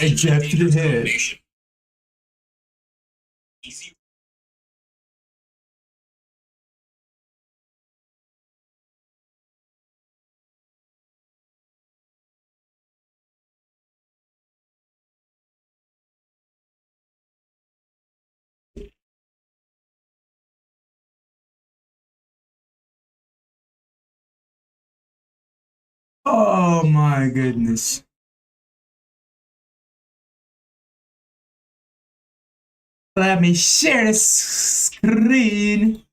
A jab to the head. Oh my goodness. Let me share the screen.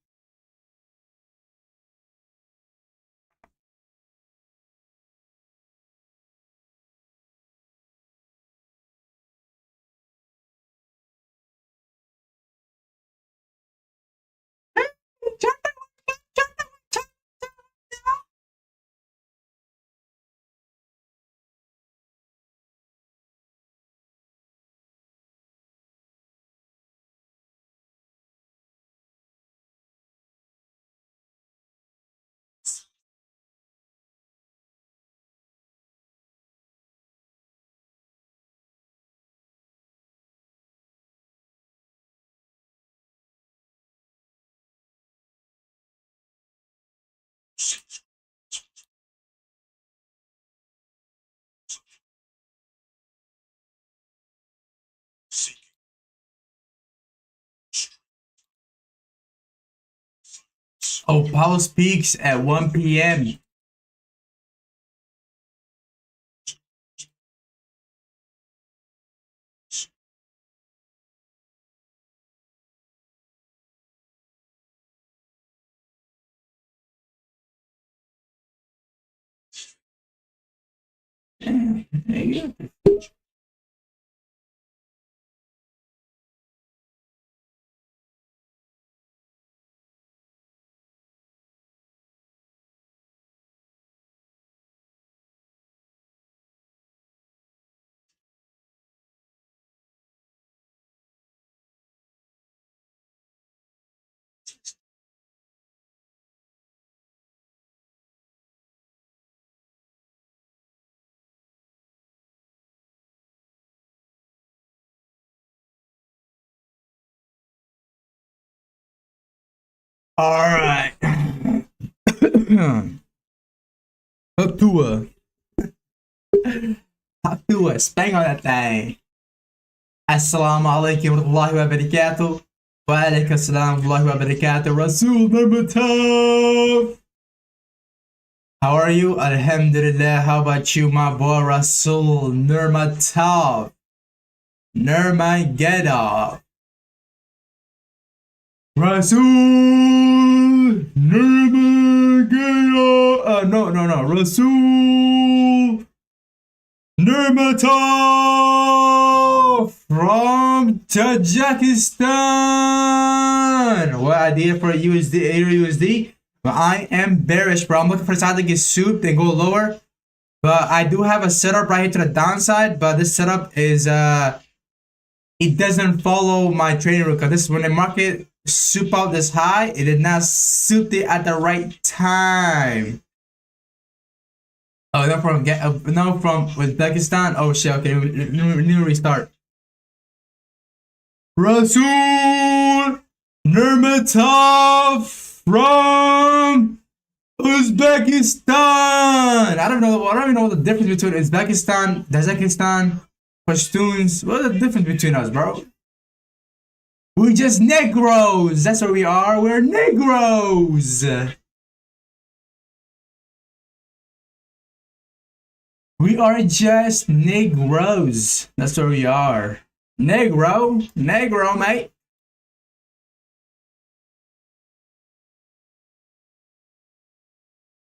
Oh, Paulo speaks at 1 p.m. All right. Tua. Tua. Spang on that thing. Assalamu alaikum warahmatullahi wabarakatuh. Wa alaikum assalam warahmatullahi wabarakatuh. Rasul Nurmatov. How are you? Alhamdulillah. How about you, my boy Rasul Nurmatov? Nurmagomedov. Rasul Nurmagomedov. No. Rasul Nurmatov from Tajikistan. What idea for Eurusd? But I am bearish, bro. I'm looking for a side to get souped and go lower. But I do have a setup right here to the downside. But this setup is it doesn't follow my trading rule, because this is when the market soup out this high, it did not soup it at the right time. Oh, no, from Uzbekistan. Oh shit. Okay, new restart. Rasul Nurmatov from Uzbekistan. I don't even know the difference between Uzbekistan, Tajikistan, Pashtuns. What's the difference between us, bro? We're just Negroes. That's what we are. We're Negroes. We are just Negroes. That's what we are. Negro, mate.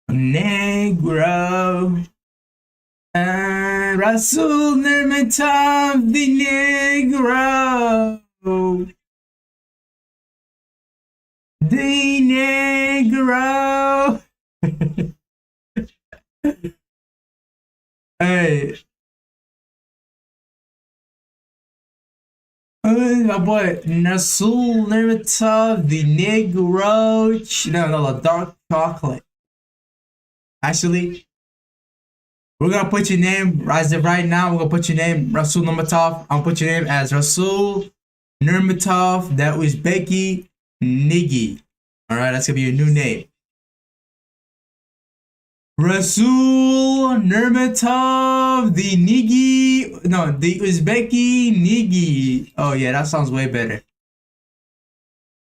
Negro. Rasul Nurmatov, the Negro. The Negro. Hey. My boy Rasul Nurmatov, the Negro. No, the dark chocolate. Actually, We're gonna put your name as of right now. We're gonna put your name Rasul Nurmatov. I'll put your name as Rasul Nurmatov. That was Becky Niggy. All right, that's gonna be your new name. Rasul Nurmatov, the Niggy. No, the Uzbeki Niggy. Oh yeah, that sounds way better.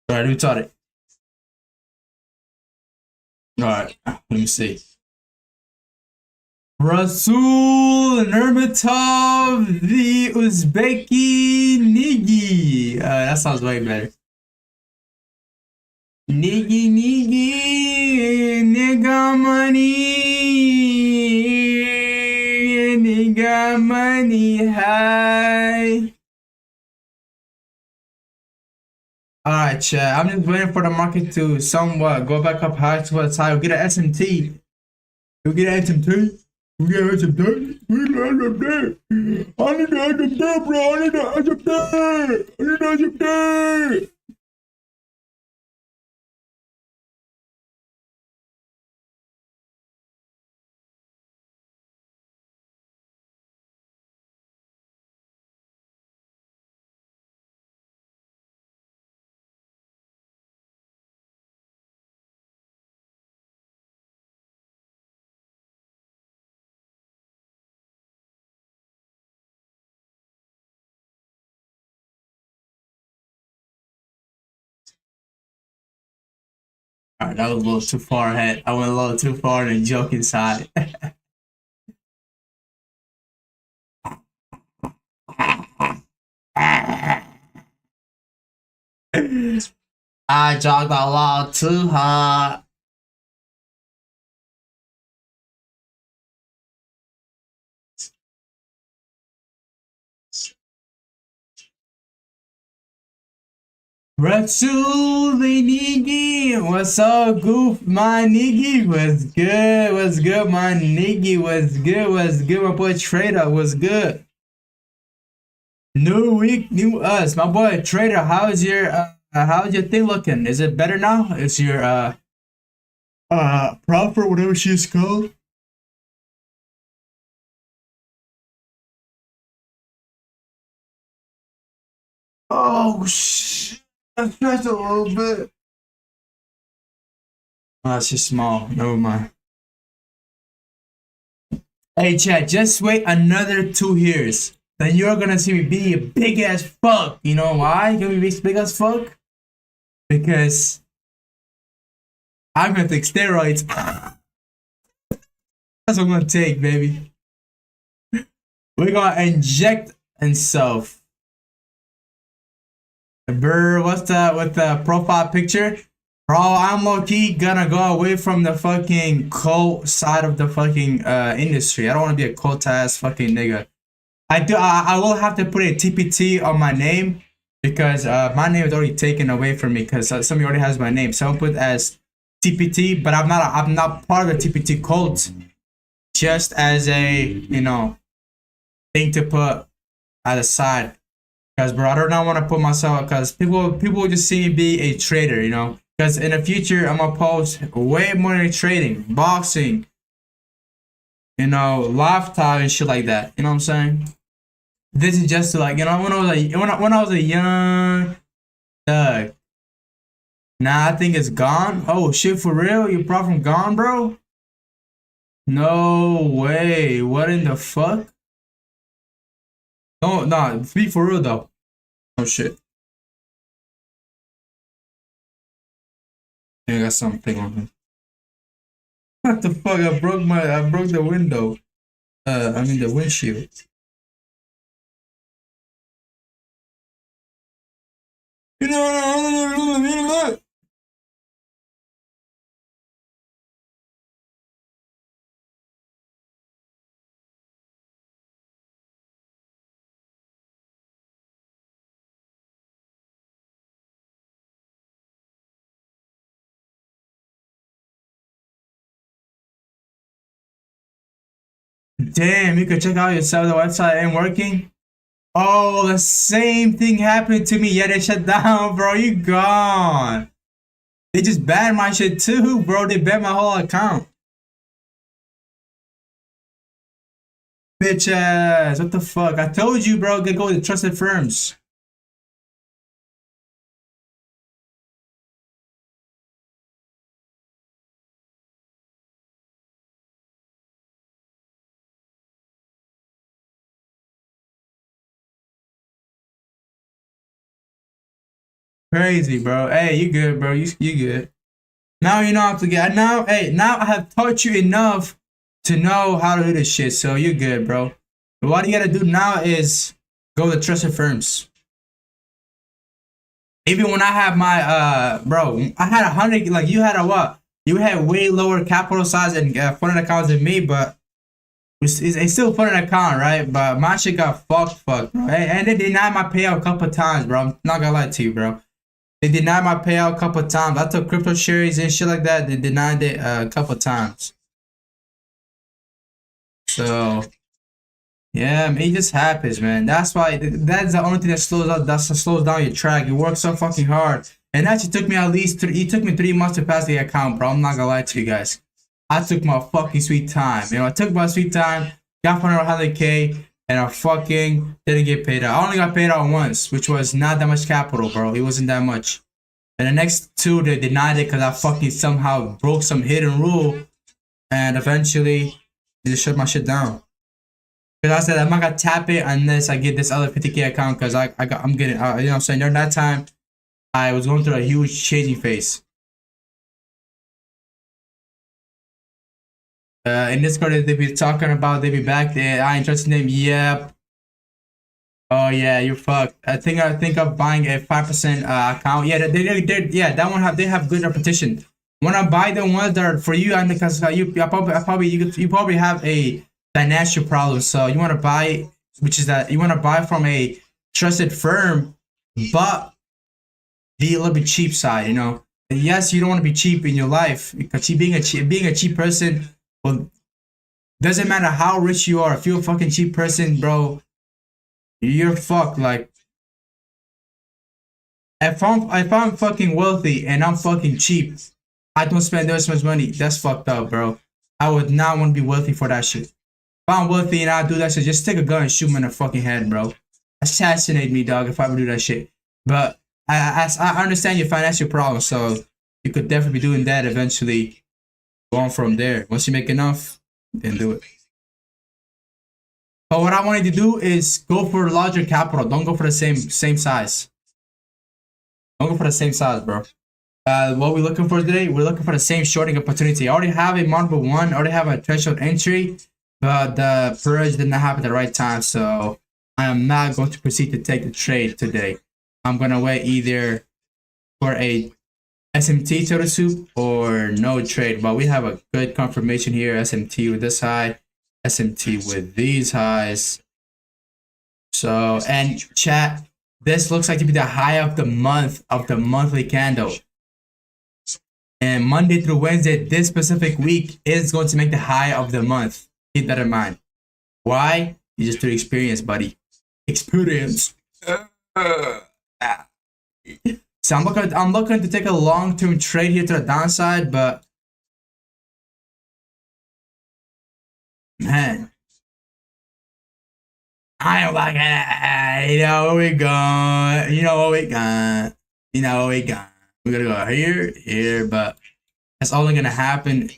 All right, who taught it? All right, let me see. Rasul Nurmatov, the Uzbeki Niggy. That sounds way better. Niggy, niggy, nigga money, hi. Alright, chat. I'm just waiting for the market to somewhat go back up high to what's high. We'll get an SMT. We'll get an SMT. We'll get an SMT. I need an SMT, bro. I need an SMT. I need an SMT. Alright, that was a little too far ahead. I went a little too far on the joking side. I jogged a lot too hard. Rasul the niggy, what's up, goof? My niggy was good. What's good, my niggy? Was good. Was good, my boy Trader? Was good. New week, new us, my boy Trader. How's your thing looking? Is it better now? Is your prof or whatever she's called? Oh shit. I stretched a little bit. Oh, it's just small. Never mind. Hey, Chad, just wait another 2 years. Then you're gonna see me be a big ass fuck. You know why? You're gonna be big as fuck? Because I'm gonna take steroids. That's what I'm gonna take, baby. We're gonna inject himself. Brr, what's that with the profile picture? Bro, I'm low-key gonna go away from the fucking cult side of the fucking industry. I don't wanna be a cult ass fucking nigga. I will have to put a TPT on my name because my name is already taken away from me because somebody already has my name. So I'll put as TPT, but I'm not part of the TPT cult. Just as a, you know, thing to put at the side. Because bro, I do not want to put myself, because people will just see me be a trader, you know. Because in the future, I'm gonna post way more in trading, boxing, you know, lifestyle and shit like that. You know what I'm saying? This is just to, like, you know, when I was a young thug. Nah, I think it's gone. Oh shit, for real? You brought from gone, bro? No way. What in the fuck? No, nah, be for real though. Oh shit. I got something on him. What the fuck? I broke the window. I mean the windshield. You know, damn, you can check out yourself. The website ain't working. Oh, the same thing happened to me. Yeah, they shut down, bro. You gone. They just banned my shit too, bro. They banned my whole account. Bitch ass. What the fuck? I told you, bro. Go with the trusted firms. Crazy, bro. Hey, you good, bro. You good. Now you know how to get. Now, hey, now I have taught you enough to know how to do this shit. So you're good, bro. But what you gotta do now is go with the trusted firms. Even when I have my bro, I had 100. Like you had a what? You had way lower capital size and funding accounts than me, but it's still funding account, right? But my shit got fucked, bro. And they denied my payout a couple times, bro. I'm not gonna lie to you, bro. They denied my payout a couple times. I took crypto shares and shit like that. They denied it a couple times. So yeah, man, it just happens, man. That's why that's the only thing that slows down your track. You work so fucking hard, and actually took me at least it took me 3 months to pass the account, bro. I'm not gonna lie to you guys. I took my fucking sweet time. You know, I took my sweet time, got 100K, and I fucking didn't get paid out. I only got paid out once, which was not that much capital, bro. It wasn't that much. And the next two, they denied it because I fucking somehow broke some hidden rule, and eventually they just shut my shit down. Because I said I'm not gonna tap it unless I get this other 50K account because I'm getting you know what I'm saying. During that time, I was going through a huge changing phase. In Discord, they be talking about they be back there. I ain't trusting them. Yep. Oh yeah, you're fucked. I think of buying a 5% account. Yeah, yeah, that one they have good repetition. When I buy the ones that are for you, and because you probably have a financial problem, so you want to buy, which is that you want to buy from a trusted firm, but be a little bit cheap side. You know, and yes, you don't want to be cheap in your life because being a cheap person, well, doesn't matter how rich you are. If you're a fucking cheap person, bro, you're fucked. Like if I'm fucking wealthy and I'm fucking cheap, I don't spend this much money. That's fucked up, bro. I would not want to be wealthy for that shit. If I'm wealthy and I do that shit, just take a gun and shoot me in the fucking head, bro. Assassinate me, dog, if I would do that shit. But I understand your financial problems, so you could definitely be doing that eventually. Going from there. Once you make enough, then do it. But what I wanted to do is go for larger capital. Don't go for the same size. Don't go for the same size, bro. What we're looking for today, we're looking for the same shorting opportunity. I already have a multiple one, I already have a threshold entry, but the purge did not happen at the right time, so I am not going to proceed to take the trade today. I'm gonna wait either for a SMT total soup or no trade, but we have a good confirmation here. SMT with this high, SMT with these highs. So, and chat, this looks like to be the high of the month of the monthly candle. And Monday through Wednesday, this specific week is going to make the high of the month. Keep that in mind. Why? You just through experience, buddy. Experience. So I'm looking to take a long-term trade here to the downside, but man, I am like, you know what we got, you know what we got, you know what we got. We're gonna go here, but that's only gonna happen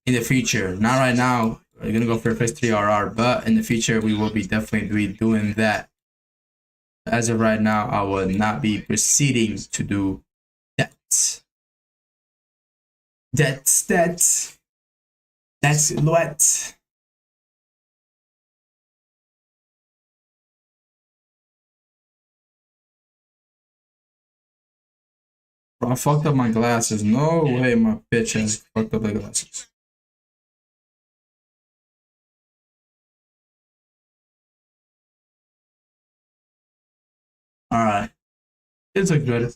in the future. Not right now. We're gonna go for a fixed 3RR, but in the future we will be definitely doing that. As of right now, I will not be proceeding to do that. That's what. Bro, I fucked up my glasses. No way my bitch has fucked up the glasses. Alright. It's a good.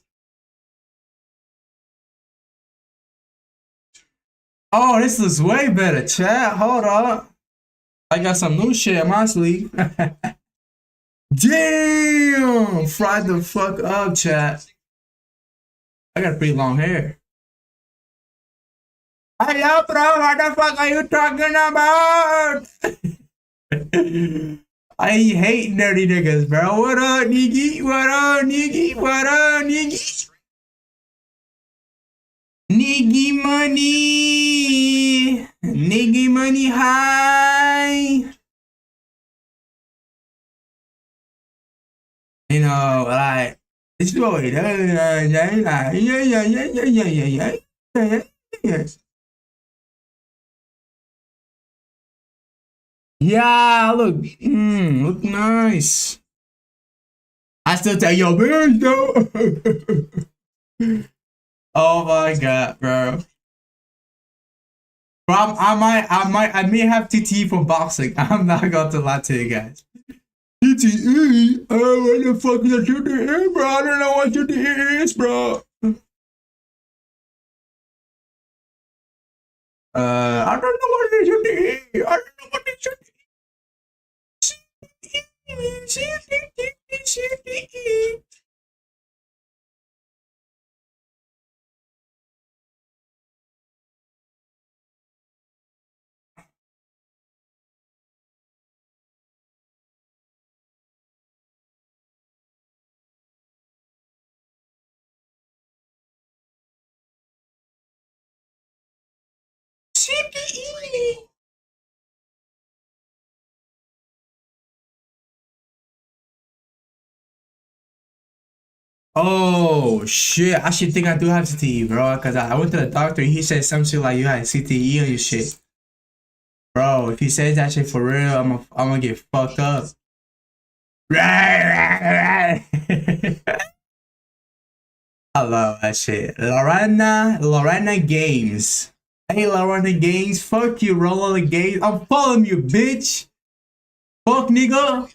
Oh, this looks way better, chat. Hold on. I got some new shit in my sleeve. Damn! Fried the fuck up, chat. I got pretty long hair. Hello, bro. What the fuck are you talking about? I hate nerdy niggas, bro. What up, nigga? What up, nigga? What up, nigga? Nigga money. Nigga money high. You know, like, it's boy. Yeah, look, look nice. I still tell yo, man, though. Oh my god, bro. Bro, I may have TT for boxing. I'm not going to lie to you guys. TTE? Oh, what the fuck is a TTE, bro? I don't know what TTE is, bro. I don't know what it is TTE. I don't know what it is TTE. Oh shit! I should think I do have CTE, bro. Cause I went to the doctor. He said something like you had CTE on your shit, bro. If he says that shit for real, I'm gonna get fucked up. I love that shit. Lorena Games. Hey, Lorena Games. Fuck you, Roller Games. I'm following you, bitch. Fuck, nigga.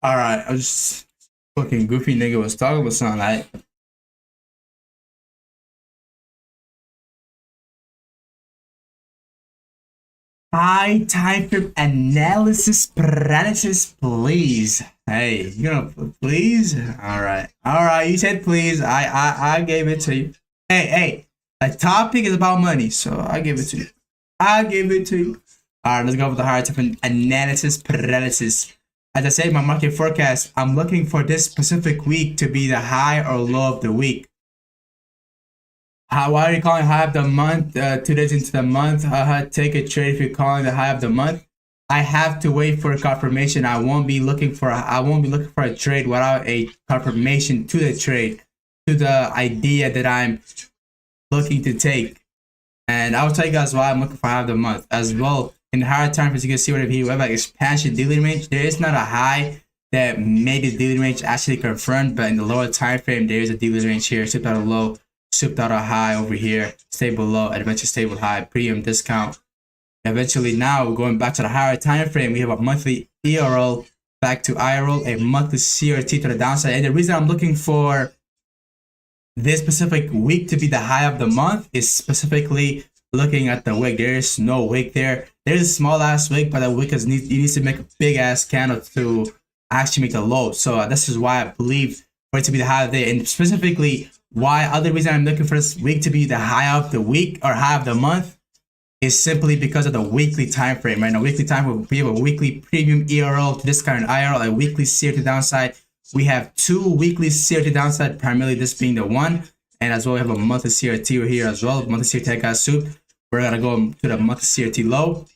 All right, I was just fucking goofy nigga was talking about something. Like, high time frame analysis paralysis, please. Hey, you gonna please? All right. You said please. I gave it to you. Hey. The topic is about money, so I give it to you. I give it to you. All right, let's go with the higher time frame analysis paralysis. As I said, my market forecast, I'm looking for this specific week to be the high or low of the week. Why are you calling high of the month? 2 days into the month, take a trade if you're calling the high of the month. I have to wait for a confirmation. I won't be looking for a trade without a confirmation to the trade, to the idea that I'm looking to take. And I'll tell you guys why I'm looking for high of the month as well. In the higher time frames, you can see right here, we have like expansion daily range. There is not a high that made the daily range actually confirmed, but in the lower time frame, there is a daily range here, shipped out a low, shipped out a high over here, stable low, and eventually stable high, premium discount. Eventually now we're going back to the higher time frame. We have a monthly ERL back to IRL, a monthly CRT to the downside. And the reason I'm looking for this specific week to be the high of the month is specifically looking at the wick. There is no wick there. There's a small ass wick, but the wick needs to make a big ass candle to actually make the low. So this is why I believe for it to be the high of the day, and specifically why other reason I'm looking for this week to be the high of the week or high of the month is simply because of the weekly time frame. Right now, weekly time will be a weekly premium ERL to this kind of IRL, a weekly CRT downside. We have 2 weekly CRT downside, primarily this being the one, and as well we have a monthly CRT here as well. Monthly CRT got soup. We're gonna go to the monthly CRT low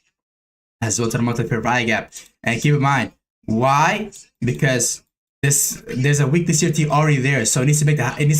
as well to the monthly fair value gap. And keep in mind why, because there's a weekly CRT already there, so it needs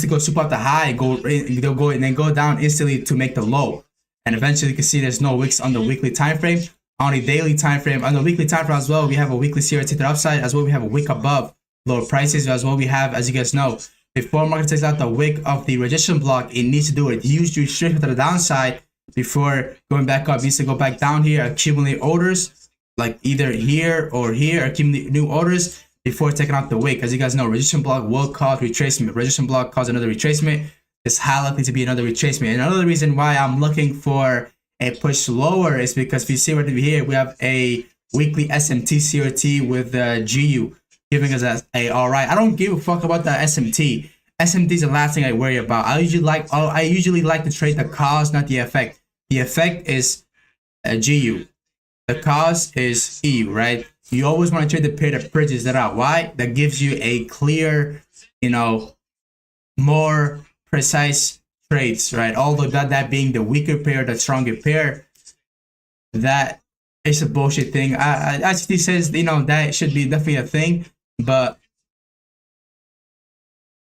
to go super up the high and go down instantly to make the low. And eventually you can see there's no wicks on the weekly time frame. On the daily time frame, on the weekly time frame as well, we have a weekly CRT to the upside, as well we have a wick above lower prices, as well we have, as you guys know, before market takes out the wick of the resistance block, it needs to do a huge restriction to the downside before going back up. It needs to go back down here, accumulate orders, like either here or here, accumulate new orders before taking out the wick. As you guys know, resistance block will cause retracement. Resistance block cause another retracement. It's highly likely to be another retracement. And another reason why I'm looking for a push lower is because if you see right over here, we have a weekly SMT CRT with the GU giving us a all right. I don't give a fuck about the SMT. SMT is the last thing I worry about. I usually like to trade the cause, not the effect. The effect is a GU. The cause is EU, right? You always want to trade the pair that bridges that out. Why? That gives you a clear, more precise trades, right? Although that being the weaker pair, the stronger pair, that is a bullshit thing. Actually says, that should be definitely a thing, but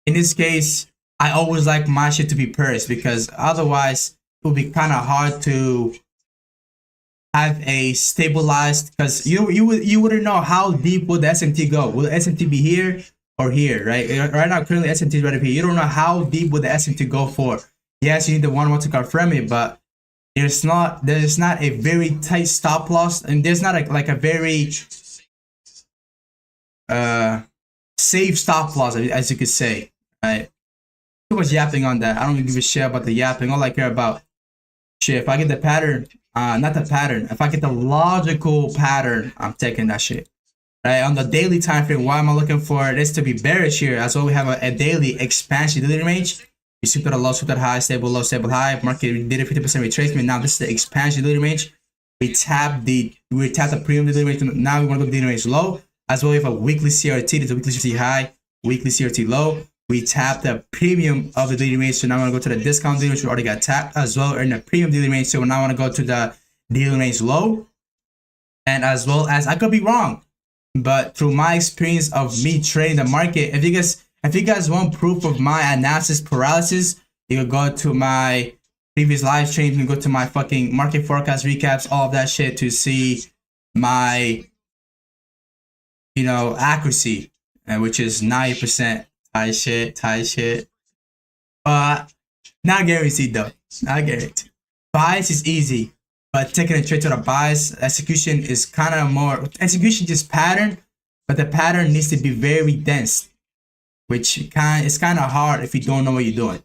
in this case, I always like my shit to be pairs, because otherwise it would be kind of hard to have a stabilized, because you wouldn't know how deep would the SMT go. Will the SMT be here or here, right? Right now, currently SMT is right up here. You don't know how deep would the SMT go for. Yes, you need the one to confirm it, but there's not a very tight stop loss, and there's not a very safe stop loss, as you could say. Right? Too much yapping on that. I don't give a shit about the yapping. All I care about, shit, if I get the pattern, not the pattern, if I get the logical pattern, I'm taking that shit. Right? On the daily time frame, why am I looking for this to be bearish here? As well, we have a daily expansion daily range. You see that low, see that high, stable low, stable high. Market did a 50% retracement. Now this is the expansion daily range. We tap the premium daily range. Now we want to go daily range low. As well, we have a weekly CRT. There's a weekly CRT high, weekly CRT low. We tap the premium of the daily range. So now I want to go to the discount daily range. We already got tapped as well. We're in the premium daily range. So now I want to go to the daily range low. And as well as, I could be wrong, but through my experience of me trading the market, if you guys want proof of my analysis paralysis, you can go to my previous live streams. You can go to my fucking market forecast recaps, all of that shit, to see my you know, accuracy, which is 90%. Tight shit. Not guaranteed though. Not guaranteed. Bias is easy, but taking a trade to the bias execution is kind of more execution just pattern, but the pattern needs to be very dense, which it's kind of hard if you don't know what you're doing.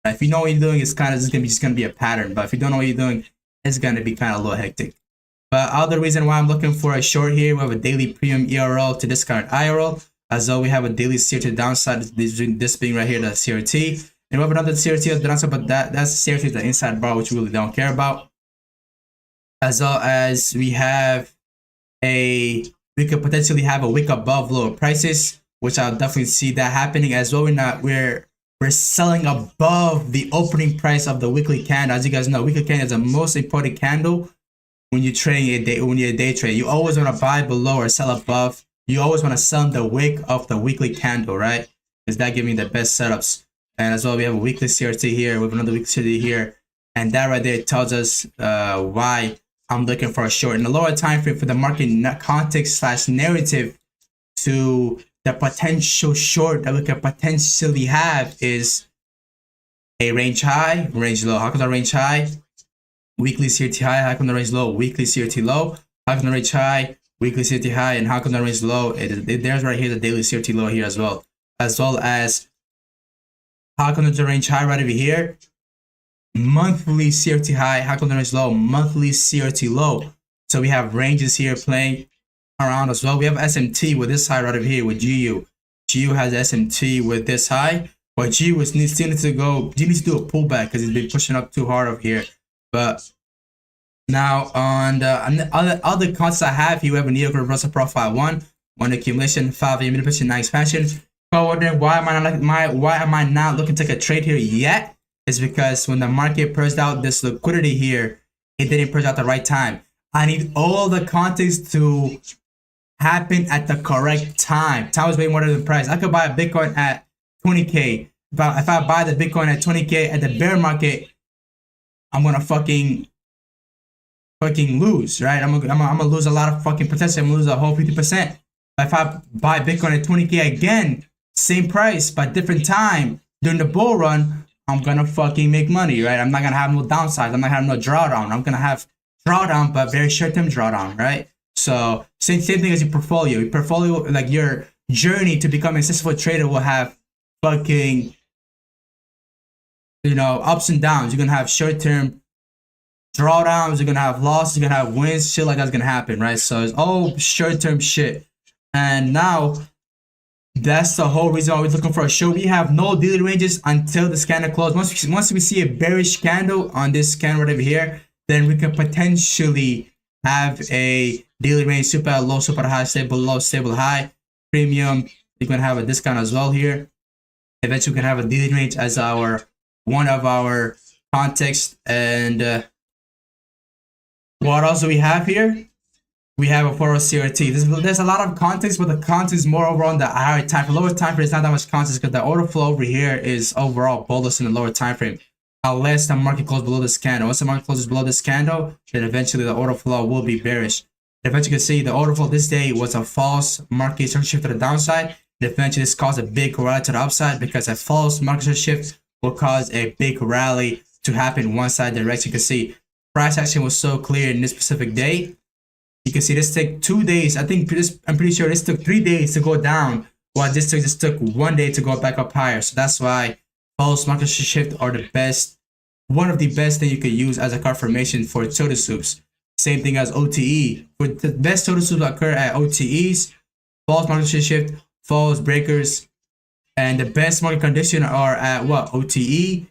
If you know what you're doing, it's kind of just gonna be a pattern. But if you don't know what you're doing, it's gonna be kind of a little hectic. But other reason why I'm looking for a short here, we have a daily premium ERL to discount IRL, as though we have a daily CRT to the downside. This being right here, the CRT. And we have another CRT at the downside, but that's CRT, the inside bar, which we really don't care about. As well as we could potentially have a wick above lower prices, which I'll definitely see that happening as well. We're selling above the opening price of the weekly candle. As you guys know, weekly candle is the most important candle when you're trading a day. When you're a day trade, you always want to buy below or sell above. You always want to sell the wick of the weekly candle, right? Because that gives me the best setups. And as well, we have a weekly CRT here. We have another weekly CRT here, and that right there tells us why I'm looking for a short. In the lower time frame for the market context / narrative to the potential short that we could potentially have is a range high, range low. How come the range high? Weekly CRT high. How come the range low? Weekly CRT low. How come the range high? Weekly CRT high. And how come the range low? There's right here the daily CRT low here as well. As well as how come the range high right over here? Monthly CRT high. How come the range low? Monthly CRT low. So we have ranges here playing around as well. We have SMT with this high right over here with GU. GU has SMT with this high, but GU still needs to go. GU needs to do a pullback because it's been pushing up too hard over here. But now on the other concepts I have here, we have a Neo reversal profile 1 accumulation, 5 manipulation, 9 expansion. But wondering why am I not looking to take a trade here yet? Is because when the market purged out this liquidity here, it didn't purge out the right time. I need all the context to happen at the correct time. Time is way more than the price. I could buy a Bitcoin at 20K. But if I buy the Bitcoin at 20K at the bear market, I'm gonna fucking lose, right? I'm gonna lose a lot of fucking potential. I'm gonna lose a whole 50%. But if I buy Bitcoin at 20K again, same price but different time during the bull run, I'm gonna fucking make money, right? I'm not gonna have no downside. I'm not gonna have no drawdown. I'm gonna have drawdown, but very short-term drawdown, right? So same thing as your portfolio. Your portfolio, like your journey to become a successful trader, will have fucking, you know, ups and downs. You're gonna have short-term drawdowns. You're gonna have losses. You're gonna have wins. Shit like that's gonna happen, right? So it's all short-term shit. And now that's the whole reason why we're looking for a short. We have no daily ranges until this candle closes. Once we see a bearish candle on this candle right over here, then we can potentially have a daily range super low, super high, stable low, stable high, premium. You're gonna have a discount as well here. Eventually, we can have a daily range as one of our context. And what else do we have here? We have a 4 CRT. There's a lot of context, but the context is more over on the higher time frame. Lower time frame is not that much context because the order flow over here is overall bullish in the lower time frame. Unless the market closes below this candle. Once the market closes below this candle, then eventually the order flow will be bearish. Eventually, you can see the order flow this day was a false market shift to the downside. And eventually, this caused a big rally to the upside because a false market shift will cause a big rally to happen one side direction. You can see price action was so clear in this specific day. You can see this took 2 days. I'm pretty sure this took 3 days to go down, while this just took 1 day to go back up higher. So that's why false market shift are the best, one of the best thing you could use as a confirmation for total soups. Same thing as OTE. For the best total soups occur at OTEs, false market shift, false breakers, and the best market condition are at what? OTE,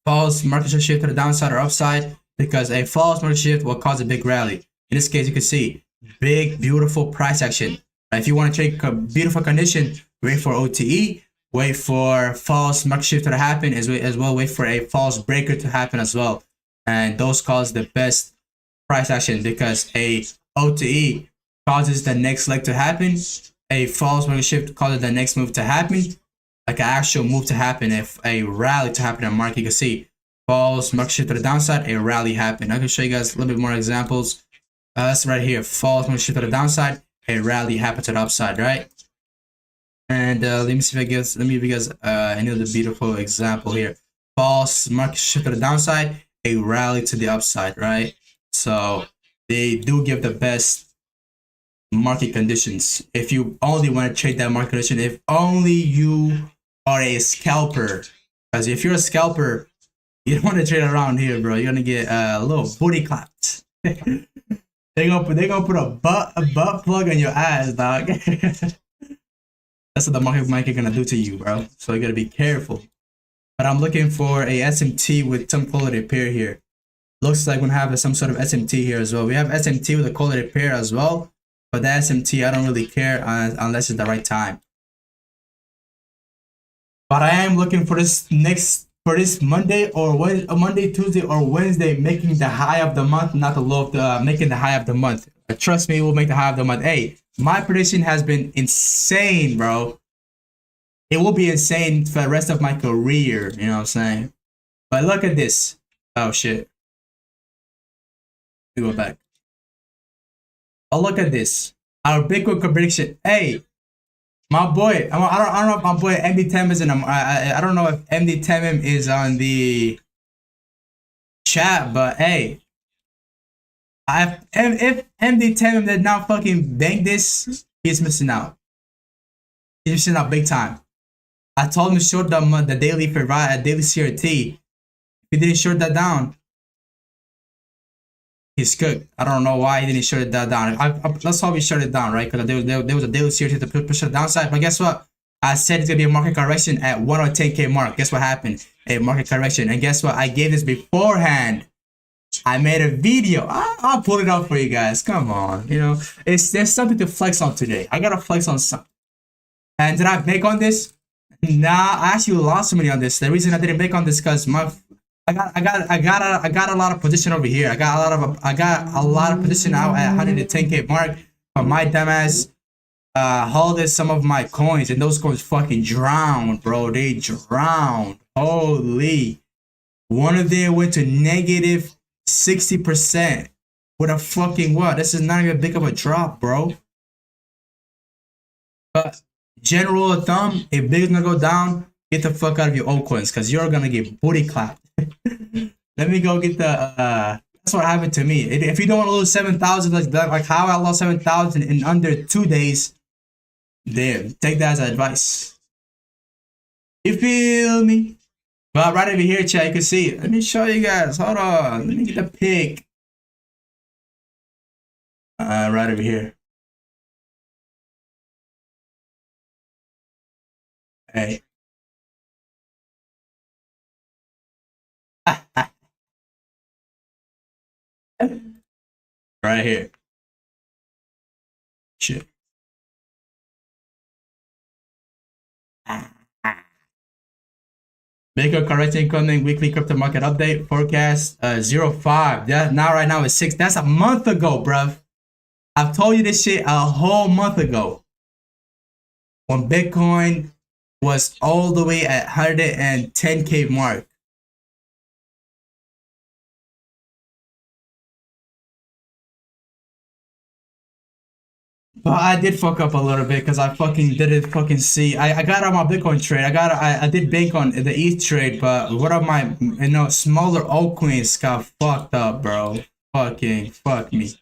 false market shift to the downside or upside, because a false market shift will cause a big rally. In this case, you can see big, beautiful price action. If you want to take a beautiful condition, wait for OTE, wait for false market shift to happen, as well wait for a false breaker to happen as well. And those cause the best price action because a OTE causes the next leg to happen. A false market shift causes the next move to happen, like an actual move to happen. If a rally to happen in the market, you can see false market shift to the downside, a rally happen. I can show you guys a little bit more examples. That's right here, false market shift to the downside, a rally happen to the upside, right? And let me see if I guess. Let me because another beautiful example here. False market shift to the downside, a rally to the upside, right? So they do give the best market conditions. If you only want to trade that market condition, if only you are a scalper, because if you're a scalper, you don't want to trade around here, bro. You're gonna get a little booty clapped. They gonna put a butt plug on your ass, dog. That's what the market mic is gonna do to you, bro. So you gotta be careful. But I'm looking for a SMT with some quality pair here. Looks like we're gonna have some sort of SMT here as well. We have SMT with a quality pair as well. But the SMT, I don't really care unless it's the right time. But I am looking for this Monday or Monday, Tuesday, or Wednesday, making the high of the month, not the low of the making the high of the month. Trust me, we'll make the high of the month. Hey, my prediction has been insane, bro. It will be insane for the rest of my career. You know what I'm saying? But look at this. Oh shit. We go back. Oh, look at this. Our Bitcoin prediction. Hey, my boy. I don't know if my boy MD Temim is in. I don't know if MD Temim is on the chat, but hey, if MD Temim did not fucking bank this, he's missing out. He's missing out big time. I told him to short the daily daily CRT. If he didn't short that down, he's cooked. I don't know why he didn't shut it down. Let's hope he shut it down, right? Because there was a daily series to push the downside. But guess what? I said it's gonna be a market correction at 110K mark. Guess what happened? A market correction. And guess what? I gave this beforehand. I made a video. I'll pull it up for you guys. Come on, you know, there's something to flex on today. I gotta flex on something. And did I make on this? Nah, I actually lost some money on this. The reason I didn't make on this because I got a lot of position over here. I got a lot of position out at 110K mark, but my dumbass holded some of my coins, and those coins fucking drowned, bro. They drowned. Holy. One of them went to negative 60% with a fucking what? This is not even big of a drop, bro. But general rule of thumb, if Bitcoin's gonna go down, get the fuck out of your old coins, because you're gonna get booty clapped. Let me go get the that's what happened to me. If you don't want to lose 7,000 like how I lost 7,000 in under 2 days, damn, take that as advice. You feel me? But right over here, chat, you can see. Let me show you guys. Hold on. Let me get the pic. Right over here. Hey. Right here. Shit. Bitcoin correction coming weekly crypto market update forecast 05. Yeah, right now it's 6. That's a month ago, bruv. I've told you this shit a whole month ago. When Bitcoin was all the way at 110K mark. But I did fuck up a little bit because I fucking didn't fucking see. I got on my Bitcoin trade. I did bank on the ETH trade, but what of my smaller altcoins got fucked up, bro. Fucking fuck me.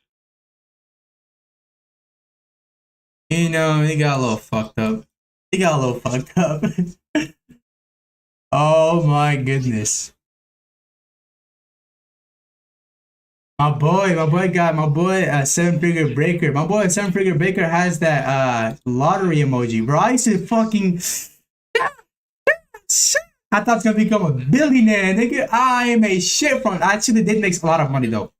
You know, he got a little fucked up. Oh my goodness. My boy, seven-figure breaker. My boy, seven-figure breaker has that lottery emoji, bro. I used to fucking. I thought I was gonna become a billionaire, nigga. I am a shit front. I actually did make a lot of money though.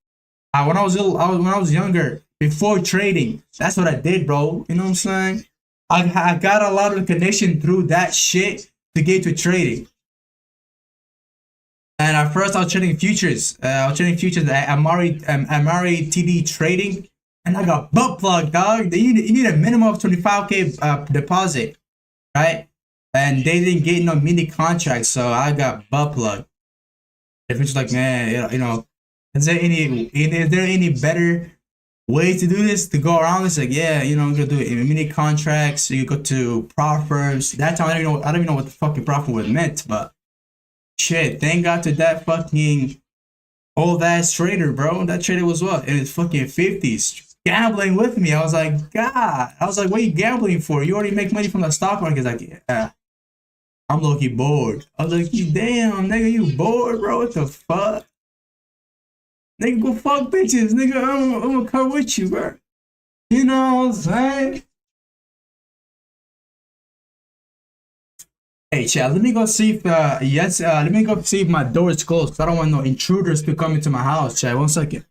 When I was younger, before trading, that's what I did, bro. You know what I'm saying? I got a lot of connection through that shit to get to trading. And at first, I was trading futures. I was trading futures at Amari TD trading, and I got butt plugged, dog. You need a minimum of 25K deposit, right? And they didn't get no mini contracts, so I got butt plugged. If it's like, man, you know, is there any better way to do this to go around this. Like, yeah, you know, you go do mini contracts. You go to prop firms. That time I don't even know what the fucking prop was meant, but shit, thank God to that fucking old ass trader, bro. That trader was what in his fucking 50s gambling with me. I was like, God, I was like, what are you gambling for? You already make money from the stock market. He's like, yeah, I'm low-key bored. I was like, you damn nigga, you bored, bro? What the fuck? Nigga, go fuck bitches, nigga. I'm gonna come with you, bro. You know what I'm saying? Hey, chat. Let me go see if let me go see if my door is closed. 'Cause I don't want no intruders to come into my house, chat. 1 second.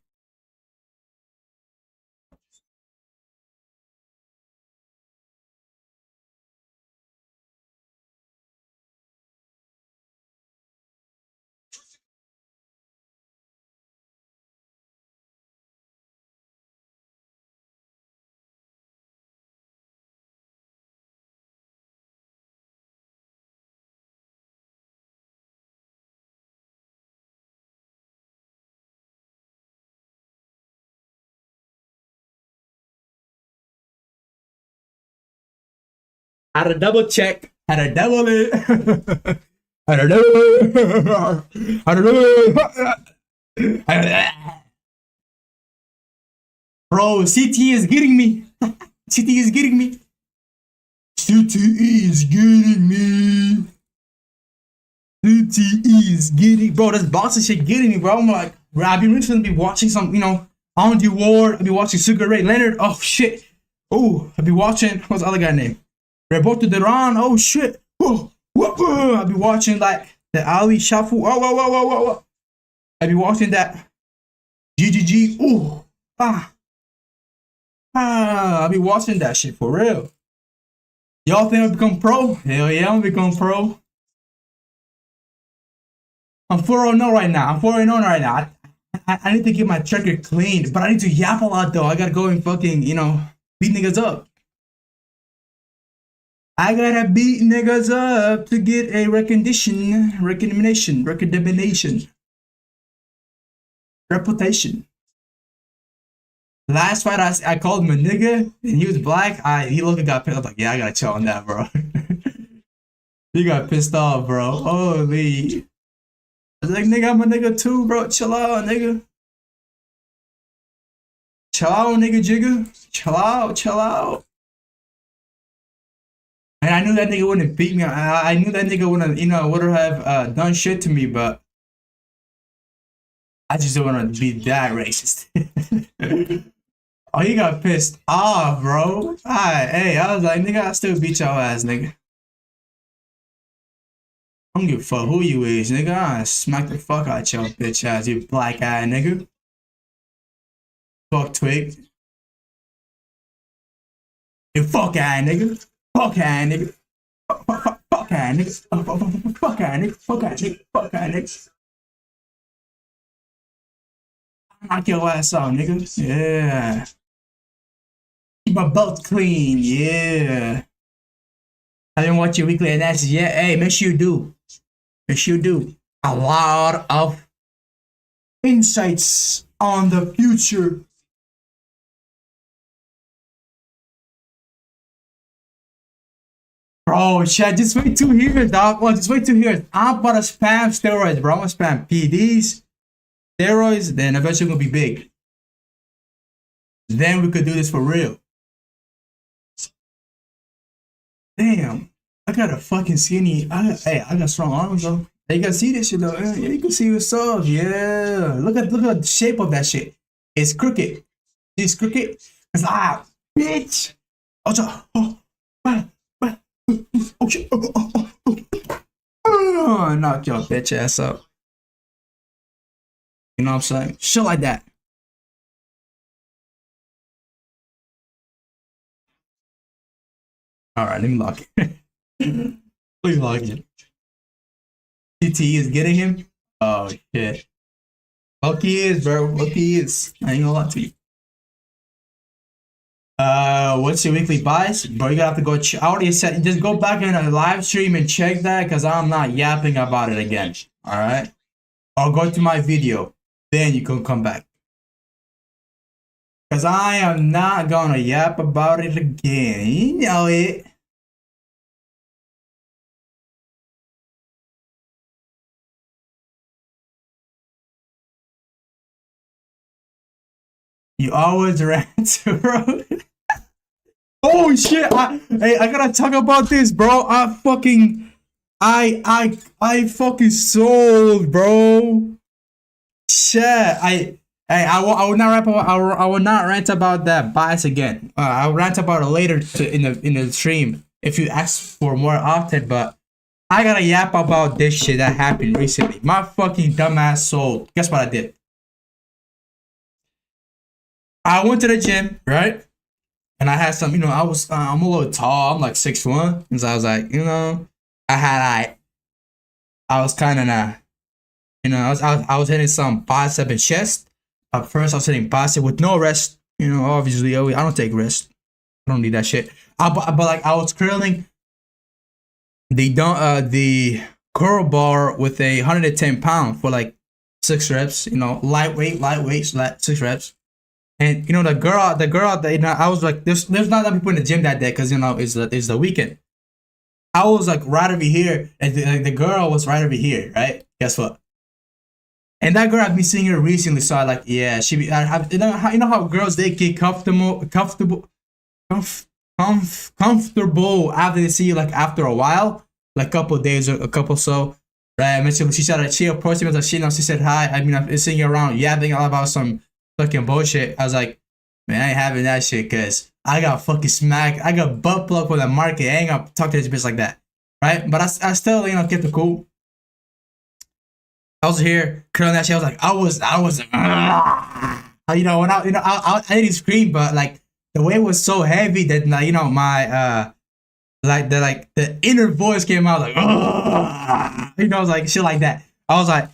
Had to double check. Had to double it. Had to double it. Had to double it. Bro, CT is getting me. CT is getting me. CTE is getting me. CTE is getting, bro. This boxing shit getting me, bro. I'm like, bro, I've been recently be watching some, you know, Andy Ward. I've been watching Sugar Ray Leonard. Oh shit. Oh, I've been watching. What's the other guy name? Roberto Duran. Oh shit. Oh, I've been watching like the Ali Shuffle. Whoa. I've been watching that GGG. Oh, I'll be watching that shit for real. Y'all think I'll become pro? Hell yeah, I'm gonna become pro. I'm 4-0 right now. I'm 4-0 right now. I need to get my trigger cleaned, but I need to yap a lot though. I gotta go and fucking, you know, beat niggas up. I gotta beat niggas up to get a recommendation, reputation. Last fight I called him a nigga and he was black. He looked and got pissed. I was like, yeah, I gotta chill on that, bro. He got pissed off, bro. Holy. I was like, nigga, I'm a nigga too, bro. Chill out, nigga. Chill out, nigga jigger. Chill out. And I knew that nigga wouldn't beat me. I knew that nigga wouldn't, you know, would have done shit to me, but I just don't want to be that racist. Oh, he got pissed off, bro. Hey, I was like, nigga, I still beat your ass, nigga. I don't give a fuck who you is, nigga. I smack the fuck out your bitch ass, you black eye nigga. Fuck twig. You fuck eye nigga. Fuck eye nigga. Fuck eye nigga. Fuck eye nigga. Fuck eye nigga. Fuck eye nigga. Knock your ass out, nigga. Yeah. Keep my belt clean. Yeah. I didn't watch your weekly analysis yet. Hey, make sure you do. Make sure you do. A lot of insights on the future. Bro, chat, just wait 2 years, dog. Well, just wait 2 years. I'm about to spam steroids, bro. I'm gonna spam PDs, steroids, then eventually gonna be big. Then we could do this for real. Damn, I got a fucking skinny. I got strong arms though. Hey, you can see this shit though. Yeah, you can see what's up. Yeah, look at the shape of that shit. It's crooked. It's crooked. It's bitch. Oh shit. Knock your bitch ass up. You know what I'm saying? Shit like that. Alright, let me lock it. Please lock it. CTE is getting him? Oh shit. Fuck he is, bro. Fuck he is. I ain't gonna lie to you. What's your weekly buys? Bro, you gotta have to go. I already said, just go back in a live stream and check that because I'm not yapping about it again. Alright? Or go to my video. Then you can come back. Cause I am not gonna yap about it again. You know it. You always rant, bro. Oh shit! Hey, I gotta talk about this, bro. I fucking sold, bro. Shit. I will not rant about. I will not rant about that bias again. I'll rant about it later in the stream if you ask for more often. But I gotta yap about this shit that happened recently. My fucking dumbass sold. Guess what I did? I went to the gym, right? And I had some, I'm a little tall. I'm like 6'1", and so I was like, I was kind of, I was hitting some bicep and chest. At first, I was hitting bicep with no rest. Obviously, I don't take rest. I don't need that shit. But like, I was curling the curl bar with a 110 pound for like 6 reps. Lightweight, 6 reps. And the girl that I was like, there's not that many people in the gym that day because it's the weekend. I was like right over here, and the girl was right over here, right? Guess what? And that girl, I've been seeing her recently, so I like, yeah, she be. You know how girls, they get comfortable after they see you, like after a while, like a couple of days or a couple so. Right? I mentioned she approached me, like she said hi. I mean, I'm seeing you around yapping all about some fucking bullshit. I was like, man, I ain't having that shit because I got fucking smacked. I got butt plugged for the market. I ain't gonna talk to this bitch like that, right? But I still, kept it cool. I was here curling that shit. I was, when I didn't scream, but like the weight was so heavy that my the inner voice came out like, it was like shit like that. I was like,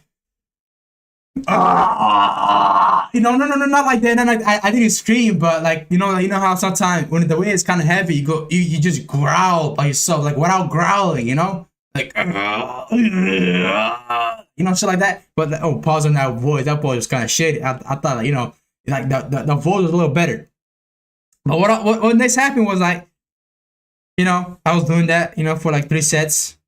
no, not like that. Like, I didn't scream, but like, how sometimes when the weight is kind of heavy, you just growl by yourself, like without growling, like, shit like that. But pause on that voice. That voice was kind of shitty. I thought, like, the voice was a little better. But what next happened was like, I was doing that, for like 3 sets,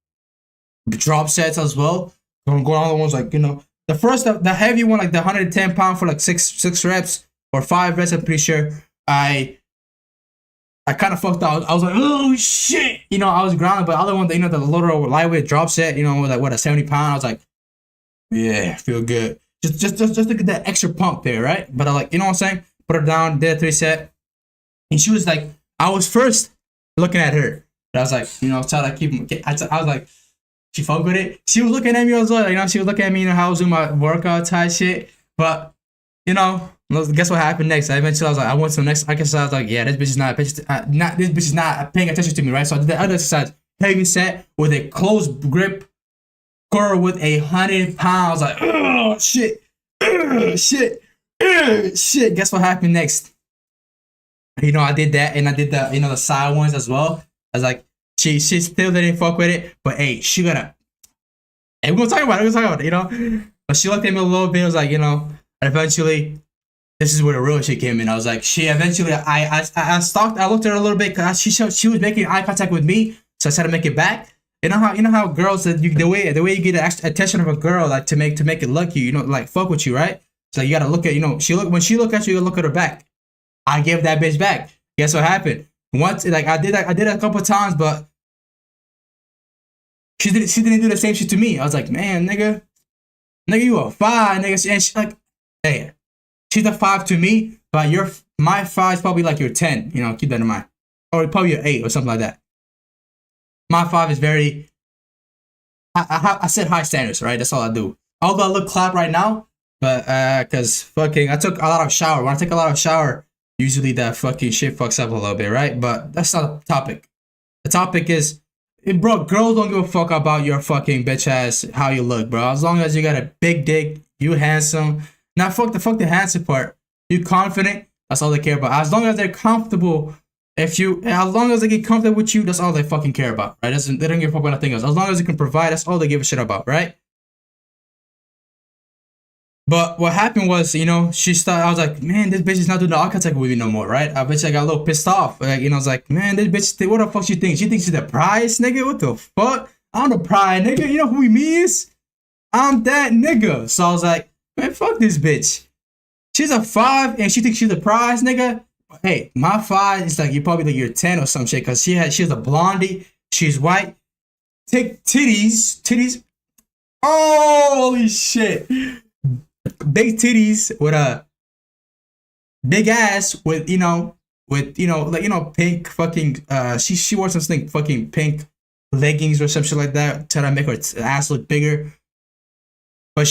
drop sets as well. Going on the ones like, the first, the heavy one, like the 110 pound for like six reps or 5 reps, I'm pretty sure. I kind of fucked out. I was like, oh shit, I was grounded. But the other one, the little lightweight drop set, like what, a 70 pound. I was like, yeah, feel good. Just look at that extra pump there, right? But I like, what I'm saying? Put her down, did a 3 set, and she was like, I was first looking at her. But I was like, trying to keep. I was like, she fucked with it. She was looking at me as well. She was looking at me, how I was doing my workout type shit. But, guess what happened next? Eventually, I was like, I went to the next exercise. I was like, yeah, this bitch is not paying attention to me, right? So I did the other exercise, heavy set with a close grip curl with 100 pounds. Like, oh shit, shit, shit. Guess what happened next? I did that, and I did the the side ones as well. I was like, she still didn't fuck with it, but hey, she gonna. Hey, we're gonna talk about it. But she looked at me a little bit. I was like, and eventually, this is where the real shit came in. I was like, she eventually, I stalked. I looked at her a little bit because she was making eye contact with me, so I tried to make it back. You know how girls, the way you get the attention of a girl, like to make it lucky, like fuck with you, right? So you gotta look at, when she look at you, you gotta look at her back. I gave that bitch back. Guess what happened? Once, like I did it a couple of times, but she didn't do the same shit to me. I was like, man, nigga, you a 5, nigga. And she like, hey, she's a 5 to me, but my 5 is probably like your 10. Keep that in mind, or probably your 8 or something like that. My 5 is very. I set high standards, right? That's all I do. Although I look clap right now, but cause fucking I took a lot of shower. When I take a lot of shower, usually that fucking shit fucks up a little bit, right? But that's not the topic. The topic is, bro, girls don't give a fuck about your fucking bitch ass, how you look, bro. As long as you got a big dick, you handsome. Now fuck the handsome part. You confident, that's all they care about. As long as they're comfortable, as long as they get comfortable with you, that's all they fucking care about, right? They don't give a fuck about nothing else. As long as you can provide, that's all they give a shit about, right? But what happened was, you know, she started. I was like, man, this bitch is not doing the eye contact with me no more, right? I bet you I got a little pissed off. Like, you know, I was like, man, this bitch, what the fuck she thinks? She thinks she's the prize, nigga. What the fuck? I'm the prize, nigga. You know who me is? I'm that nigga. So I was like, man, fuck this bitch. She's a 5 and she thinks she's the prize, nigga. Hey, my 5 is like, you probably like you're 10 or some shit, cause she's a blondie. She's white. Take titties. Holy shit. Big titties with a big ass with like pink fucking she wore something fucking pink leggings or something like that trying to make her ass look bigger. But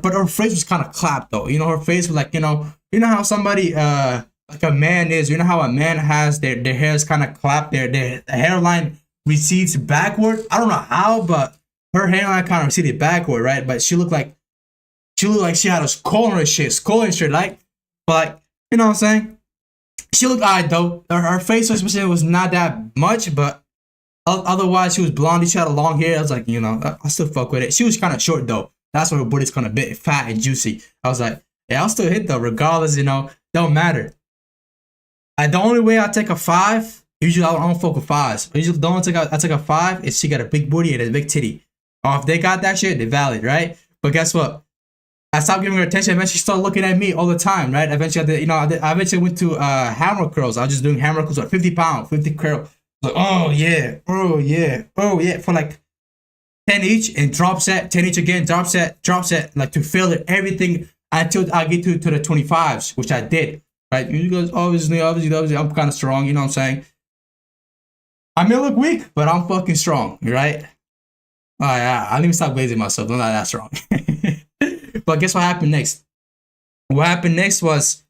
but her face was kind of clapped though. You know, her face was like, you know how somebody like a man is. You know how a man has their hair is kind of clapped, their hairline recedes backward. I don't know how, but her hairline kind of receded backward, right? But she looked like she had a skull and shit, like, but like, you know what I'm saying? She looked alright though. Her face was not that much, but otherwise she was blonde. She had a long hair. I was like, you know, I still fuck with it. She was kind of short though. That's why her booty's kind of bit fat and juicy. I was like, yeah, I'll still hit though, regardless. You know, don't matter. The only way I take a 5, usually I don't fuck with 5s. Usually the only I take a 5 is she got a big booty and a big titty. Or if they got that shit, they're valid, right? But guess what? I stopped giving her attention. Eventually, she started looking at me all the time, right? Eventually, I eventually went to hammer curls. I was just doing hammer curls at 50 pounds, 50 curl. Like, oh yeah, for like 10 each and drop set, 10 each again, drop set, like to fill it, everything until I get to the 25s, which I did, right? You guys obviously, I'm kind of strong, you know what I'm saying? I may look weak, but I'm fucking strong, right? Oh yeah, I need to stop blazing myself. I'm not that strong. But guess what happened next? What happened next was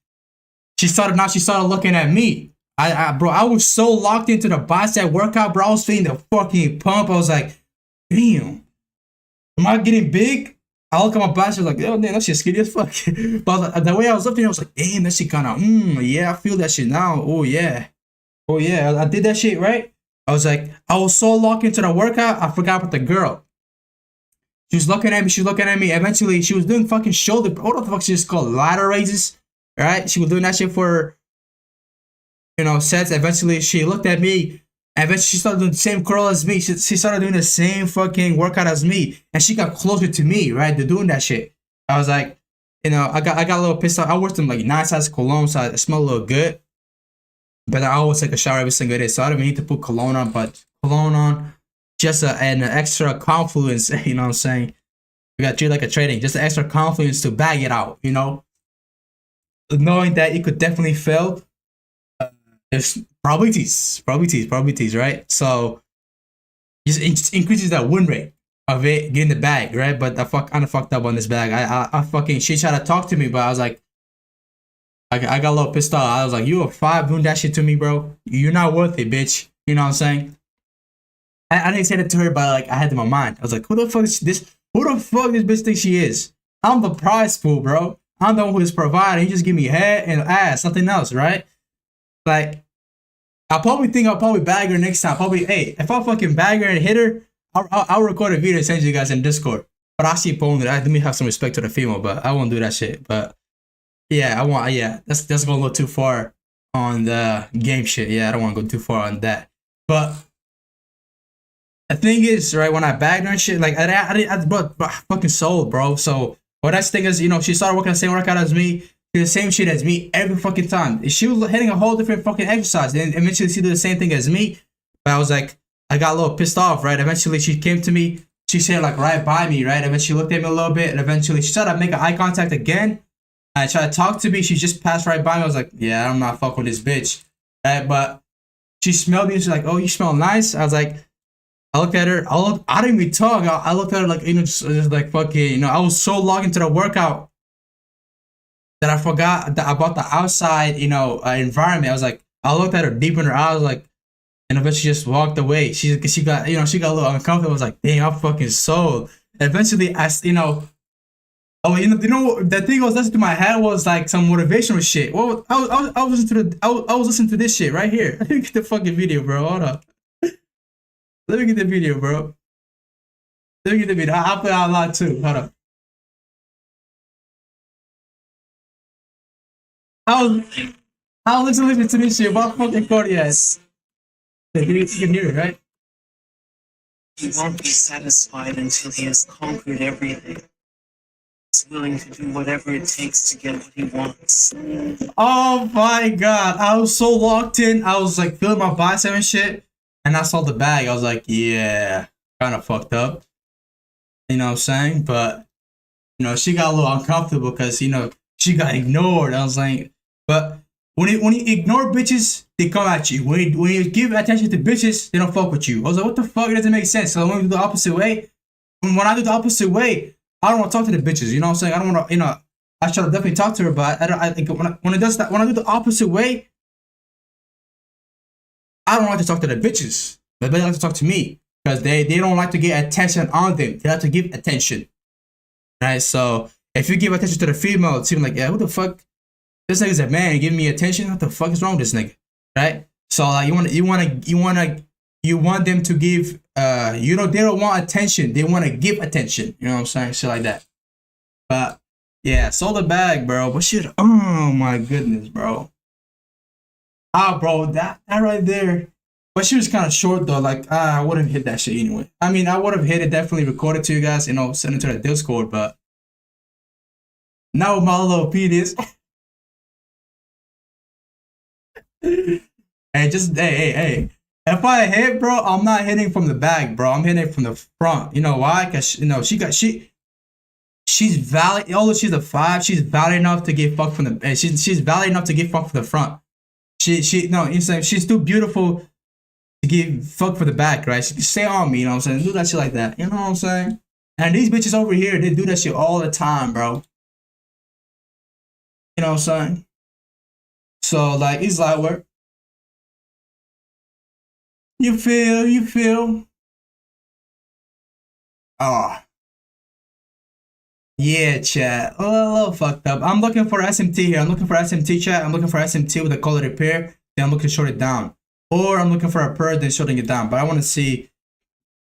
she started looking at me. Bro, I was so locked into the bicep workout, bro. I was feeling the fucking pump. I was like, damn, am I getting big? I look at my bicep, like, oh, damn, that shit skinny as fuck. But the way I was looking, I was like, damn, that shit kind of, yeah, I feel that shit now. Oh, yeah. I did that shit, right? I was like, I was so locked into the workout, I forgot about the girl. She was looking at me. Eventually, she was doing fucking shoulder. What the fuck she just called? Ladder raises, right? She was doing that shit for, sets. Eventually, she looked at me. Eventually, she started doing the same curl as me. She started doing the same fucking workout as me. And she got closer to me, right? They're doing that shit. I was like, I got a little pissed off. I wore some like 9 size cologne, so I smell a little good. But I always take a shower every single day, so I don't even need to put cologne on. But cologne on, just an extra confluence, you know what I'm saying? We got to treat it like a trading, just an extra confluence to bag it out, knowing that it could definitely fail. There's probabilities, right? So it just increases that win rate of it getting the bag, right? But I kind of fucked up on this bag. I fucking, she tried to talk to me, but I was like, I got a little pissed off. I was like, you a 5 doing that shit to me, bro. You're not worth it, bitch. You know what I'm saying? I didn't say that to her, but like I had it in my mind. I was like, who the fuck is this? Who the fuck this bitch thinks she is? I'm the prize fool, bro. I'm the one who is providing. You just give me head and ass, something else, right? Like, I'll probably bag her next time. Hey, if I fucking bag her and hit her, I'll record a video and send you guys in Discord. But I see only that. Let me have some respect to the female, but I won't do that shit. But yeah, that's going a little too far on the game shit. Yeah, I don't want to go too far on that. But the thing is, right, when I bagged her and shit, like, I fucking sold, bro. So, what that thing is, she started working the same workout as me, did the same shit as me every fucking time. She was hitting a whole different fucking exercise. And eventually she did the same thing as me. But I was like, I got a little pissed off, right? Eventually she came to me. She said, like, right by me, right? And then she looked at me a little bit. And eventually she tried to make eye contact again. And tried to talk to me. She just passed right by me. I was like, yeah, I'm not fucking with this bitch. Right? But she smelled me and she's like, oh, you smell nice. I was like, I looked at her. I didn't even talk. I looked at her like, just like fucking, I was so logged into the workout that I forgot about the outside, environment. I was like, I looked at her deep in her eyes, like, and eventually she just walked away. She got a little uncomfortable. I was like, damn, I'm fucking sold. And eventually, the thing I was listening to my head was like some motivational shit. Well, I was listening to this shit right here. Let me get the fucking video, bro. Hold up. Let me get the video, bro. Let me get the video. I'll play it out loud too. Hold up. I was listening to this shit. What fucking Cody ass? You can hear it, right? He won't be satisfied until he has conquered everything. He's willing to do whatever it takes to get what he wants. Oh my god, I was so locked in. I was like feeling my bicep and shit, and I saw the bag. I was like, yeah, kind of fucked up. You know what I'm saying? But you know, she got a little uncomfortable because you know she got ignored. I was like, but when you ignore bitches, they come at you. When you give attention to bitches, they don't fuck with you. I was like, what the fuck? It doesn't make sense. So when we do the opposite way, when I do the opposite way, I don't want to talk to the bitches. You know what I'm saying? I don't want to, you know, I should definitely talk to her, but I think when it does that, when I do the opposite way, I don't like to talk to the bitches. But they like to talk to me because they don't like to get attention on them. They like to give attention, right? So if you give attention to the female, it's even like, yeah, what the fuck? This nigga's a man giving me attention. What the fuck is wrong with this nigga, right? So like you want them to give you know, they don't want attention. They want to give attention. You know what I'm saying? Shit like that. But yeah, sold the bag, bro. But shit, oh my goodness, bro. Bro, that right there. But she was kind of short though. Like I would have hit that shit anyway. I mean, I would have hit it, definitely recorded to you guys, you know, send it to the Discord. But now with my little penis. Hey, just hey. If I hit, bro, I'm not hitting from the back, bro. I'm hitting from the front. You know why? Cause you know she's valid. Although she's a 5, she's valid enough to get fucked from the. She's valid enough to get fucked from the front. No, you saying she's too beautiful to get fucked for the back, right? She stay on me, you know what I'm saying? Do that shit like that, you know what I'm saying? And these bitches over here, they do that shit all the time, bro. You know what I'm saying? So like, it's like where you feel. Oh. Yeah, chat. A little fucked up. I'm looking for SMT here. I'm looking for SMT chat. I'm looking for SMT with a color repair. Then I'm looking to short it down. Or I'm looking for a pair, then shorting it down. But I want to see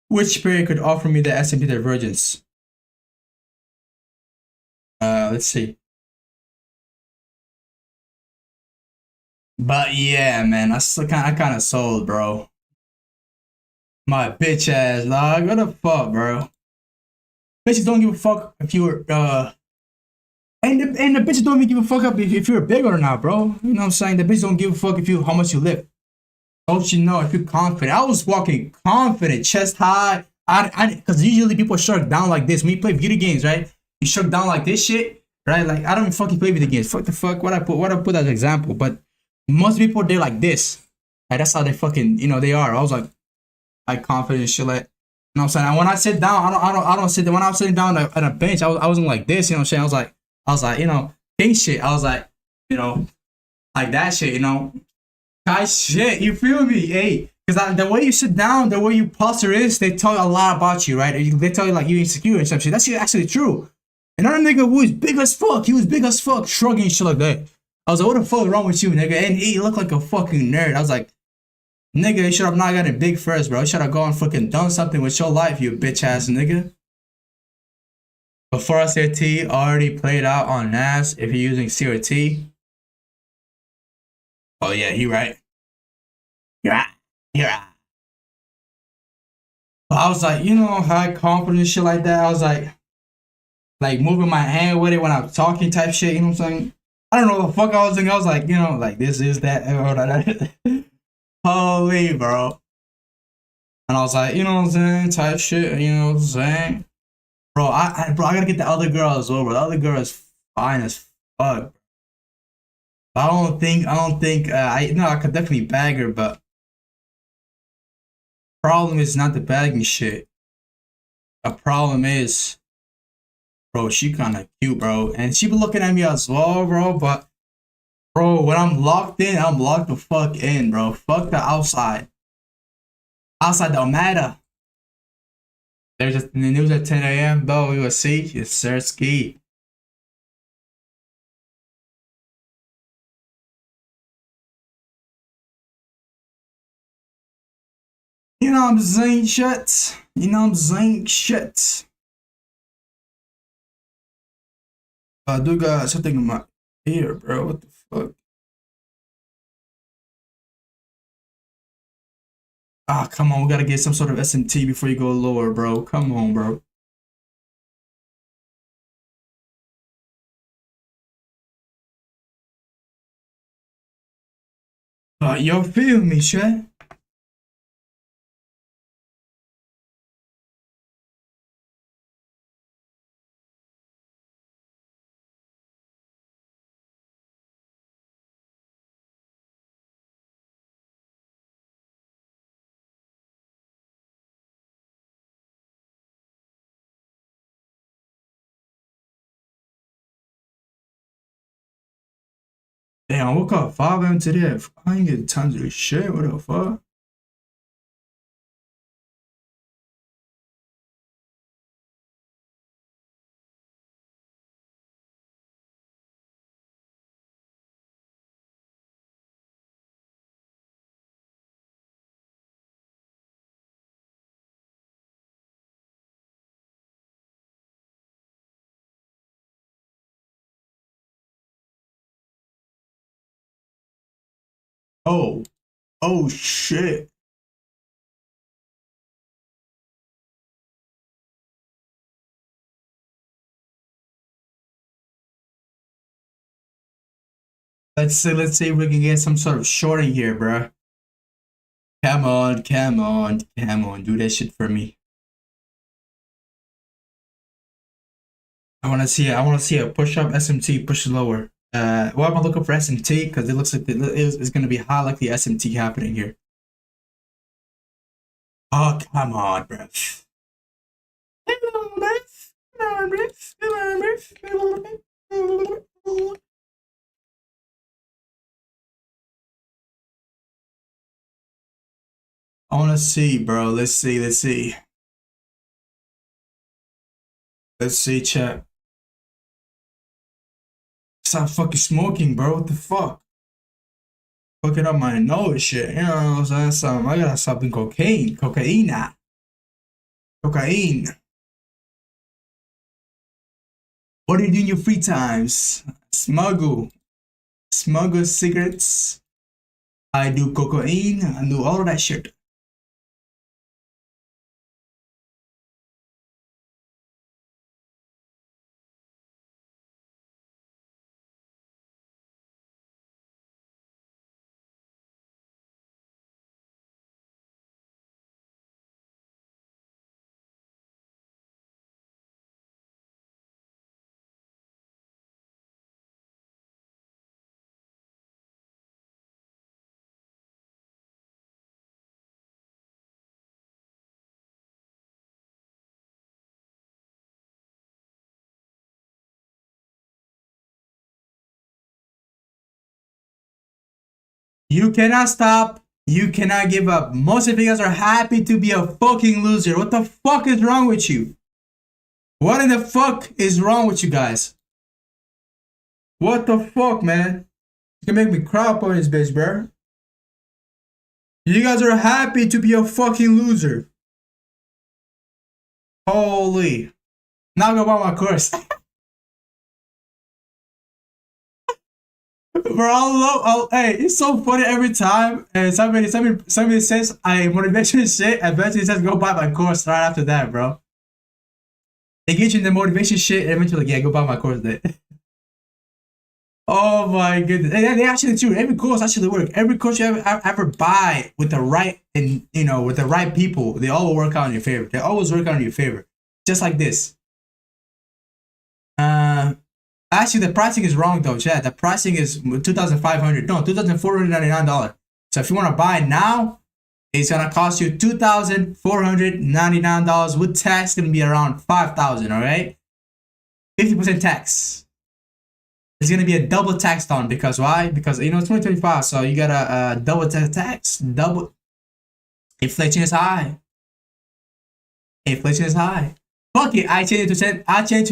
which pair could offer me the SMT divergence. Let's see. But yeah, man, I kind of sold, bro. My bitch ass, dog. What the fuck, bro? Bitches don't give a fuck if you're and the bitches don't even give a fuck up if you're big or not, bro. You know what I'm saying? The bitches don't give a fuck if you how much you lift. Don't you know if you're confident? I was walking confident, chest high. Because usually people shut down like this when you play video games, right? You shut down like this shit, right? Like I don't even fucking play video games. Fuck the fuck. What I put as an example, but most people they're like this. Right? That's how they fucking they are. I was like confident shit like. You know what I'm saying? And when I sit down, I don't sit there. When I was sitting down at a bench, I wasn't like this, you know what I'm saying? I was like, king shit. I was like, like that shit, Guys shit, you feel me? Hey, because the way you sit down, the way you posture is, they tell you a lot about you, right? They tell you like you insecure and some shit. That's actually true. Another nigga who is big as fuck, he was big as fuck, shrugging shit like that. I was like, what the fuck is wrong with you, nigga? And he looked like a fucking nerd. I was like, nigga, you should have not gotten big first, bro. You should have gone fucking done something with your life, you bitch ass nigga. Before CRT already played out on NAS if you're using CRT. Oh yeah, he right. Yeah. I was like, high confidence shit like that. I was like moving my hand with it when I'm talking type shit, you know what I'm saying? I don't know what the fuck I was thinking. I was like, like this is that. Holy, bro. And I was like, you know what I'm saying? Type shit, you know what I'm saying? Bro, I gotta get the other girl as well, bro. The other girl is fine as fuck. I don't think, I could definitely bag her, but problem is not the bagging shit. The problem is, bro, she kind of cute, bro. And she be looking at me as well, bro, but bro, when I'm locked in, I'm locked the fuck in, bro. Fuck the outside. Outside don't matter. There's just in the news at 10 a.m. though. We will see. Yes, sir, ski. You know I'm saying shit. Do got something here, bro. What the fuck? Ah, come on. We gotta get some sort of SMT before you go lower, bro. Come on, bro. You feel me, shit? Damn, I woke up 5 a.m. today. I ain't getting time to do shit. What the fuck? Oh, oh shit. Let's see if we can get some sort of shorting here, bro. Come on, come on, come on. Do that shit for me. I want to see a push up SMT, push lower. Well, I'm looking for SMT because it looks like it's going to be high like the SMT happening here. Oh, come on, bro. Come on, bro. Come on, bro. Come on, bro. Come on, bro. I want to see, bro. Let's see. Let's see. Let's see, chat. Stop fucking smoking, bro. What the fuck? Fucking up my nose shit. You know what I'm saying? I gotta stop doing cocaine. Cocaine. Cocaine. What do you do in your free times? Smuggle. Smuggle cigarettes. I do cocaine. I do all of that shit. You cannot stop. You cannot give up. Most of you guys are happy to be a fucking loser. What the fuck is wrong with you? What in the fuck is wrong with you guys? What the fuck, man? You can make me cry up on this bitch, bro. You guys are happy to be a fucking loser. Holy. Now go buy my course. Bro, hey, it's so funny every time. And somebody says I motivation shit, and eventually says go buy my course right after that, bro. They get you in the motivation shit, and eventually, like, yeah, go buy my course then. Oh my goodness. And they actually do. Every course actually work. Every course you ever buy with the right and with the right people, they all will work out in your favor. They always work out in your favor. Just like this. Actually the pricing is wrong though, chat. The pricing is $2,500. No, $2,499. So if you want to buy now, it's gonna cost you $2,499 with tax. Gonna be around $5,000. All right, 50% tax. It's gonna be a double tax on because why? Because it's 2025, so you gotta double tax. Double. Inflation is high. Inflation is high. Fuck it, I changed it to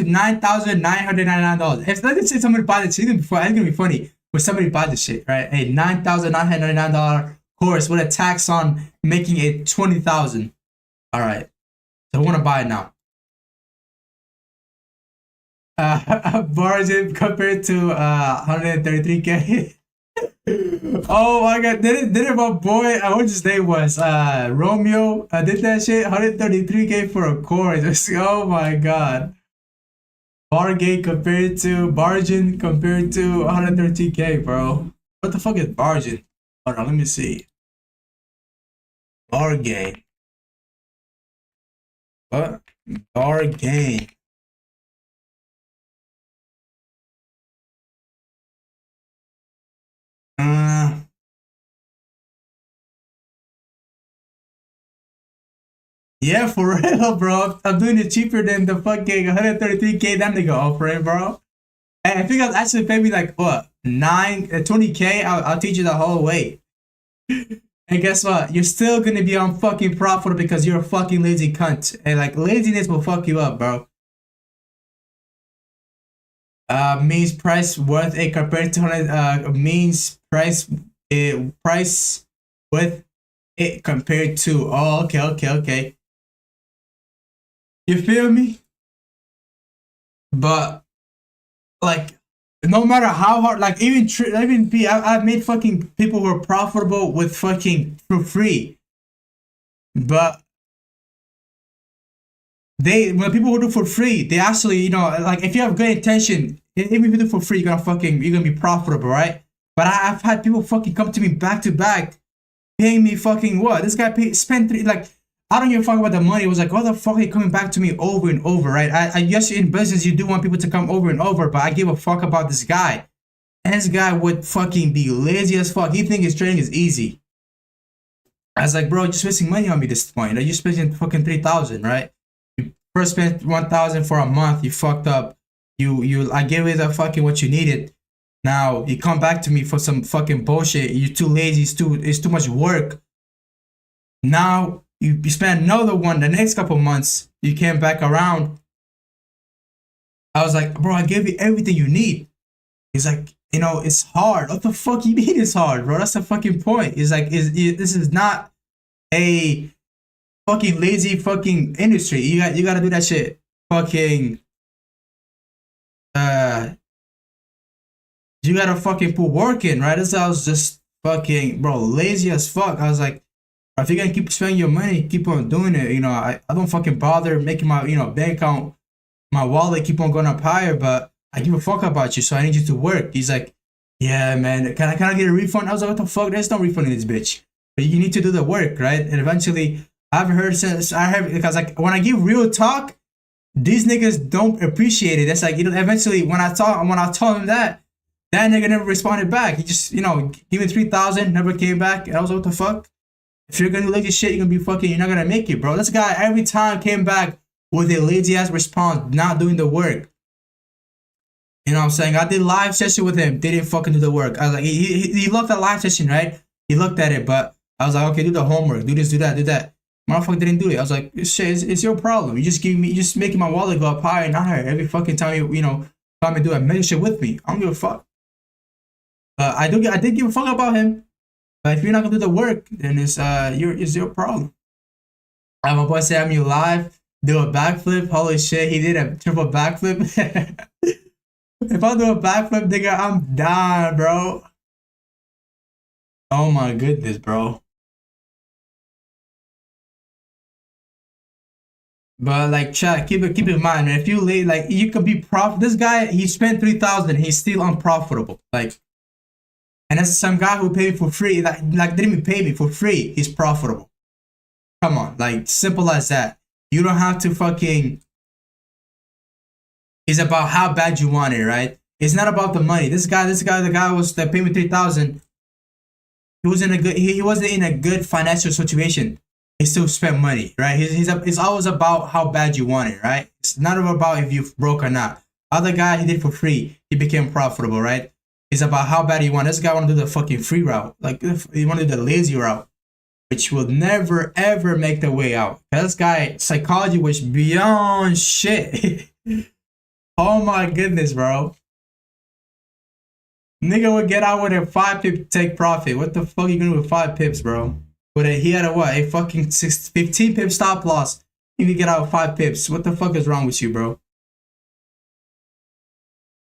$9,999. If let's say somebody buys this, it's gonna be funny when somebody buys this shit, right? Hey, $9,999 course with a tax on making it $20,000. All right, so I want to buy it now. Margin compared to 133k. Oh my god, didn't my boy, what his name was, Romeo, did that shit, 133k for a core. Just, oh my god. Bargain compared to margin compared to 113k, bro. What the fuck is margin? Hold on, let me see. Bargain. What? Bargain. Uh, yeah, for real, bro. I'm doing it cheaper than the fucking 133k that nigga offering, bro. And I think I'll actually pay me like what 20k. I'll teach you the whole way. And guess what? You're still gonna be on fucking profitable because you're a fucking lazy cunt. And like laziness will fuck you up, bro. Means price worth a compared to means price with it compared to. Oh, okay. You feel me? But like, no matter how hard, like even I've made fucking people who are profitable with fucking for free. But when people who do for free, they actually, like if you have good intention, even if you do for free, you're gonna be profitable, right? But I've had people fucking come to me back to back, paying me fucking what? This guy spent like, I don't give a fuck about the money. It was like, what the fuck are you coming back to me over and over, right? I guess in business you do want people to come over and over, but I give a fuck about this guy. And this guy would fucking be lazy as fuck. He think his trading is easy. I was like, bro, you're just wasting money on me at this point. Like, you're spending fucking 3,000, right? You first spent 1,000 for a month. You fucked up. I gave you the fucking what you needed. Now you come back to me for some fucking bullshit. You're too lazy. It's too much work. Now you spend another one the next couple months. You came back around. I was like, bro, I gave you everything you need. He's like, it's hard. What the fuck you mean it's hard, bro? That's the fucking point. It's like, this is not a fucking lazy fucking industry. You gotta do that shit. Fucking, you gotta fucking put work in, right? This I was just fucking, bro, lazy as fuck. I was like, if you're gonna keep spending your money, keep on doing it. I don't fucking bother making my, bank account, my wallet keep on going up higher, but I give a fuck about you, so I need you to work. He's like, yeah, man, can I get a refund? I was like, what the fuck? There's no refund in this bitch. But you need to do the work, right? And eventually, because like when I give real talk, these niggas don't appreciate it. That's like, eventually when I told him that nigga never responded back. He just, give me 3,000, never came back. And I was like, what the fuck? If you're gonna do lazy shit, you're not gonna make it, bro. This guy every time came back with a lazy ass response, not doing the work. You know what I'm saying? I did live session with him, didn't fucking do the work. I was like, he loved the live session, right? He looked at it, but I was like, okay, do the homework, do this, do that, do that. Motherfucker didn't do it. I was like, shit, it's your problem. You just making my wallet go up higher and higher every fucking time you come and do a membership with me. I don't give a fuck. I did give a fuck about him. But if you're not gonna do the work, then it's your problem. My boy said, I'm you live, do a backflip. Holy shit, he did a triple backflip. If I do a backflip, nigga, I'm done, bro. Oh my goodness, bro. But like, chat, keep in mind, man. If you late, like, you could be This guy, he spent 3,000. He's still unprofitable. Like, and that's some guy who paid me for free. Like didn't even pay me for free. He's profitable. Come on, like, simple as that. You don't have to fucking. It's about how bad you want it, right? It's not about the money. The guy that paid me 3,000. He wasn't in a good financial situation. He still spent money, right? It's always about how bad you want it, right? It's not about if you broke or not. Other guy, he did for free. He became profitable, right? It's about how bad you want. This guy want to do the fucking free route. Like, he want to do the lazy route, which will never, ever make the way out. This guy, psychology was beyond shit. Oh my goodness, bro. Nigga would get out with a 5 pip take profit. What the fuck are you gonna do with 5 pips, bro? He had a fucking 15 pip stop loss. You can get out with 5 pips. What the fuck is wrong with you, bro?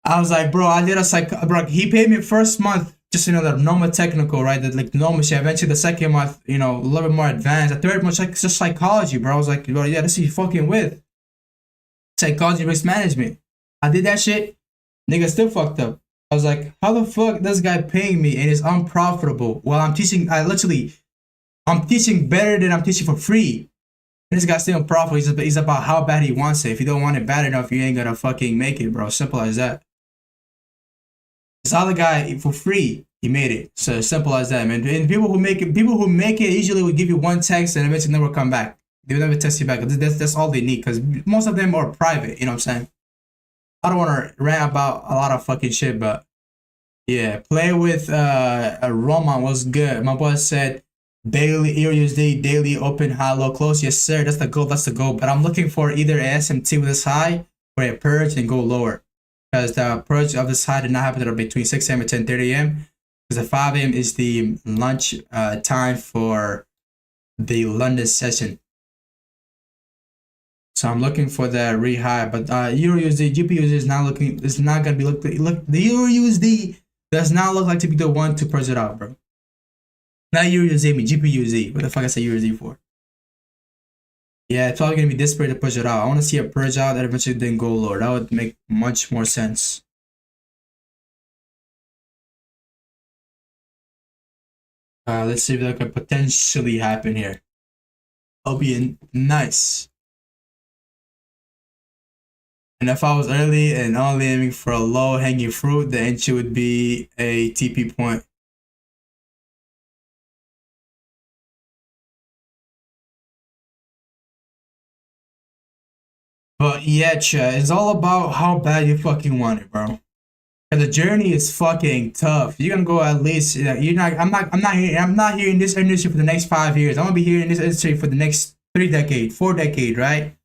I was like, bro, I did a bro, he paid me first month just the normal technical, right? The like normal shit. Eventually the second month, a little bit more advanced. The third month like just psychology, bro. I was like, bro, yeah, this is fucking with psychology risk management. I did that shit, nigga still fucked up. I was like, how the fuck this guy paying me and it's unprofitable while I'm teaching? I'm teaching better than I'm teaching for free. And this guy's still unprofitable. He's about how bad he wants it. If you don't want it bad enough, you ain't gonna fucking make it, bro. Simple as that. This other guy for free, he made it. So simple as that, man. And people who make it usually will give you one text and eventually never come back. They will never text you back. That's all they need because most of them are private. You know what I'm saying? I don't want to rant about a lot of fucking shit, but yeah, play with Roman was good. My boy said daily Eurusd, daily open, high, low, close. Yes, sir. That's the goal. That's the goal. But I'm looking for either a SMT with this high or a purge and go lower. Because the purge of this high did not happen between 6 a.m. and 10:30 a.m. Because the 5 a.m. is the lunch time for the London session. So I'm looking for the re-high, but Eurusd, GPUSD is not looking. It's not gonna be look. The Eurusd does not look like to be the one to purge it out, bro. Not Eurusd, me GPUSD. What the fuck I say Eurusd for? Yeah, it's probably gonna be desperate to push it out. I want to see a purge out that eventually didn't go lower. That would make much more sense. Let's see if that could potentially happen here. That'll be nice. And if I was early and only aiming for a low hanging fruit, the entry would be a TP point. But yeah, chat, it's all about how bad you fucking want it, bro. And the journey is fucking tough. You're gonna go at least. You're not. I'm not here in this industry for the next 5 years. I'm gonna be here in this industry for the next 3 decades, 4 decades, right?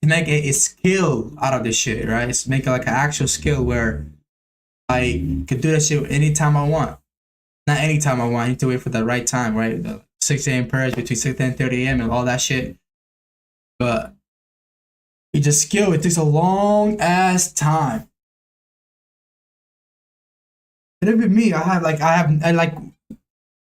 To make a skill out of this shit, right? It's make it like an actual skill where I could do that shit anytime I want. Not anytime I want. I need to wait for the right time, right? The 6 a.m. purge between 6 and 30 a.m. and all that shit. But it's a skill. It takes a long ass time. And even me,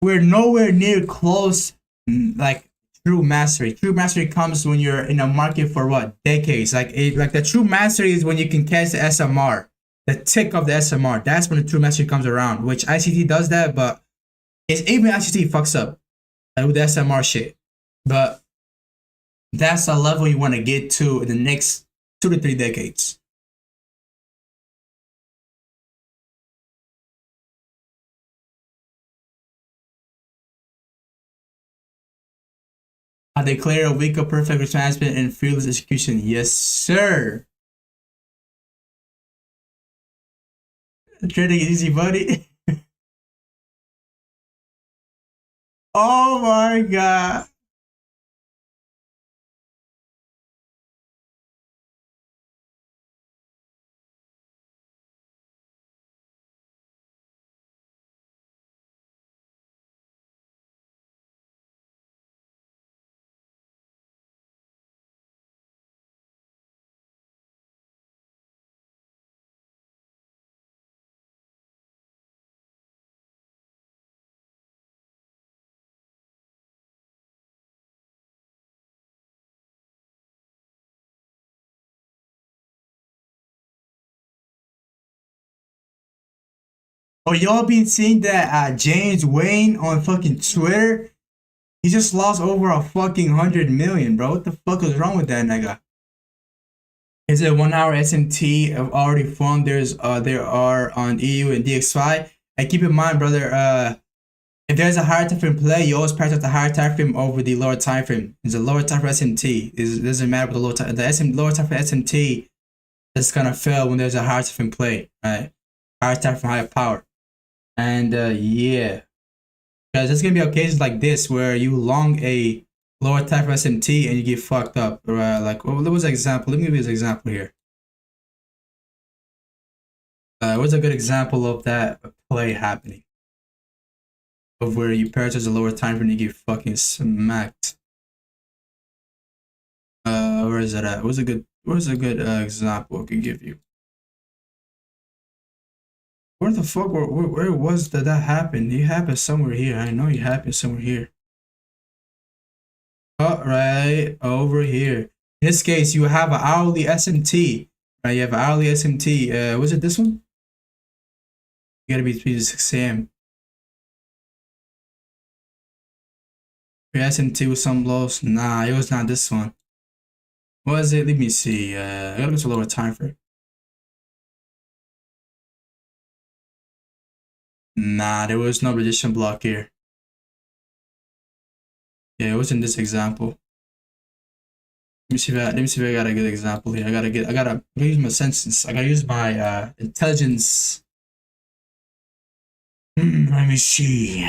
we're nowhere near close, like true mastery. True mastery comes when you're in a market for what decades. Like the true mastery is when you can catch the SMR, the tick of the SMR. That's when the true mastery comes around. Which ICT does that, but it's even ICT fucks up with the SMR shit. But that's the level you want to get to in the next 2 to 3 decades. I declare a week of perfect risk management and fearless execution. Yes, sir. Trading is easy, buddy. Oh my god. Oh, y'all been seeing that James Wayne on fucking Twitter? He just lost over a fucking 100 million, bro. What the fuck is wrong with that nigga? Is it 1 hour SMT already formed? There are on EU and DXY. And keep in mind, brother, if there's a higher time frame play, you always prioritize the higher time frame over the lower time frame. It's a lower time frame SMT. It doesn't matter with the lower time. Lower time frame SMT is gonna fail when there's a higher time frame play, right? Higher time frame, higher power. And yeah, because there's gonna be occasions like this where you long a lower type of SMT and you get fucked up. Like, what was an example? Let me give you an example here. What's a good example of that play happening? Of where you prioritize a lower time frame and you get fucking smacked. Where is it at? What's a good example I could give you? Where the fuck? Where was that happened? It happened somewhere here. I know it happened somewhere here. Oh, right over here. In this case, you have an hourly SMT. Right, you have an hourly SMT. Was it this one? You gotta be 3 to 6 a.m. Your SMT with some lows. Nah, it was not this one. What was it? Let me see. I gotta go to lower time frame. Nah, there was no resistance block here. Yeah, it was in this example. Let me see if I got a good example here. I gotta use my senses. I gotta use my intelligence. Let me see.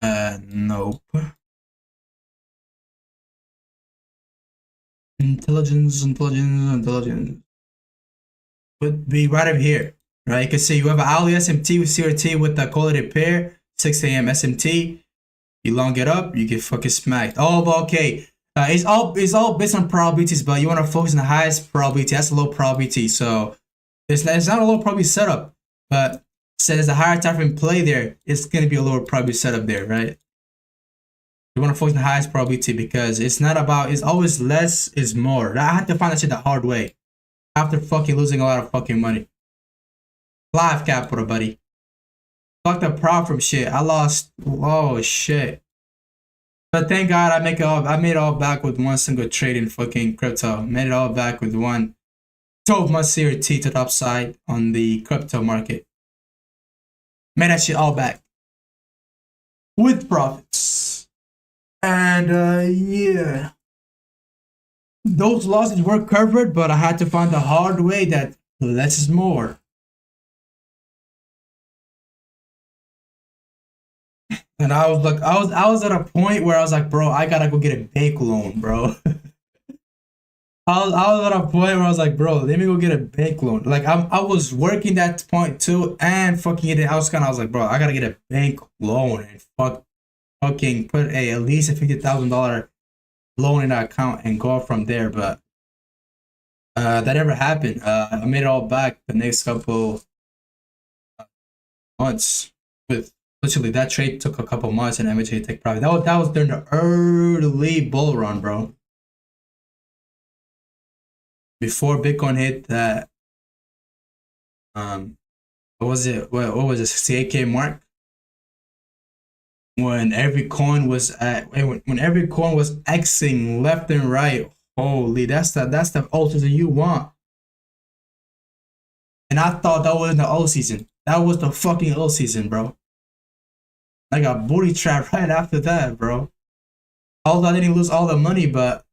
Nope. Intelligence. Would be right over here, right? You can see you have an hourly SMT with CRT with the quality pair, 6 a.m. SMT. You long it up, you get fucking smacked. Oh, okay. It's all based on probabilities, but you want to focus on the highest probability. That's a low probability, so it's not a low probability setup. But since the higher time frame play there, it's gonna be a lower probability setup there, right? You want to focus on the highest probability because it's not about. It's always less is more. I had to find that shit the hard way after fucking losing a lot of fucking money. Live capital, buddy. Fuck the prop from shit. I lost. Oh shit. But thank God I made it all back with one single trade in fucking crypto. Made it all back with one 12-month CRT to the upside on the crypto market. Made that shit all back. With profits. And yeah. Those losses were covered, but I had to find the hard way that less is more. And I was like, I was at a point where I was like, bro, I gotta go get a bank loan, bro. I was at a point where I was like, bro, let me go get a bank loan. Like I was working that point too, and fucking it. I was like, bro, I gotta get a bank loan and fucking put at least a $50,000 loan in that account and go from there. But that never happened. I made it all back the next couple months with. Literally, that trade took a couple months and eventually take profit. That was during the early bull run, bro. Before Bitcoin hit that, what was it? What was it? 68K mark. When every coin was when every coin was Xing left and right. Holy, that's the ultra that you want. And I thought that was the old season. That was the fucking old season, bro. I got booty trapped right after that, bro. Although I didn't lose all the money, but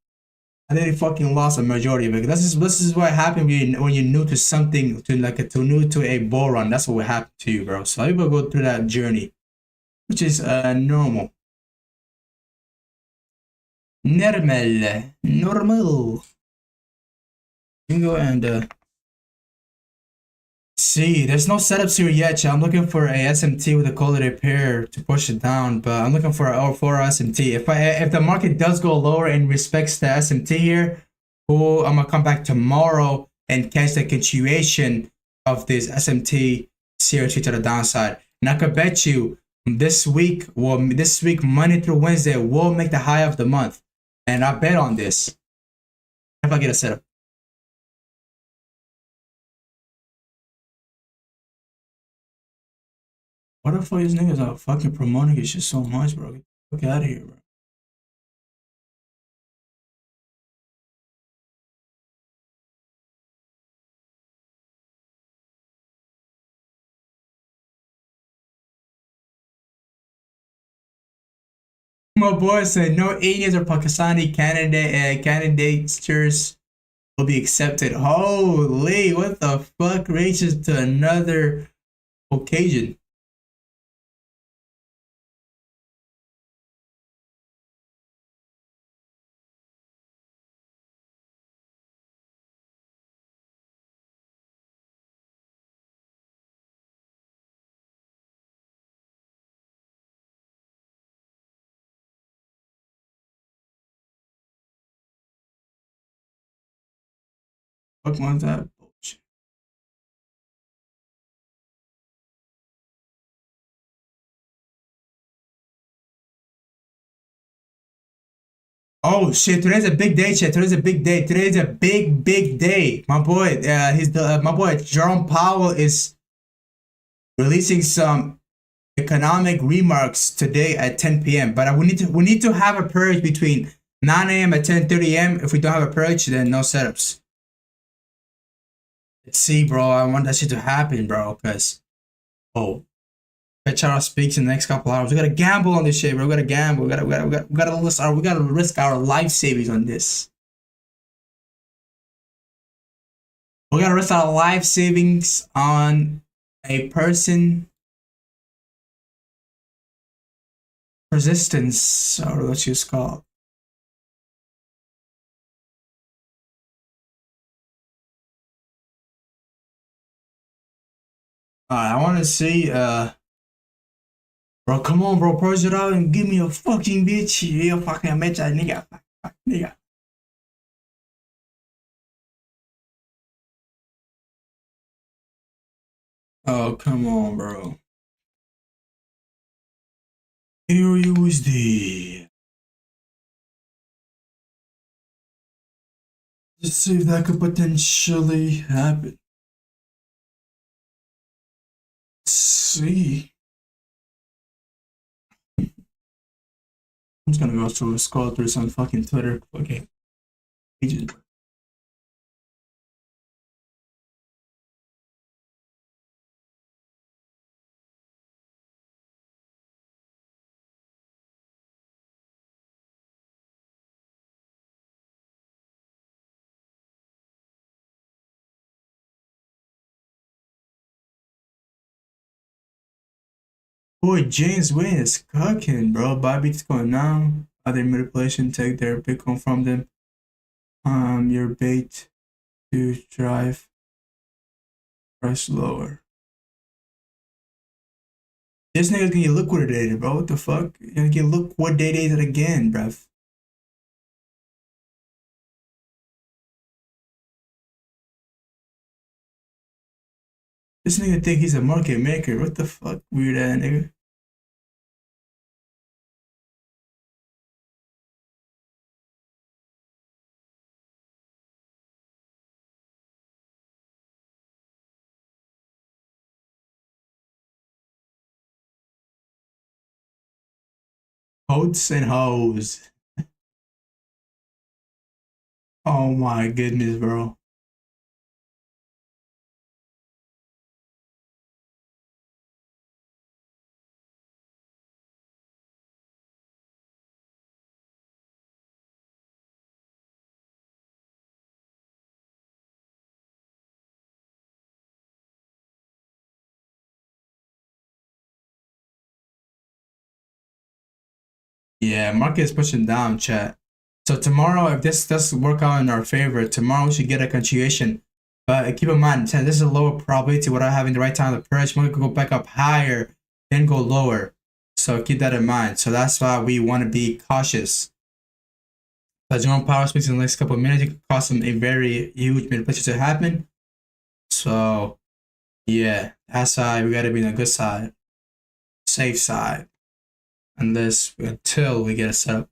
I didn't fucking lost a majority of it. This is what happened when you're new to something, new to a bull run. That's what will happen to you, bro. So people go through that journey, which is normal. Normal. You can go and see, there's no setups here yet, chat. I'm looking for a SMT with a quality pair to push it down, but I'm looking for a 4 SMT. If the market does go lower and respects the SMT here, cool. I'm gonna come back tomorrow and catch the continuation of this SMT CRT to the downside. And I could bet you this week, Monday through Wednesday, will make the high of the month. And I bet on this if I get a setup. What the fuck these niggas are fucking promoting this shit so much, bro? Get the fuck out of here, bro. My boy said no Indians or Pakistani candidatures will be accepted. Holy, what the fuck reaches to another occasion? Fuck was that bullshit? Oh shit! Today's a big day, chat. Today's a big day. Today's a big day. My boy, my boy Jerome Powell is releasing some economic remarks today at 10 p.m. But we need to have a purge between 9 a.m. and 10:30 a.m. If we don't have a purge, then no setups. Let's see, bro. I want that shit to happen, bro. Cause oh, Pechara speaks in the next couple hours. We gotta gamble on this shit, bro. We gotta gamble. We gotta risk our life savings on this. We gotta risk our life savings on a person resistance, or what you call. I want to see, bro. Come on, bro. Purge it out and give me a fucking bitch. You fucking bitch, nigga. Nigga. Oh, come on, bro. Eurusd. Let's see if that could potentially happen. Let's see. I'm just gonna go through scroll through some fucking Twitter fucking pages. Boy, James Wayne is cooking, bro. Bybit's going down. Other manipulation take their Bitcoin from them. Your bait to drive price lower. This nigga's gonna get liquidated, bro. What the fuck? You're gonna get liquidated again, bruv. This nigga think he's a market maker. What the fuck, weird ass nigga? Oats and hoes. Oh my goodness, bro. Yeah, market is pushing down, chat. So tomorrow, if this does work out in our favor, tomorrow we should get a continuation. But keep in mind, chat, this is a lower probability without having the right time to purge. Market could go back up higher, then go lower. So keep that in mind. So that's why we want to be cautious. But Jerome Power speaks in the next couple of minutes. It could cause some a very huge manipulation to happen. So yeah, that's why we gotta be on the good side, safe side, until we get a setup.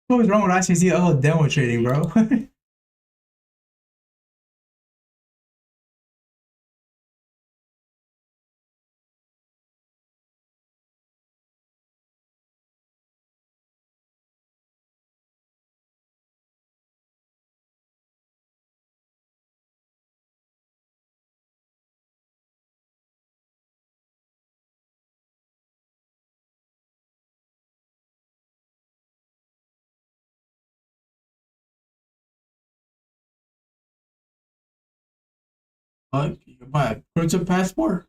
What was wrong with ICC? Oh, demo trading, bro. You can buy a crypto passport.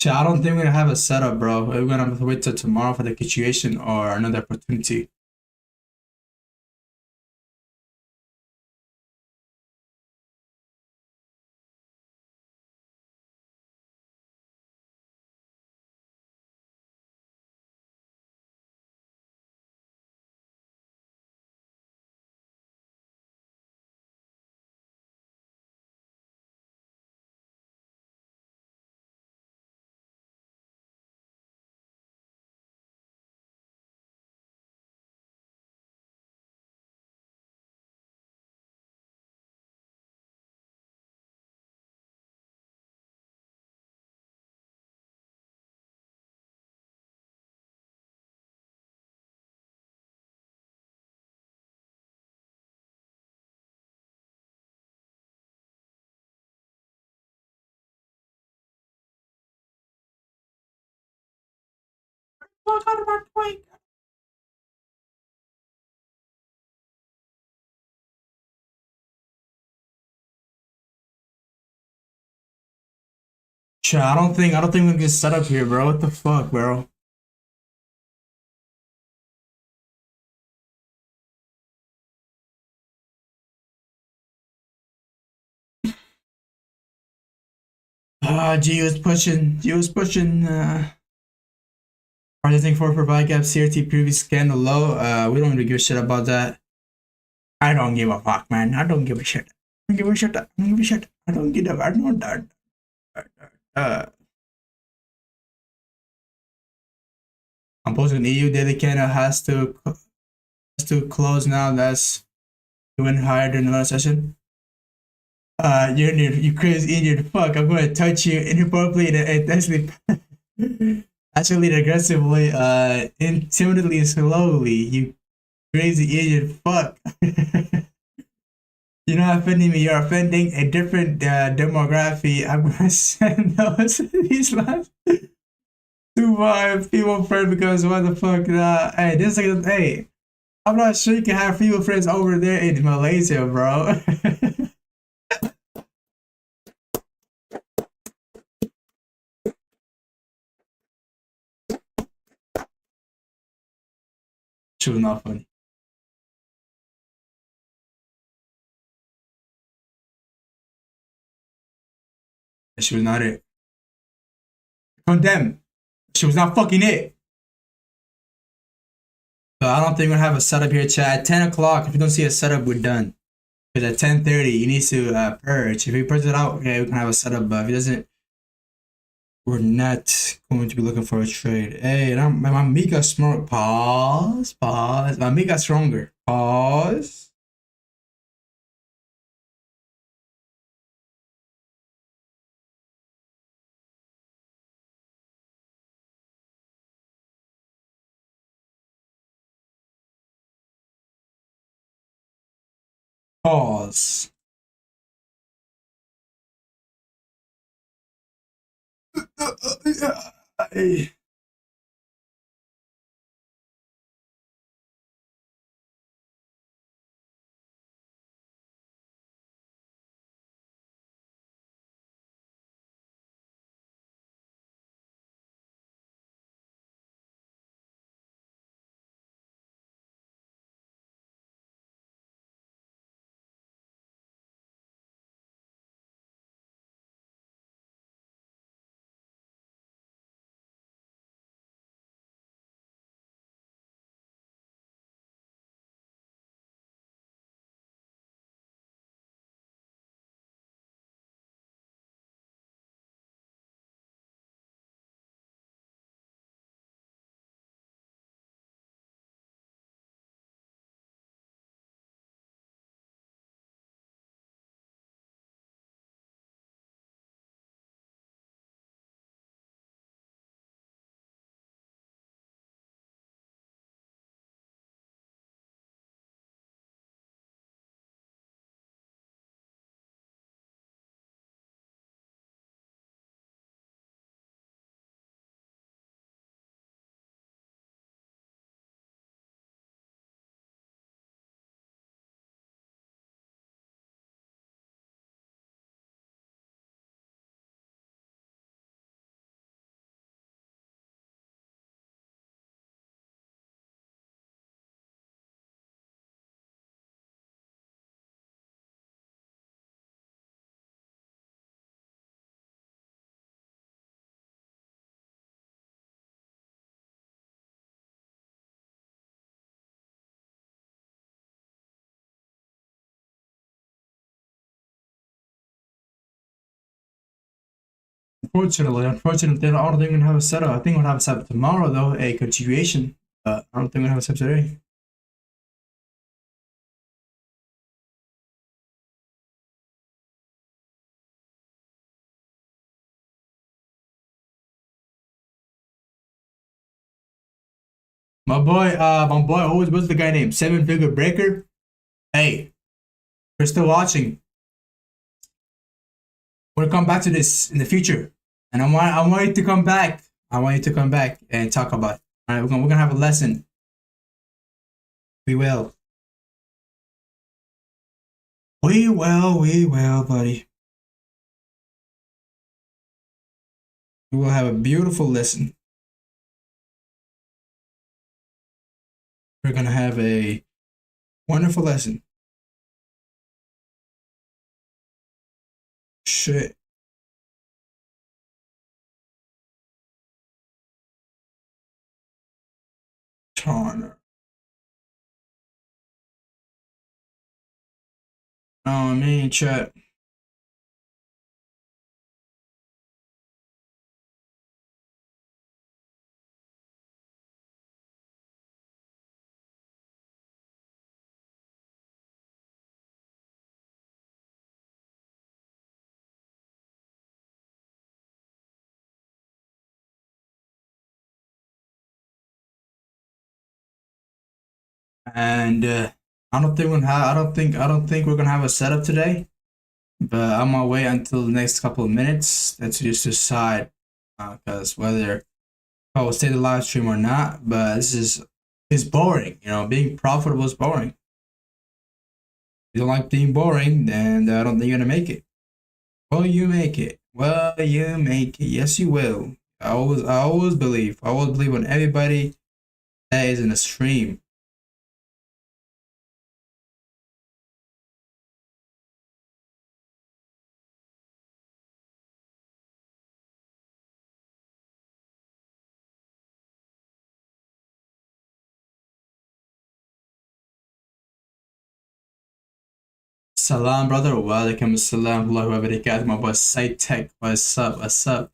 I don't think we're gonna have a setup, bro. We're gonna have to wait till tomorrow for the situation or another opportunity. Fuck out of my point. I don't think we can get set up here, bro. What the fuck, bro? G was pushing. G was pushing. Processing for provide gap CRT previous scan the low. We don't really give a shit about that. I don't give a fuck, man. I don't give a shit. I don't give a shit. I don't give a shit. I don't give a. I don't that. Uh, I'm posting EU daily Canada has to close now. That's went higher during another session. You crazy idiot. Fuck, I'm gonna touch you inappropriately and actually aggressively, intimidately and slowly. You crazy idiot. Fuck. You're not offending me. You're offending a different demography. I'm gonna send those these last to my female friend because what the fuck? Hey, this is hey. I'm not sure you can have female friends over there in Malaysia, bro. She was not funny. She was not it. Condemn. She was not fucking it. So I don't think we're gonna have a setup here, chat. At 10 o'clock, if you don't see a setup, we're done. Because at 10:30, you need to purge. If he purges it out, okay, we can have a setup. But if he doesn't, we're not going to be looking for a trade. Hey, my Mika smart. Pause. Pause. My Mika stronger. Pause. Pause. Unfortunately, I don't think we're gonna have a setup. I think we'll have a setup tomorrow though, a continuation. But I don't think we're gonna have a setup today. My boy always was the guy named Seven Figure Breaker. Hey, we're still watching. We'll come back to this in the future, and I want you to come back. I want you to come back and talk about it. All right, we're gonna have a lesson. We will. We will, buddy. We will have a beautiful lesson. We're gonna have a wonderful lesson. Shit. Turner. Oh man, chat. And I don't think we're gonna have a setup today. But I'm gonna wait until the next couple of minutes. Let's just decide, because whether I will stay the live stream or not. But it's boring. You know, being profitable is boring. If you don't like being boring, then I don't think you're gonna make it. Will you make it? Will you make it? Yes, you will. I always believe. I always believe in everybody that is in a stream. Salam, brother. Walaikum assalam. Allahu wa barakatuh. My boy Site Tech. What's up? What's up?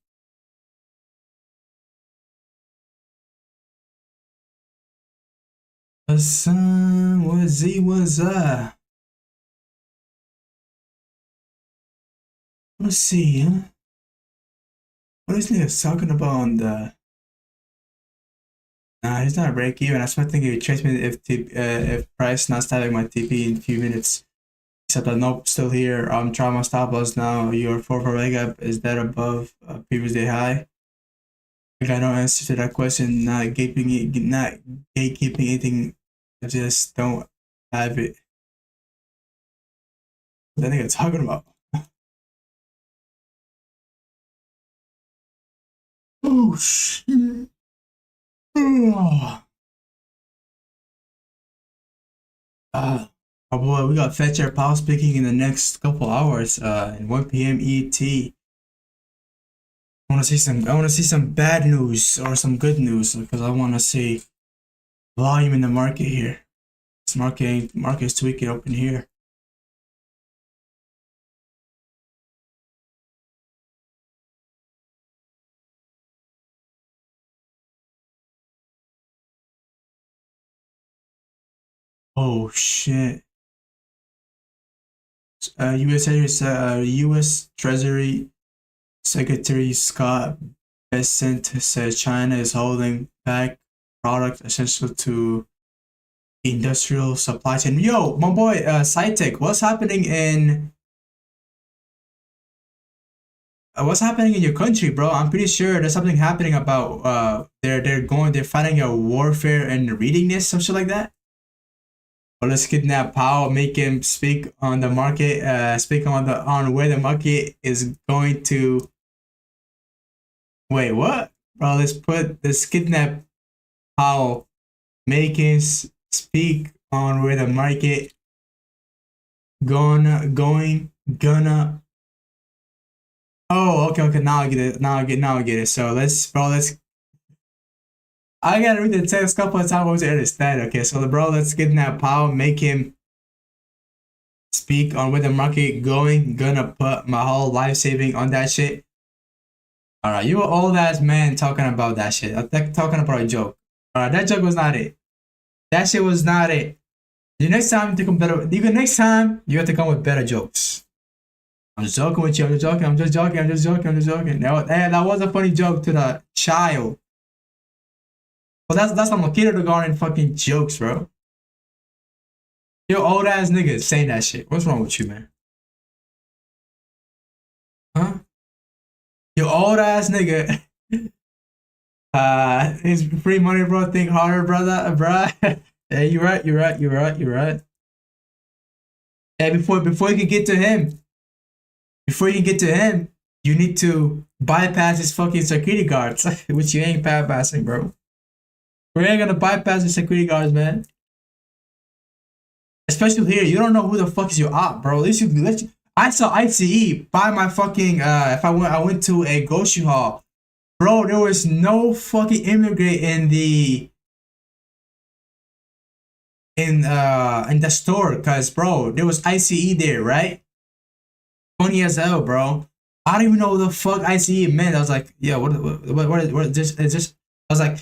What's up? Let's see, huh? What is nigga talking about on the? Nah, he's not a break even. I was thinking he would chase me if price not stopping my TP in a few minutes. Except that nope, still here. I'm trying my stop loss now. Your 4 gap is that above previous day high. I got no answer to that question. Not gatekeeping anything. I just don't have it. What that nigga talking about? Oh shit. Oh. Oh boy, we got Fetcher Powell speaking in the next couple hours. In 1 p.m. ET. I want to see some bad news or some good news because I want to see volume in the market here. This market is tweaking open here. Oh shit. U.S. Treasury Secretary Scott Bessent says China is holding back products essential to industrial supply chain. Yo, my boy, SciTech, what's happening in your country, bro? I'm pretty sure there's something happening about they're fighting a warfare and readiness, some shit like that. Well, let's kidnap Powell, make him speak on the market, speak on where the market is going to. Wait, what? Bro, let's kidnap Powell, make him speak on where the market gonna. Oh, okay. Now I get it. Now I get it. So let's. I gotta read the text a couple of times to understand. Okay, so bro, let's kidnap Powell, make him speak on where the market gonna put my whole life saving on that shit. All right, you an old ass man talking about that shit. Talking about a joke. All right, that joke was not it. That shit was not it. The next time next time you have to come with better jokes. I'm just joking with you. I'm just joking. That was a funny joke to the child. Well, that's some kindergarten fucking jokes, bro. Yo, old ass niggas saying that shit. What's wrong with you, man? Huh? Yo, old ass nigga. It's free money, bro. Think harder, brother, bruh. Yeah, you're right. Hey, before you can get to him, you need to bypass his fucking security guards, which you ain't bypassing, bro. We ain't gonna bypass the security guards, man. Especially here, you don't know who the fuck is your op, bro. At least I saw ICE buy my fucking if I went to a grocery haul. Bro, there was no fucking immigrant in the store, cause bro, there was ICE there, right? Funny as hell, bro. I don't even know what the fuck ICE meant. I was like, yeah, what is this? Is this? I was like,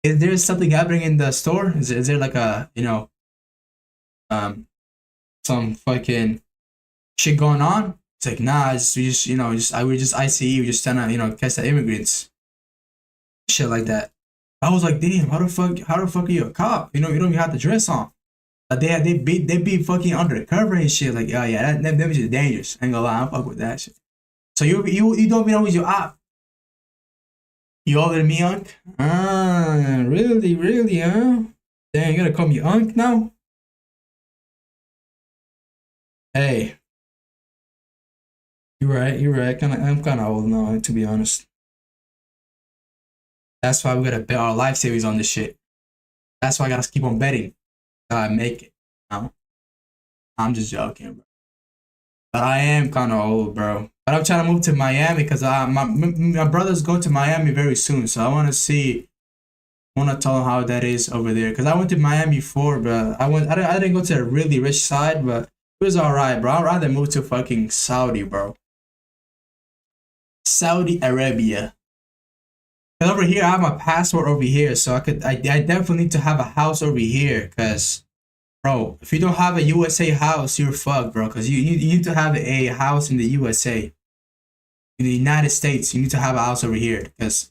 is there something happening in the store? Is there like a some fucking shit going on? It's like, nah, we just ICE, we just trying to catch the immigrants, shit like that. I was like, damn, how the fuck are you a cop? You don't even have the dress on. They be fucking undercover and shit. Like, oh yeah, that bitch is dangerous. I ain't gonna lie, I don't fuck with that shit. So you don't even know who's your op. You older than me, Unc? Really, huh? Dang, you gonna call me Unc now? Hey. You're right. I'm kinda old now, to be honest. That's why we gotta bet our life savings on this shit. That's why I gotta keep on betting. I make it. No. I'm just joking, bro. But I am kinda old, bro. But I'm trying to move to Miami because my brother's going to Miami very soon, so I want to tell him how that is over there. Because I went to Miami before, but I didn't go to the really rich side, but it was alright, bro. I'd rather move to fucking Saudi, bro. Saudi Arabia. Because over here, I have my passport over here, so I definitely need to have a house over here. Because, bro, if you don't have a USA house, you're fucked, bro. Because you need to have a house in the USA. In the United States, you need to have a house over here. Because,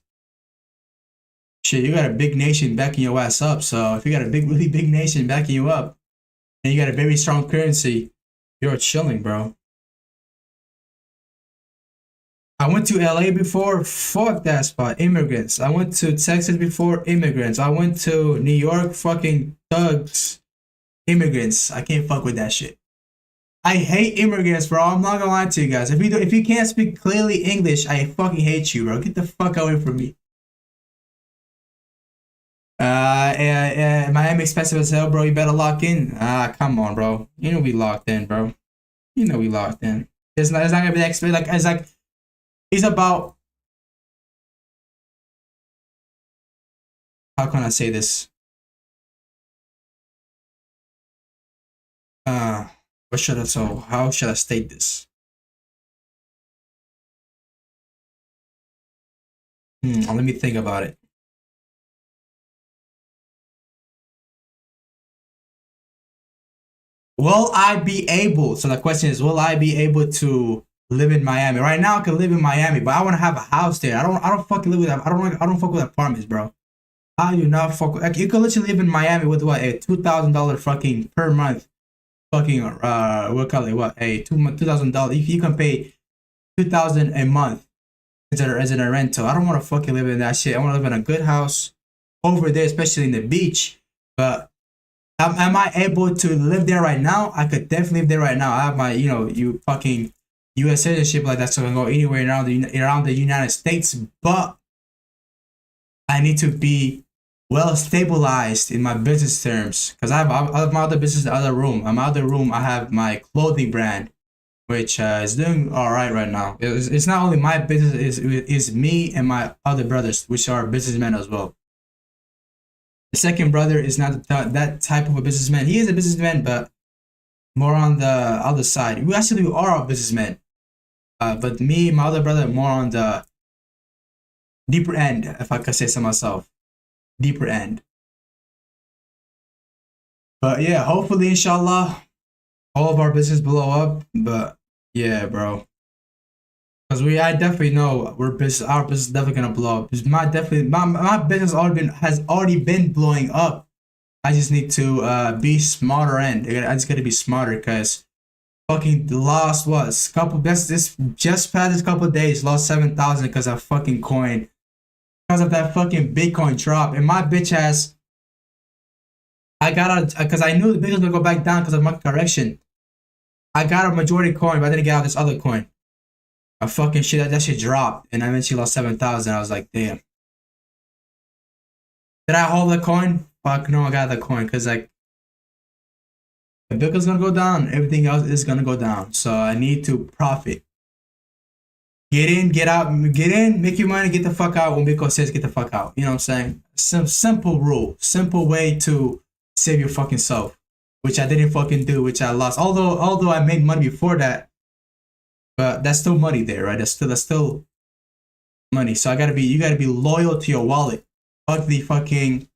shit, you got a big nation backing your ass up. So if you got a really big nation backing you up, and you got a very strong currency, you're chilling, bro. I went to LA before. Fuck that spot. Immigrants. I went to Texas before. Immigrants. I went to New York. Fucking thugs. Immigrants. I can't fuck with that shit. I hate immigrants, bro. I'm not gonna lie to you guys. If you can't speak clearly English, I fucking hate you, bro. Get the fuck away from me. Miami expensive as hell, bro. You better lock in. Come on, bro. You know we locked in, bro. You know we locked in. It's not gonna be that expensive. Like it's about. How can I say this? How should I state this? Let me think about it. Will I be able? So the question is, will I be able to live in Miami? Right now, I can live in Miami, but I want to have a house there. I don't fucking live with. I don't fuck with apartments, bro. I do not fuck with. Like, you can literally live in Miami with what, a $2,000 fucking per month, fucking we'll call it what, a $2,000. If you can pay $2,000 a month as a rental, I don't want to fucking live in that shit. I want to live in a good house over there, especially in the beach. But am I able to live there right now? I could definitely live there right now. I have my, you fucking U.S. citizenship like that, so I can go anywhere around the United States. But I need to be well stabilized in my business terms, because I have my other business in the other room. In my other room, I have my clothing brand, which is doing all right now. It's not only my business; is me and my other brothers, which are businessmen as well. The second brother is not that type of a businessman. He is a businessman, but more on the other side. We are all businessmen. But me and my other brother more on the deeper end, if I could say so myself. Deeper end. But yeah, hopefully, inshallah, all of our business blow up. But yeah, bro. Because I definitely know our business is definitely gonna blow up. My business has already been blowing up. I just need to be smarter, and I just gotta be smarter, because fucking lost this just past this couple of days, lost 7,000 because of fucking coin, because of that fucking Bitcoin drop. And my bitch ass, I got out because I knew the Bitcoin was gonna go back down because of market correction. I got a majority coin, but I didn't get out this other coin. A fucking shit, that shit dropped, and I eventually lost 7,000. I was like, damn. Did I hold the coin? Fuck no, I got the coin, because like, the Bitcoin's gonna go down, everything else is gonna go down. So I need to profit. Get in, get out, get in, make your money, get the fuck out. When Bitcoin says get the fuck out. You know what I'm saying? Some simple rule, simple way to save your fucking self, which I didn't fucking do, which I lost. Although I made money before that. But that's still money there, right? That's still money. So you gotta be loyal to your wallet. Fuck the fucking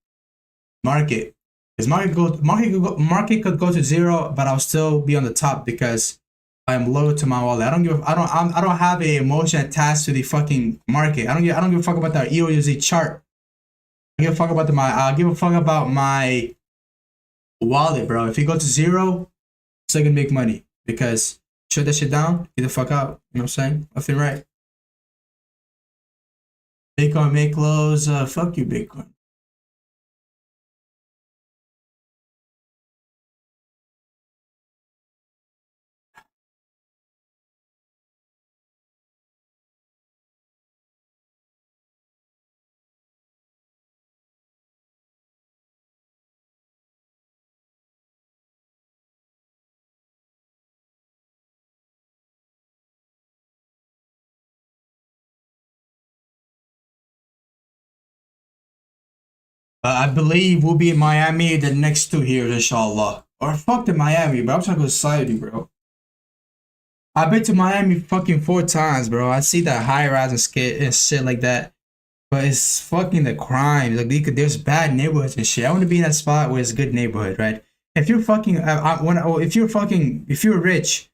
market. Because market could go to zero, but I'll still be on the top because I am loyal to my wallet. I don't have a emotion attached to the fucking market. I don't give a fuck about the Eurusd chart. I give a fuck about my wallet, bro. If you go to zero, I'm still gonna make money, because shut that shit down, get the fuck out. You know what I'm saying? Nothing right. Bitcoin make lows. Fuck you, Bitcoin. I believe we'll be in Miami the next 2 years, inshallah. Or fuck the Miami, bro. I'm trying to go to Saudi, bro. I've been to Miami fucking 4 times, bro. I see that high rise and shit like that. But it's fucking the crime. Like, there's bad neighborhoods and shit. I want to be in that spot where it's a good neighborhood, right? If you're fucking, if you're rich,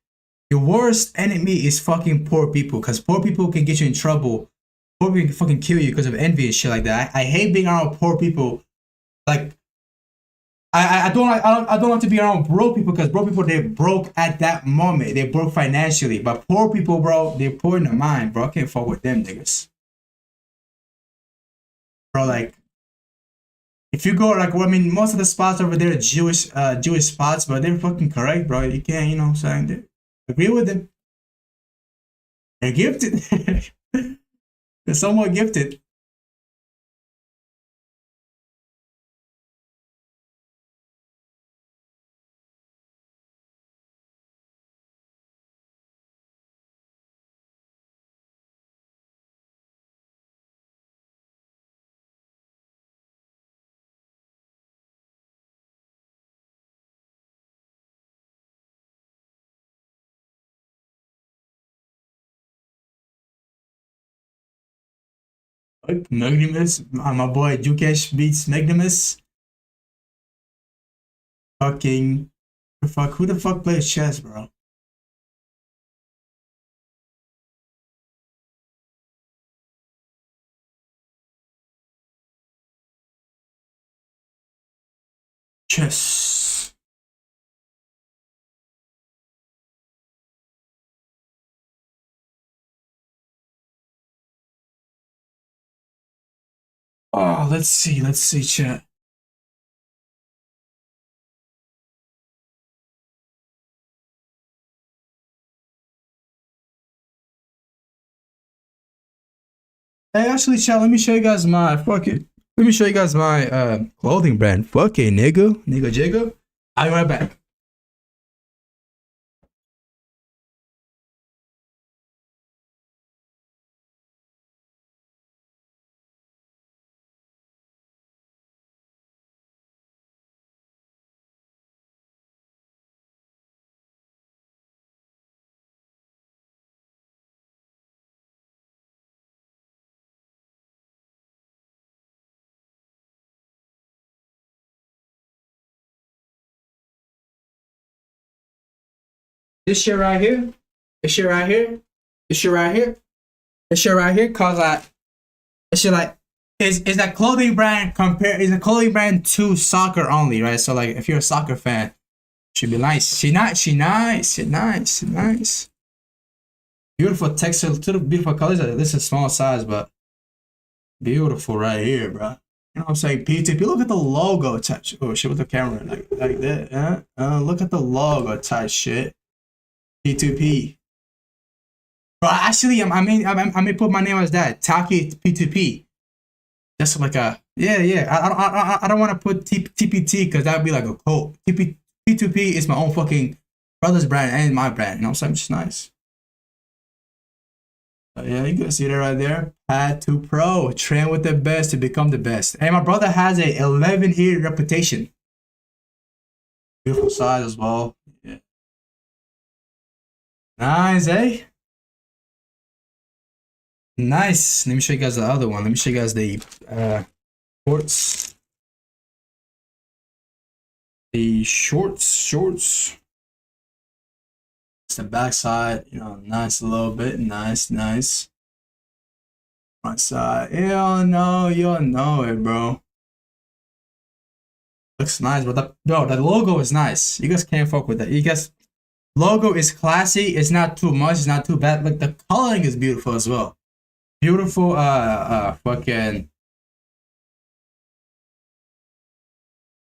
your worst enemy is fucking poor people. Because poor people can get you in trouble. Poor people can fucking kill you because of envy and shit like that. I hate being around poor people. Like, I don't want to be around broke people because broke people they broke at that moment. They broke financially. But poor people, bro, they're poor in the mind, bro. I can't fuck with them niggas. Bro, like if you go like well, I mean most of the spots over there are Jewish spots, but they're fucking correct, bro. You can't, you know what I'm saying? Agree with them. They're gifted. They're somewhat gifted. Like Magnus, my boy Jukesh beats Magnus. Fucking fuck, who the fuck plays chess, bro? Chess. Oh, let's see, chat. Hey, actually, chat. Let me show you guys my fuck it. Let me show you guys my clothing brand. Fuck it, nigga jigga. I'll be right back. This shit right here. This shit right here. This shit right here. This shit right here. Cause I. This shit like is that clothing brand compare is a clothing brand to soccer only, right? So like if you're a soccer fan, should be nice. She nice. She nice. She nice. She nice. Beautiful texture, two beautiful colors. This is small size, but beautiful right here, bro. You know what I'm saying? P2P. Look at the logo touch. Oh shit with the camera like that. Look at the logo type shit. P2P. Bro, actually, I may put my name as that. Taki P2P. Just like a yeah. I don't want to put TPT because that would be like a cult. P2P is my own fucking brother's brand and my brand. You know what I'm saying? Just nice. Yeah, you can see that right there. Path to Pro. Train with the best to become the best. And my brother has a 11-year reputation. Beautiful size as well. Yeah. Nice, eh? Nice. Let me show you guys the other one. Let me show you guys the shorts. The shorts. It's the back side, you know, nice a little bit. Nice. Front side. You'll know it, bro. Looks nice, but the logo is nice. You guys can't fuck with that. You guys logo is classy, it's not too much, it's not too bad. Like the coloring is beautiful as well. Beautiful fucking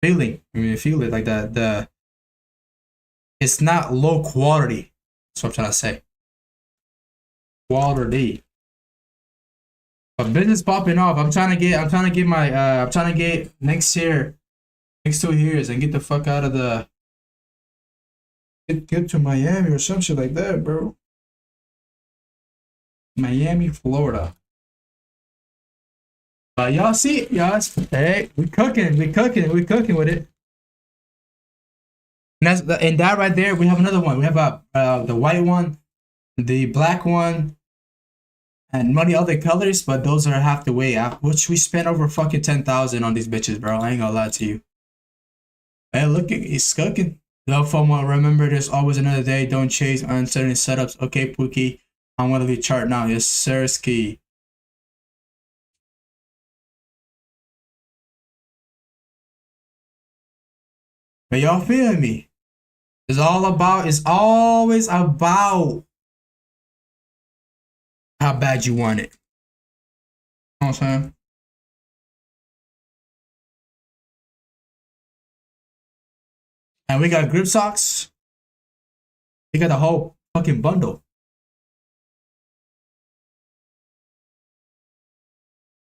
feeling. I mean you feel it like the it's not low quality. That's what I'm trying to say. Quality. But business popping off. I'm trying to get my I'm trying to get next 2 years and get the fuck out of the get to Miami or some shit like that, bro. Miami, Florida. Y'all see, y'all. Hey, we cooking with it. And that right there, we have another one. We have the white one, the black one, and many other colors, but those are half the way. Which we spent over fucking 10,000 on these bitches, bro. I ain't gonna lie to you. Hey, look, he's cooking. No FOMO. Remember, there's always another day. Don't chase uncertain setups. Okay, Pookie. I'm gonna leave chart now. Yes, sir, ski. But y'all feel me? It's always about how bad you want it. You know what I'm saying? And we got grip socks. We got the whole fucking bundle.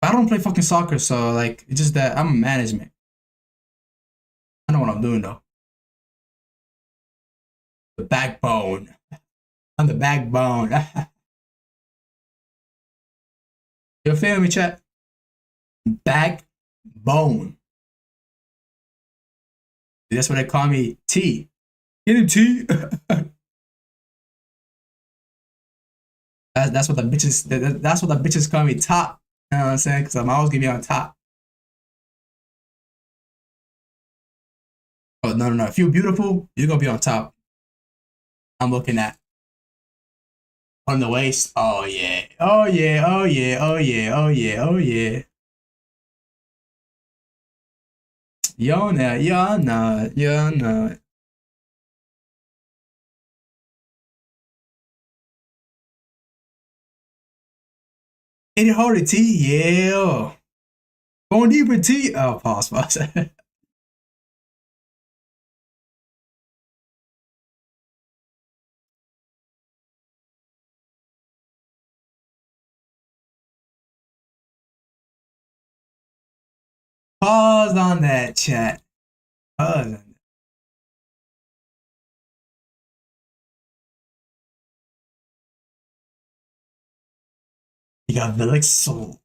I don't play fucking soccer, so like it's just that I'm a management. I know what I'm doing though. The backbone. I'm the backbone. You feel me, chat? Backbone. That's what they call me. T. Get him, T. That's what the bitches. That's what the bitches call me. Top. You know what I'm saying? Because I'm always gonna be on top. Oh no. If you're beautiful, you're gonna be on top. I'm looking at on the waist. Oh yeah. Oh yeah. Oh yeah. Oh yeah. Oh yeah. Oh yeah. Y'all know. Y'all know. Y'all know. Any harder T? Yeah. Going deeper T. Oh, pause. Pause on that chat. Pause on that. You got Village Soul.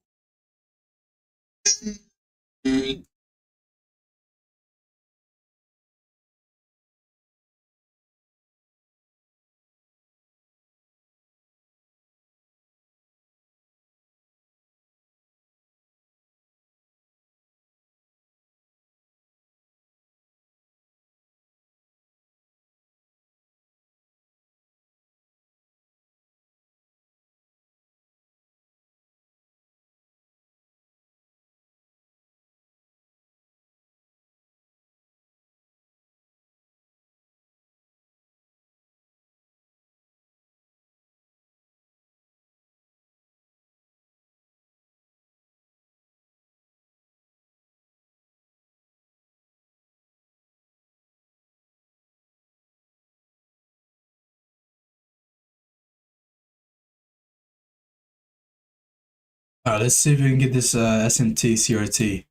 All right, let's see if we can get this SMT CRT.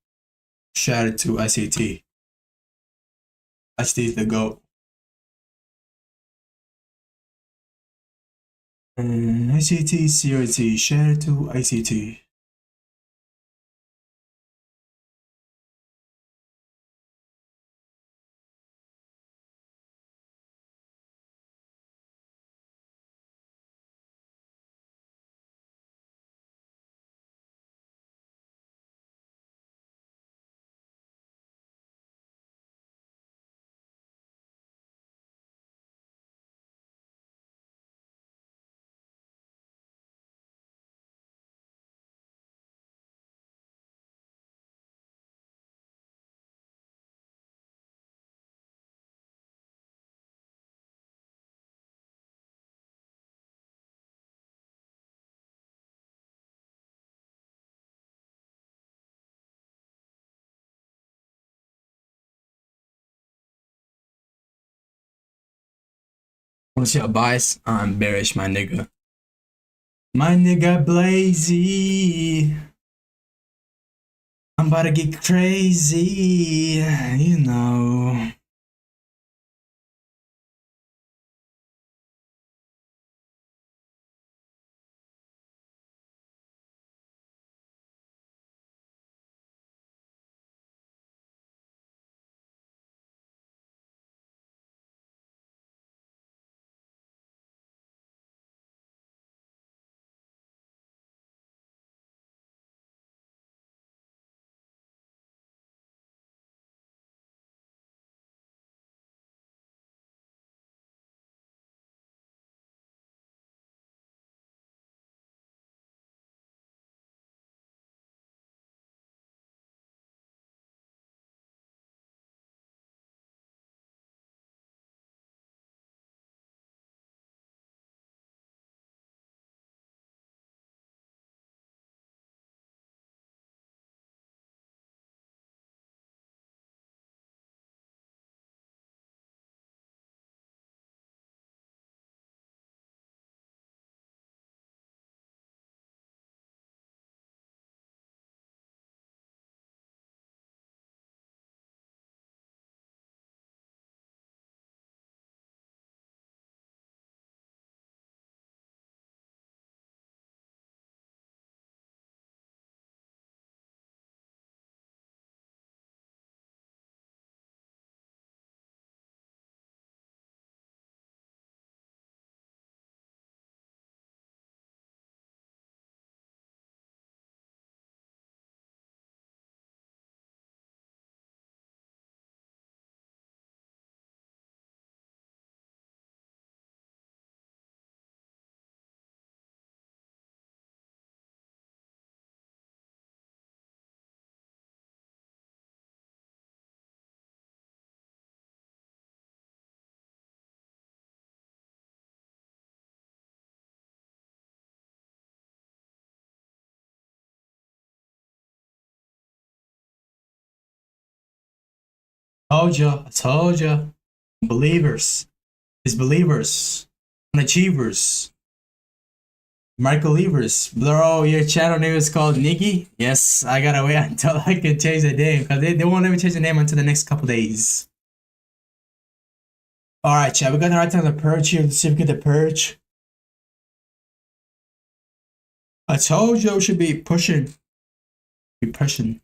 Shattered to ICT. ICT is the GOAT. ICT CRT. Shattered to ICT. What's your bias? I'm bearish, my nigga. My nigga Blazy. I'm about to get crazy. You know. I told ya. Believers. It's believers. Achievers. Michael Levers. Bro, your channel name is called Nikki? Yes, I gotta wait until I can change the name. Because they won't let me change the name until the next couple days. Alright, chat. We got the right time to purge here. Let's see if we get the purge. I told you we should be pushing. Be pushing.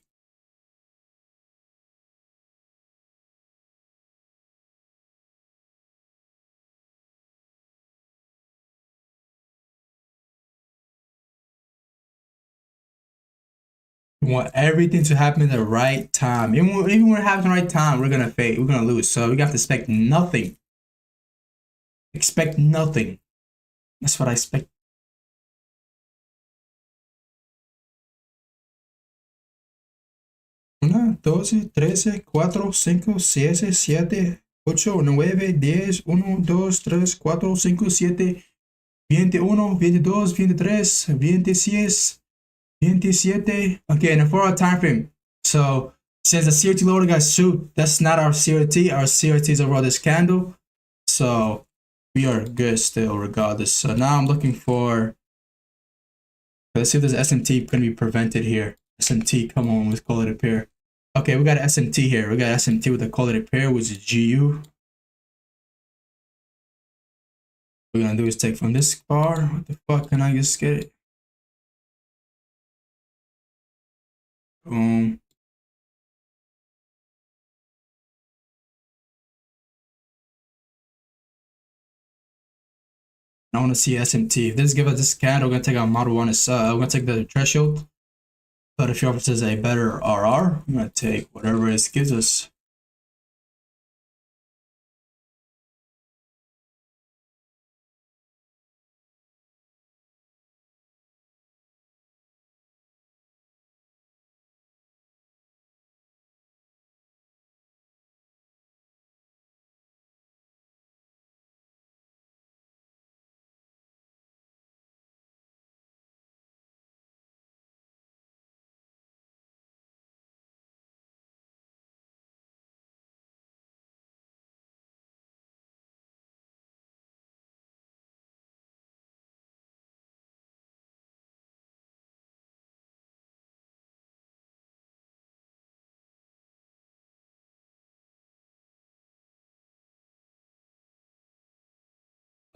We want everything to happen at the right time. Even when it happens at the right time, we're gonna fail. We're gonna lose. So we have to expect nothing. Expect nothing. That's what I expect. 1, 12, 13, 4, 5, 6, 7, 8, 9, 10, 1, 2, 3, 4, 5, 7, 21, 22, 23, 26, 27. Okay, and a 4-hour time frame. So since the CRT loader got shoot, that's not our CRT. Our CRT is over this candle. So we are good still regardless. So now I'm looking for, let's see if this SMT can be prevented here. SMT, come on, let's call it a pair. Okay, we got an SMT here. We got SMT with a quality pair, which is GU. What we're gonna do is take from this bar. What the fuck, can I just get it? Boom. I want to see SMT. If this gives us this candle, we're gonna take our model one. We're gonna take the threshold. But if your office is a better RR, I'm gonna take whatever it gives us.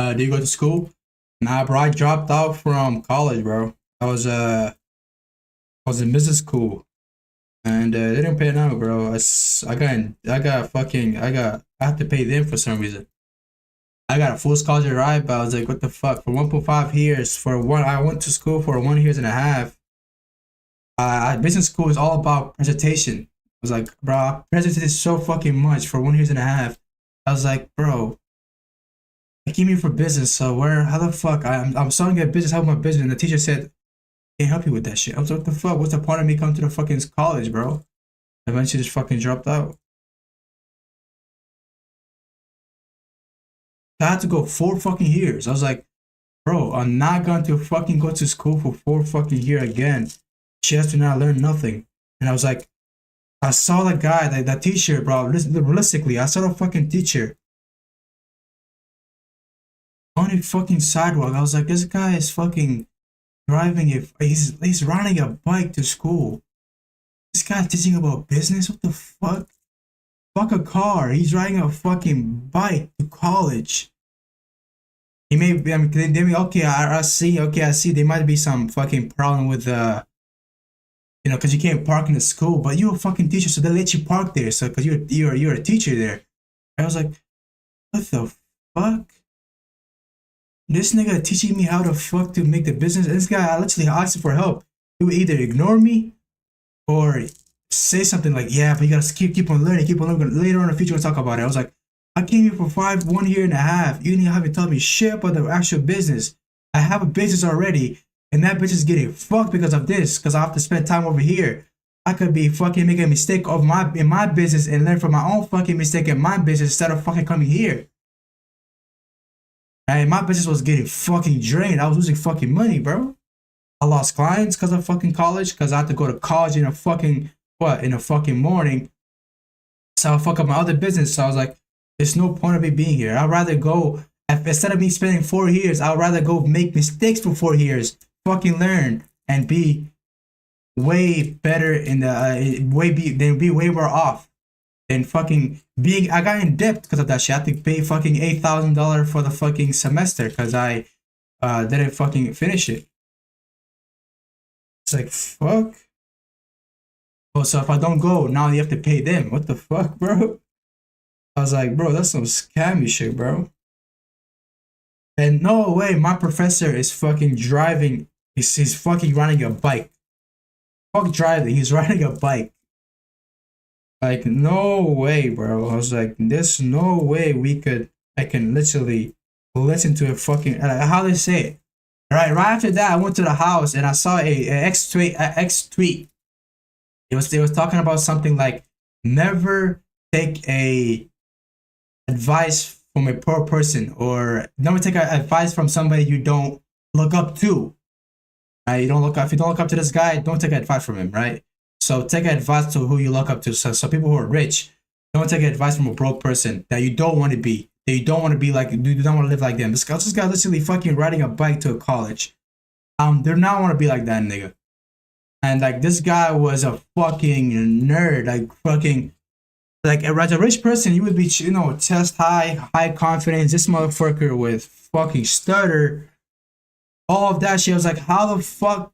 Do you go to school? Nah, bro. I dropped out from college, bro. I was in business school, and they didn't pay enough, bro. I have to pay them for some reason. I got a full scholarship ride, but I was like, what the fuck? For 1.5 years, I went to school for 1 year and a half. Business school is all about presentation. I was like, bro, I presented so fucking much for 1 year and a half. I was like, bro, I came here for business, so how the fuck? I'm starting to get business, help my business, and the teacher said, can't help you with that shit. I was like, what the fuck? What's the point of me coming to the fucking college, bro? Eventually just fucking dropped out. I had to go 4 fucking years. I was like, bro, I'm not going to fucking go to school for 4 fucking years again just to not learn nothing. And I was like, I saw the guy, that teacher, bro. Realistically, I saw the fucking teacher on a fucking sidewalk. I was like, this guy is fucking driving he's riding a bike to school. This guy's teaching about business? What the fuck? Fuck a car. He's riding a fucking bike to college. He may be, okay, I see. Okay, I see. There might be some fucking problem with because you can't park in the school, but you're a fucking teacher, so they let you park there. So, because you're a teacher there. I was like, what the fuck? This nigga teaching me how the fuck to make the business. And this guy, I literally asked him for help. He would either ignore me or say something like, yeah, but you gotta keep on learning, Later on in the future, we'll talk about it. I was like, I came here for 1 year and a half. You haven't taught me shit about the actual business. I have a business already, and that bitch is getting fucked because of this, because I have to spend time over here. I could be fucking making a mistake in my business and learn from my own fucking mistake in my business instead of fucking coming here. And my business was getting fucking drained. I was losing fucking money, bro. I lost clients because of fucking college, because I had to go to college in a fucking morning, So I fuck up my other business. So I was like, there's no point of me being here. I'd rather go, instead of me spending 4 years, I'd rather go make mistakes for 4 years, fucking learn and be way better in the be way more off than fucking being. I got in debt because of that shit. I had to pay fucking $8,000 for the fucking semester because I didn't fucking finish it. It's like, fuck. Oh, so if I don't go, now you have to pay them. What the fuck, bro? I was like, bro, that's some scammy shit, bro. And no way, my professor is fucking driving. He's fucking riding a bike. Fuck driving, he's riding a bike. Like, no way, bro. I was like, there's no way I can literally listen to a fucking, how they say it. Right after that, I went to the house and I saw a X tweet. It was talking about something like, never take a advice from a poor person, or never take advice from somebody you don't look up to. Right? If you don't look up to this guy, don't take advice from him, right? So take advice to who you look up to. So people who are rich, don't take advice from a broke person that you don't want to be. That you don't want to be like, you don't want to live like them. This guy literally fucking riding a bike to a college. They're not want to be like that nigga. And like, this guy was a fucking nerd. Like fucking, like as a rich person, you would be, you know, chest high confidence. This motherfucker with fucking stutter, all of that shit. I was like, how the fuck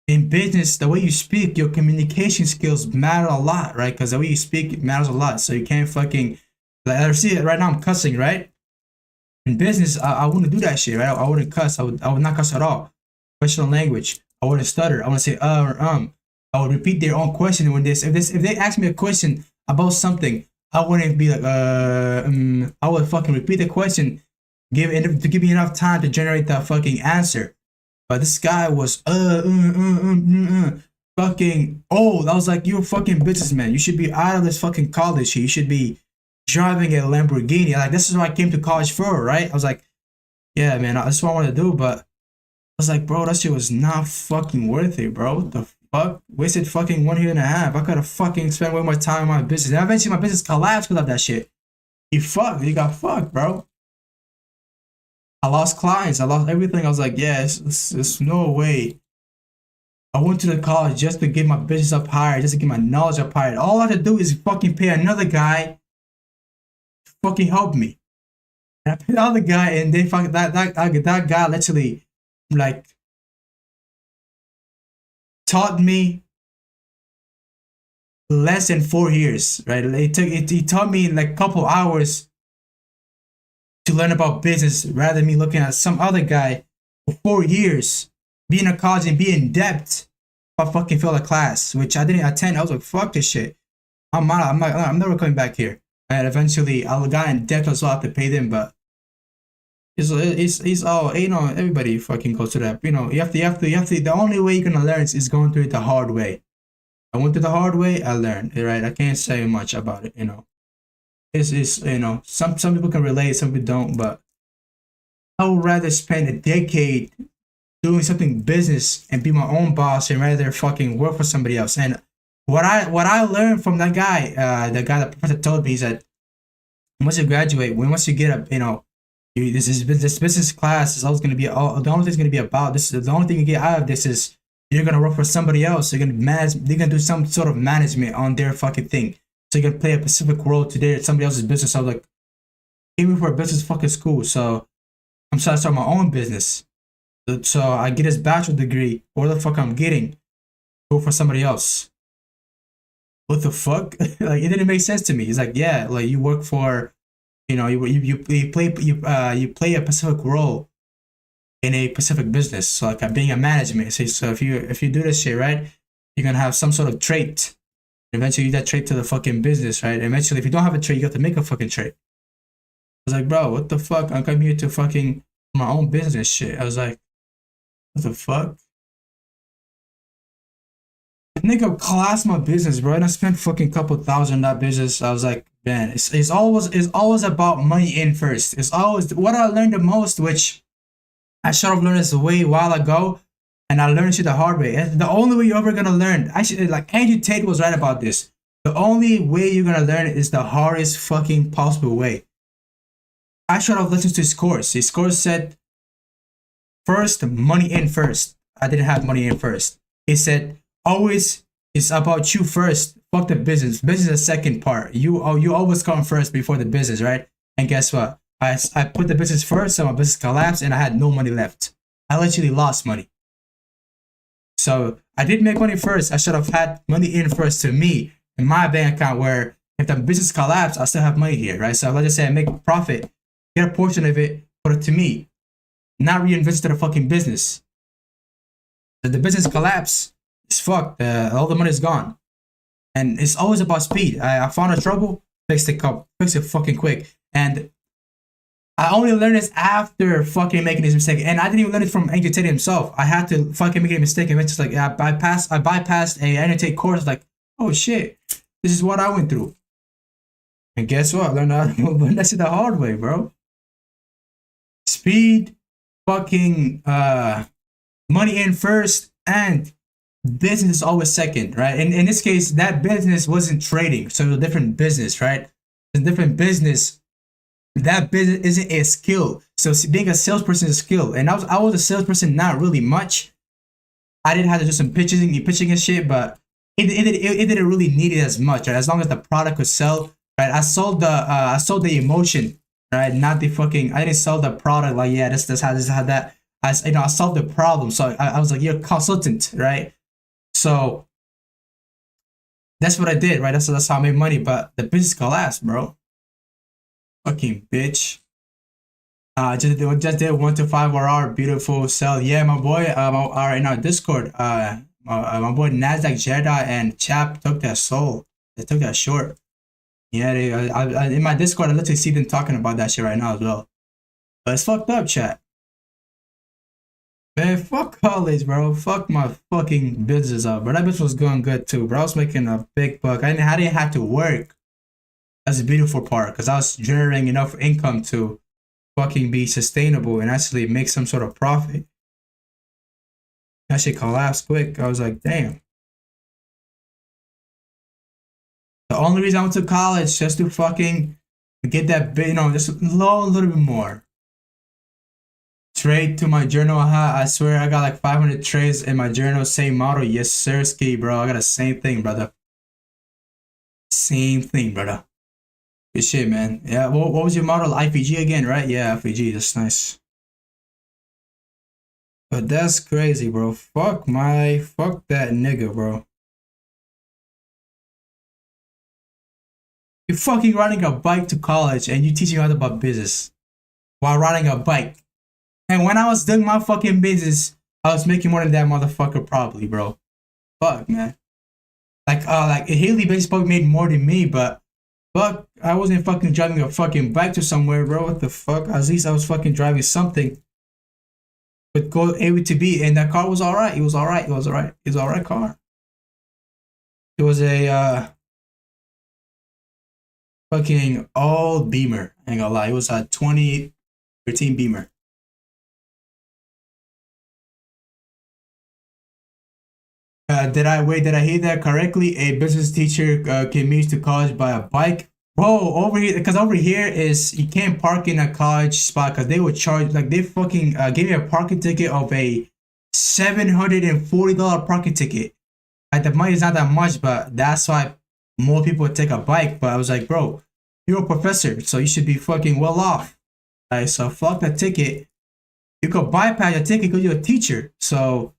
in business, the way you speak, your communication skills matter a lot, right? Because the way you speak matters a lot. So you can't fucking, like, I see it right now, I'm cussing, right? In business, I wouldn't do that shit, right? I wouldn't cuss. I would not cuss at all. Professional language. I wouldn't stutter. I wouldn't say or I would repeat their own question when if they ask me a question about something, I wouldn't be like I would fucking repeat the question, give me enough time to generate the fucking answer. But this guy was fucking old. I was like, you're a fucking businessman. You should be out of this fucking college here. You should be driving a Lamborghini. Like, this is what I came to college for, right? I was like, yeah, man, that's what I want to do. But I was like, bro, that shit was not fucking worth it, bro. What the fuck? Wasted fucking 1.5 years. I could have fucking spent way more time on my business. And eventually my business collapsed because of that shit. You got fucked, bro. I lost clients. I lost everything. I was like, yeah, it's no way. I went to the college just to get my business up higher, just to get my knowledge up higher. All I had to do is fucking pay another guy to fucking help me. And I paid the other guy, and they fucking that guy literally like taught me less than 4 years, right? He taught me in like a couple hours to learn about business rather than me looking at some other guy for 4 years, being in college and being in debt. If I fucking failed a class, which I didn't attend, I was like, fuck this shit. I'm never coming back here. And eventually I got in debt as well, I have to pay them, but it's all, you know, everybody fucking goes through that. You know, you have to, the only way you're gonna learn is going through it the hard way. I went through the hard way, I learned, right? I can't say much about it, you know. It's you know, some people can relate, some people don't, but I would rather spend a decade doing something business and be my own boss and rather fucking work for somebody else. And what I learned from that guy, the professor told me, is that once you graduate, once you get up, you know, this business class is always going to be the only thing it's going to be about. This is the only thing you get out of this is you're going to work for somebody else. You're going to manage. They're going to do some sort of management on their fucking thing. So you're going to play a specific role to somebody else's business. I was like, give me for a business fucking school. So I'm trying to start my own business. So I get this bachelor degree, or the fuck I'm getting, go for somebody else. What the fuck? Like, it didn't make sense to me. It's like, yeah, like you work for, you know, you play a specific role in a specific business. So like being a management. So if you do this shit right, you're gonna have some sort of trait. Eventually, you that trait to the fucking business, right? Eventually, if you don't have a trait, you have to make a fucking trait. I was like, bro, what the fuck? I'm coming here to fucking my own business shit. I was like, what the fuck? Nigga, class my business, bro. And I spent fucking couple thousand on that business. I was like, man, it's always about money in first. It's always what I learned the most, which I should have learned this a while ago, and I learned shit the hard way. And the only way you're ever gonna learn, actually, like Andrew Tate was right about this. The only way you're gonna learn it is the hardest fucking possible way. I should have listened to his course. His course said first, money in first. I didn't have money in first. He said always it's about you first. Fuck the business. Business is the second part. You always come first before the business, right? And guess what? I put the business first, so my business collapsed, and I had no money left. I literally lost money. So I did make money first. I should have had money in first to me in my bank account, where if the business collapsed, I still have money here, right? So let's just say I make a profit, get a portion of it, put it to me, not reinvest to the fucking business. If the business collapse, it's fucked. All the money is gone. And it's always about speed. I found a trouble, fix it fucking quick. And I only learned this after fucking making this mistake. And I didn't even learn it from Angel Tate himself. I had to fucking make a mistake, and it's just like I bypassed a Angel Tate course, like, oh shit, this is what I went through. And guess what? I learned that's the hard way, bro. Speed, fucking money in first, and business is always second, right? In this case, that business wasn't trading, so it was a different business, right? It's a different business. That business isn't a skill. So being a salesperson is a skill. And I was a salesperson, not really much. I did have to do some pitching and shit, but it didn't really need it as much, right? As long as the product could sell, right? I sold the emotion, right? Not the fucking. I didn't sell the product like, yeah, this how that. I solved the problem. So I was like, you're a consultant, right? So that's what I did, right? That's how I made money. But the business collapsed, bro. Fucking bitch. Just did 1 to 5 hour beautiful sell. Yeah, my boy. Are in our Discord. My boy Nasdaq Jedi and Chap took that soul. They took that short. Yeah, in my Discord, I literally see them talking about that shit right now as well. But it's fucked up, chat. Man, fuck college, bro. Fuck my fucking business up, bro. That bitch was going good too, bro. I was making a big buck. I didn't have to work. That's the beautiful part, because I was generating enough income to fucking be sustainable and actually make some sort of profit. That shit collapsed quick. I was like, damn. The only reason I went to college just to fucking get that bit, just a little bit more. Trade to my journal. I swear I got like 500 trades in my journal. Same model. Yes, sir, ski, bro. I got the same thing, brother. Same thing, brother. Good shit, man. Yeah, what was your model? IPG again, right? Yeah, IPG. That's nice. But that's crazy, bro. Fuck that nigga, bro. You're fucking riding a bike to college and you teaching others about business while riding a bike. And when I was doing my fucking business, I was making more than that motherfucker probably, bro. Fuck, man. Like Haley basically made more than me, but fuck, I wasn't fucking driving a fucking bike to somewhere, bro. What the fuck? At least I was fucking driving something. But go A to B, and that car was alright. It was alright. It was alright. It was an alright car. It was a fucking old Beamer. I ain't gonna lie. It was a 2013 Beamer. Did I hear that correctly? A business teacher came to college by a bike. Bro, over here is you can't park in a college spot because they would charge, like, they fucking gave me a parking ticket of a $740 parking ticket. Like, the money is not that much, but that's why more people would take a bike. But I was like, bro, you're a professor, so you should be fucking well off. Right, so fuck that ticket. You could bypass your ticket because you're a teacher. So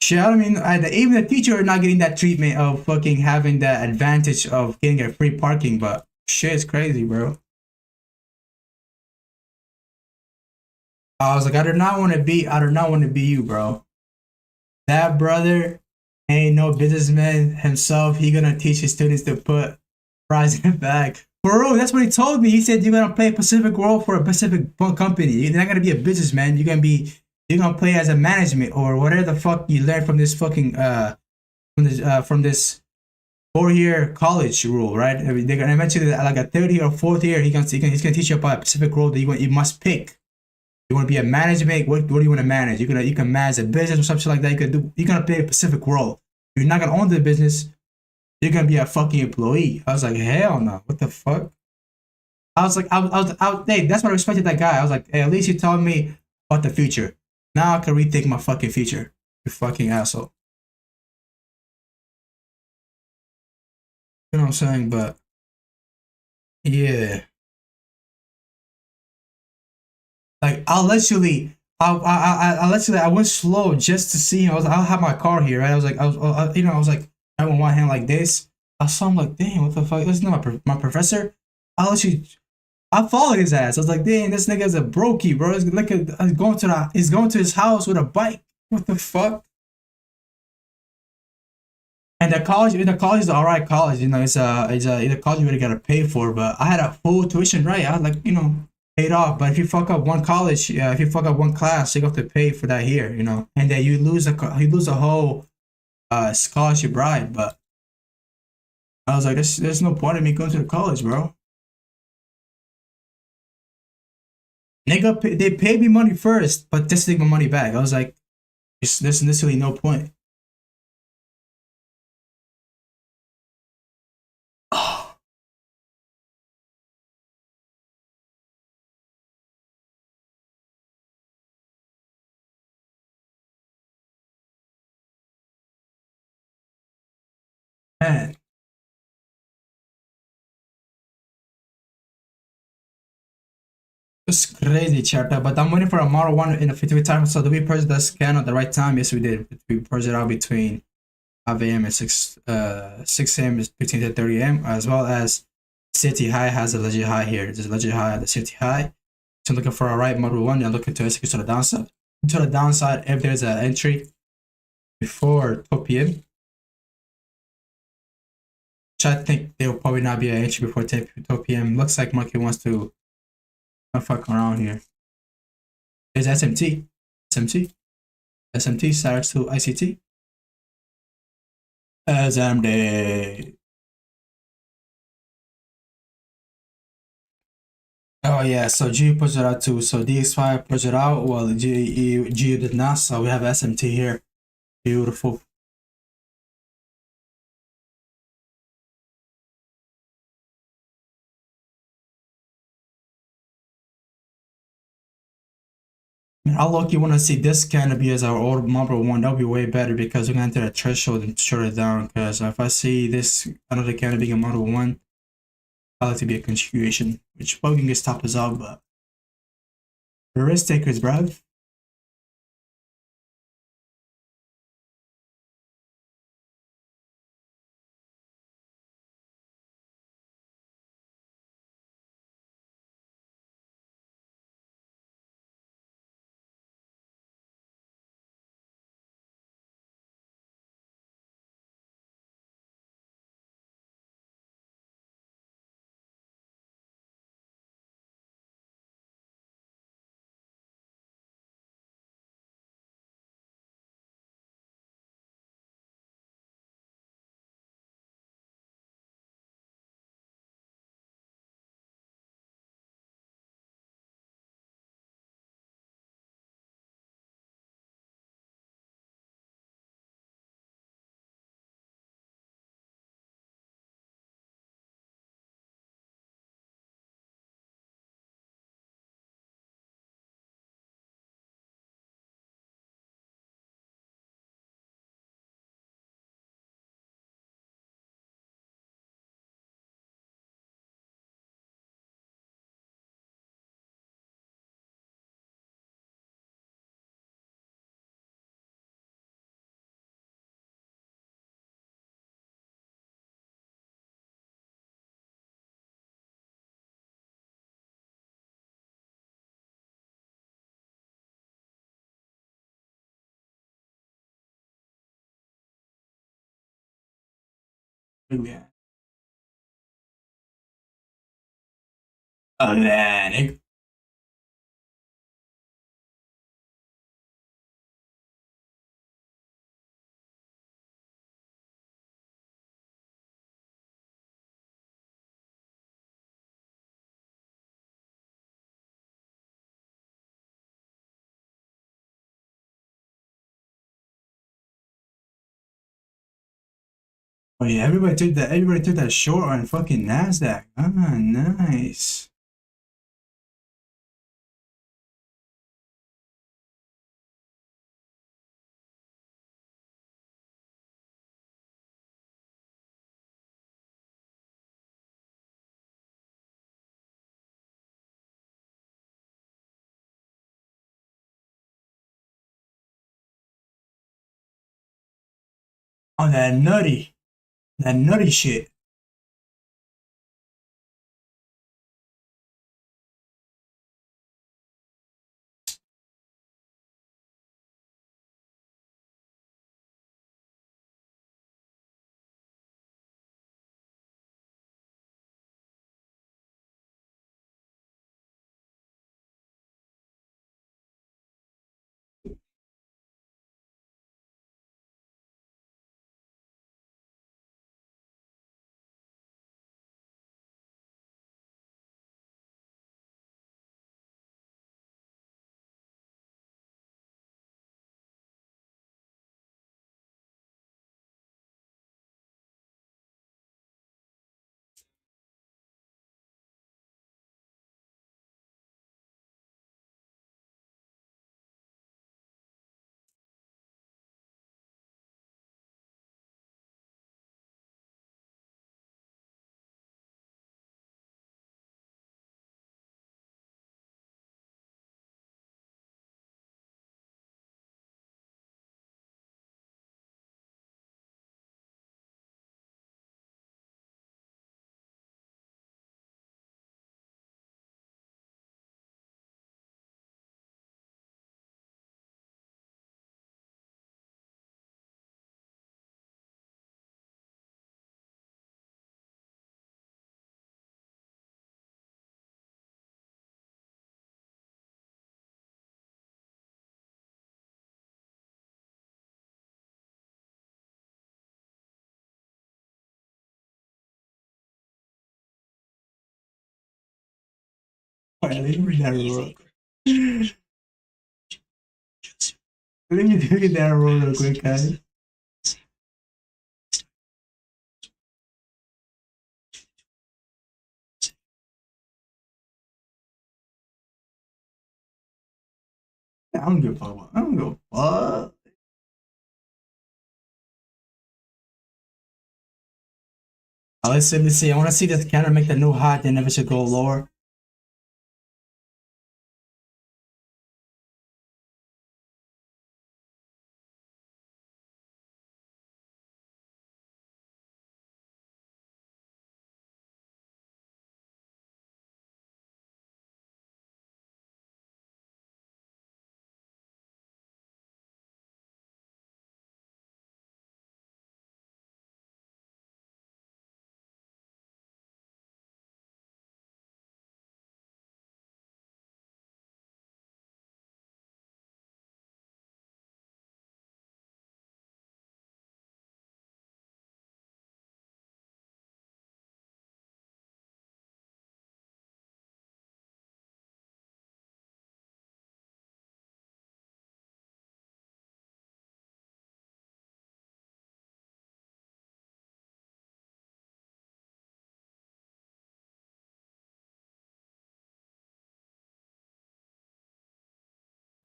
shit, I mean, even the teacher are not getting that treatment of fucking having the advantage of getting a free parking, but shit is crazy, bro. I was like, I do not want to be you, bro. That brother ain't no businessman himself. He gonna teach his students to put fries in the bag. Bro, that's what he told me. He said you're gonna play Pacific World for a Pacific company. You're not gonna be a businessman. You're gonna play as a management or whatever the fuck you learned from this fucking from this 4-year college rule, right? I mean, they're gonna eventually, like a 3rd year or 4th year, he's gonna teach you about a specific role that you must pick. You want to be a management? What do you want to manage? You can manage a business or something like that. You're gonna play a specific role. You're not gonna own the business. you're gonna be a fucking employee. I was like, hell no, what the fuck? I was like, hey, that's what I respected that guy. I was like, hey, at least you told me about the future. Now I can rethink my fucking future. You fucking asshole. You know what I'm saying? But yeah, like I went slow just to see him. I'll have my car here, right? I was like, I went one hand like this. I saw him like, damn, what the fuck? This is not my professor. I literally I followed his ass. I was like, dang, this nigga's a brokey, bro. He's going to his house with a bike. What the fuck? And the college is alright college. You know, it's a college you really gotta pay for. But I had a full tuition, right? I had like, paid off. But if you fuck up one college, if you fuck up one class, you have to pay for that here, and then you lose a whole scholarship ride. But I was like, there's no point in me going to the college, bro. Nigga, they paid me money first, but just take my money back. I was like, there's necessarily no point. Oh, man, it's crazy, chapter. But I'm waiting for a Model 1 in a 50 time. So, do we purchase the scan at the right time? Yes, we did. We purchased it out between 5 a.m. and 6 a.m. is 15 to 30 a.m. as well as City High has a legit high here. There's a legit high at the City High. So, I'm looking for a right Model 1. You're looking to execute to the downside. To the downside, if there's an entry before 12 p.m., which I think there will probably not be an entry before 12 p.m. Looks like market wants to fuck around here. There's SMT. SMT starts to ICT. SMD. Oh yeah, so GU pushed it out too. So DX5 pushed it out. Well, GU did not. So we have SMT here. Beautiful. Man, I look, you want to see this canopy as our old number one. That would be way better because we're gonna enter a threshold and shut it down. Because if I see this another canopy in model one, I like to be a continuation, which probably can get stopped as well. But the risk takers, bruv. Yeah. Atlantic. Oh yeah, everybody took that short on fucking Nasdaq. Ah, nice. Oh, that nutty shit. Wait, let me that real quick. Let me look at that real quick, guys. I don't give a fuck. I don't give a fuck. Let's see. I want to see this candle make the new high, then never should go lower.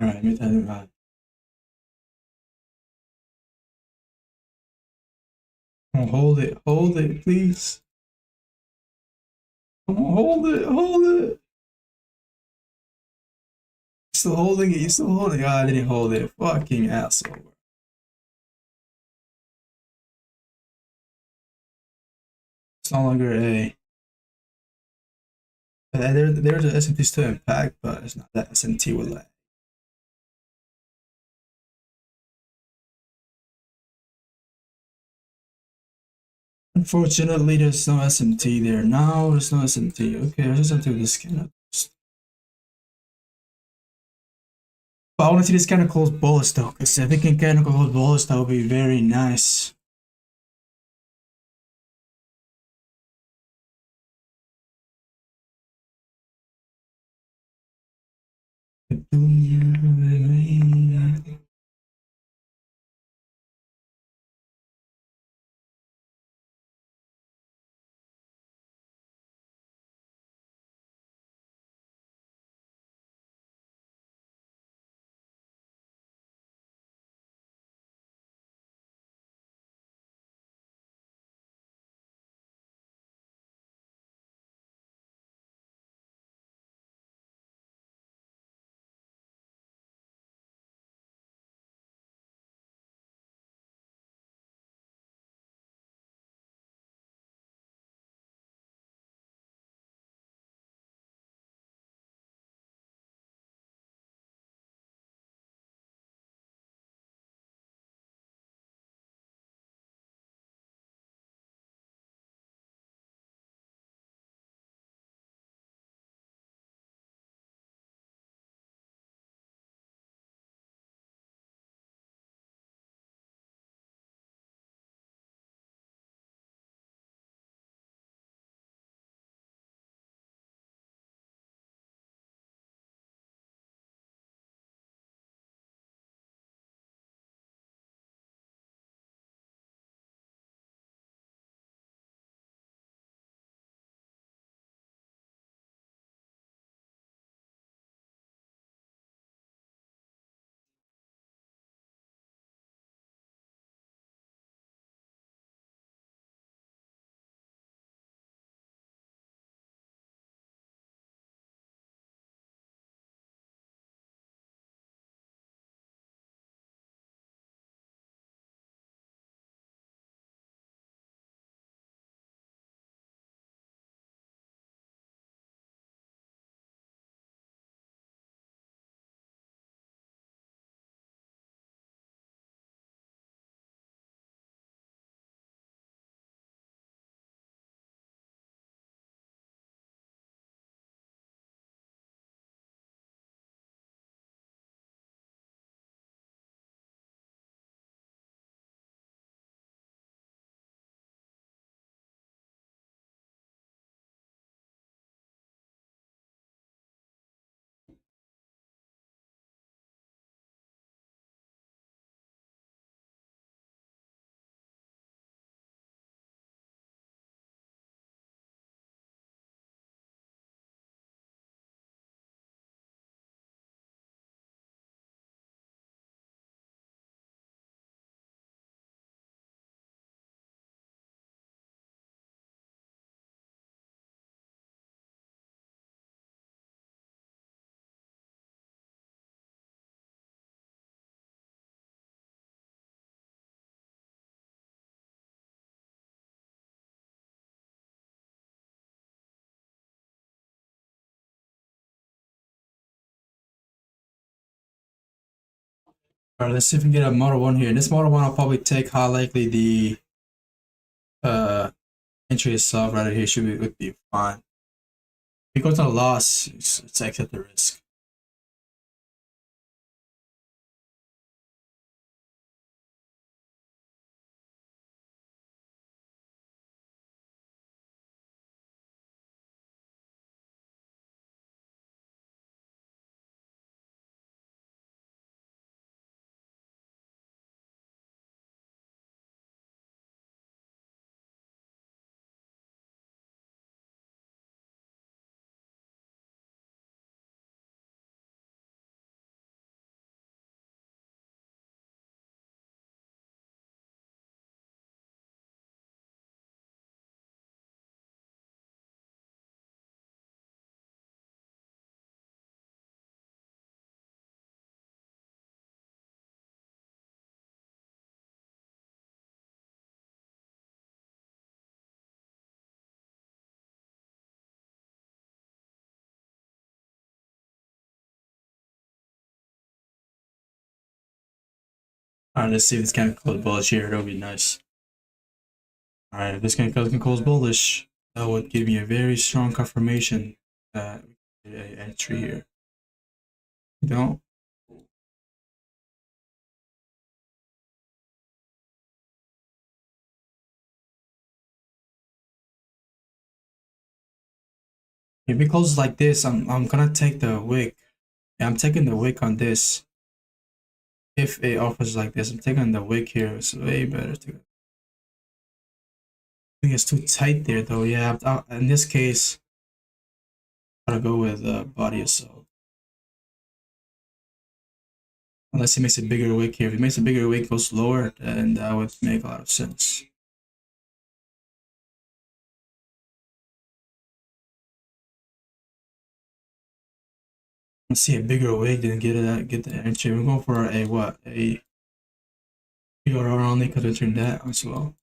All right, let me tell you about it. Come on, hold it, please. Come on, hold it. Still holding it, you still holding it. Ah, I didn't hold it. Fucking asshole. It's no longer a. There's an S&T still impact, but it's not that S&T with lag. Unfortunately, there's no SMT there. Now there's no SMT. Okay, there's SMT with this scanner. But I want to see this kind of close bullets though, because if it can kind of close bullets, that would be very nice. Alright, let's see if we can get a model 1 here. This model 1 I'll probably take high likely the entry itself right here would be fine. If it goes to a loss, it's accept the risk. Alright, let's see if this can close bullish here. That'll be nice. Alright, if this can close bullish, that would give me a very strong confirmation that we get an entry here. You don't. If it closes like this, I'm gonna take the wick. Yeah, I'm taking the wick on this. If it offers like this, I'm taking the wick here. It's way better to. I think it's too tight there though. Yeah, in this case, I gotta go with body assault. Unless he makes a bigger wick here. If he makes a bigger wick, goes lower, then that would make a lot of sense. Let's see a bigger wick, then get the entry. We're going for a what? A PRR only because we turned that as well.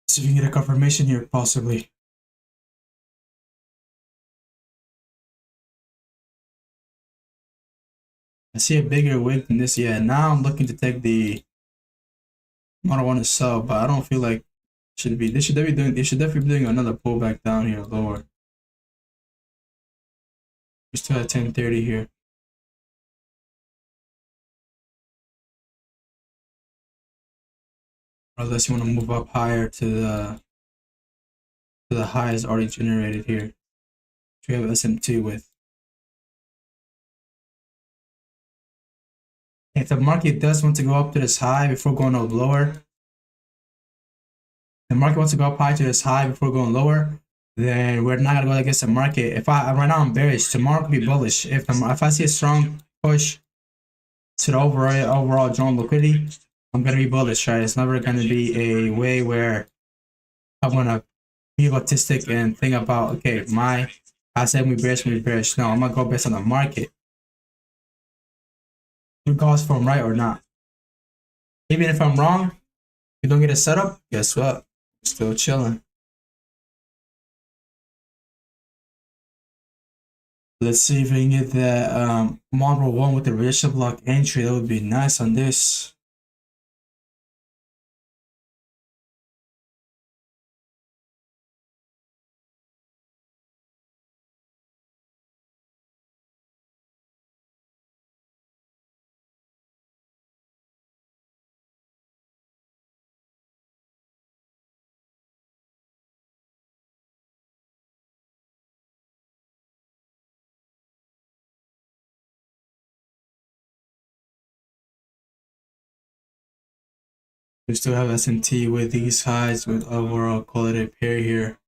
See if we can get a confirmation here, possibly. I see a bigger wick than this. Yeah, now I'm looking to take the model 1 to sell, but I don't feel like should be. They should definitely be doing another pullback down here lower. We're still at 1030 here. Unless you want to move up higher to the highs already generated here. Which we have SM2 with. If the market does want to go up to this high before going up lower, the market wants to go up high to this high before going lower, then we're not gonna go against the market. If right now I'm bearish, tomorrow could be bullish. If I see a strong push to the overall drawn liquidity, I'm gonna be bullish, right? It's never gonna be a way where I'm gonna be autistic and think about, okay, I said we bearish. No, I'm gonna go based on the market, regardless if I'm right or not. Even if I'm wrong, you don't get a setup, guess what? Still chilling. Let's see if we can get that model 1 with the resistance block entry. That would be nice on this. We still have SMT with these highs with overall quality pair here.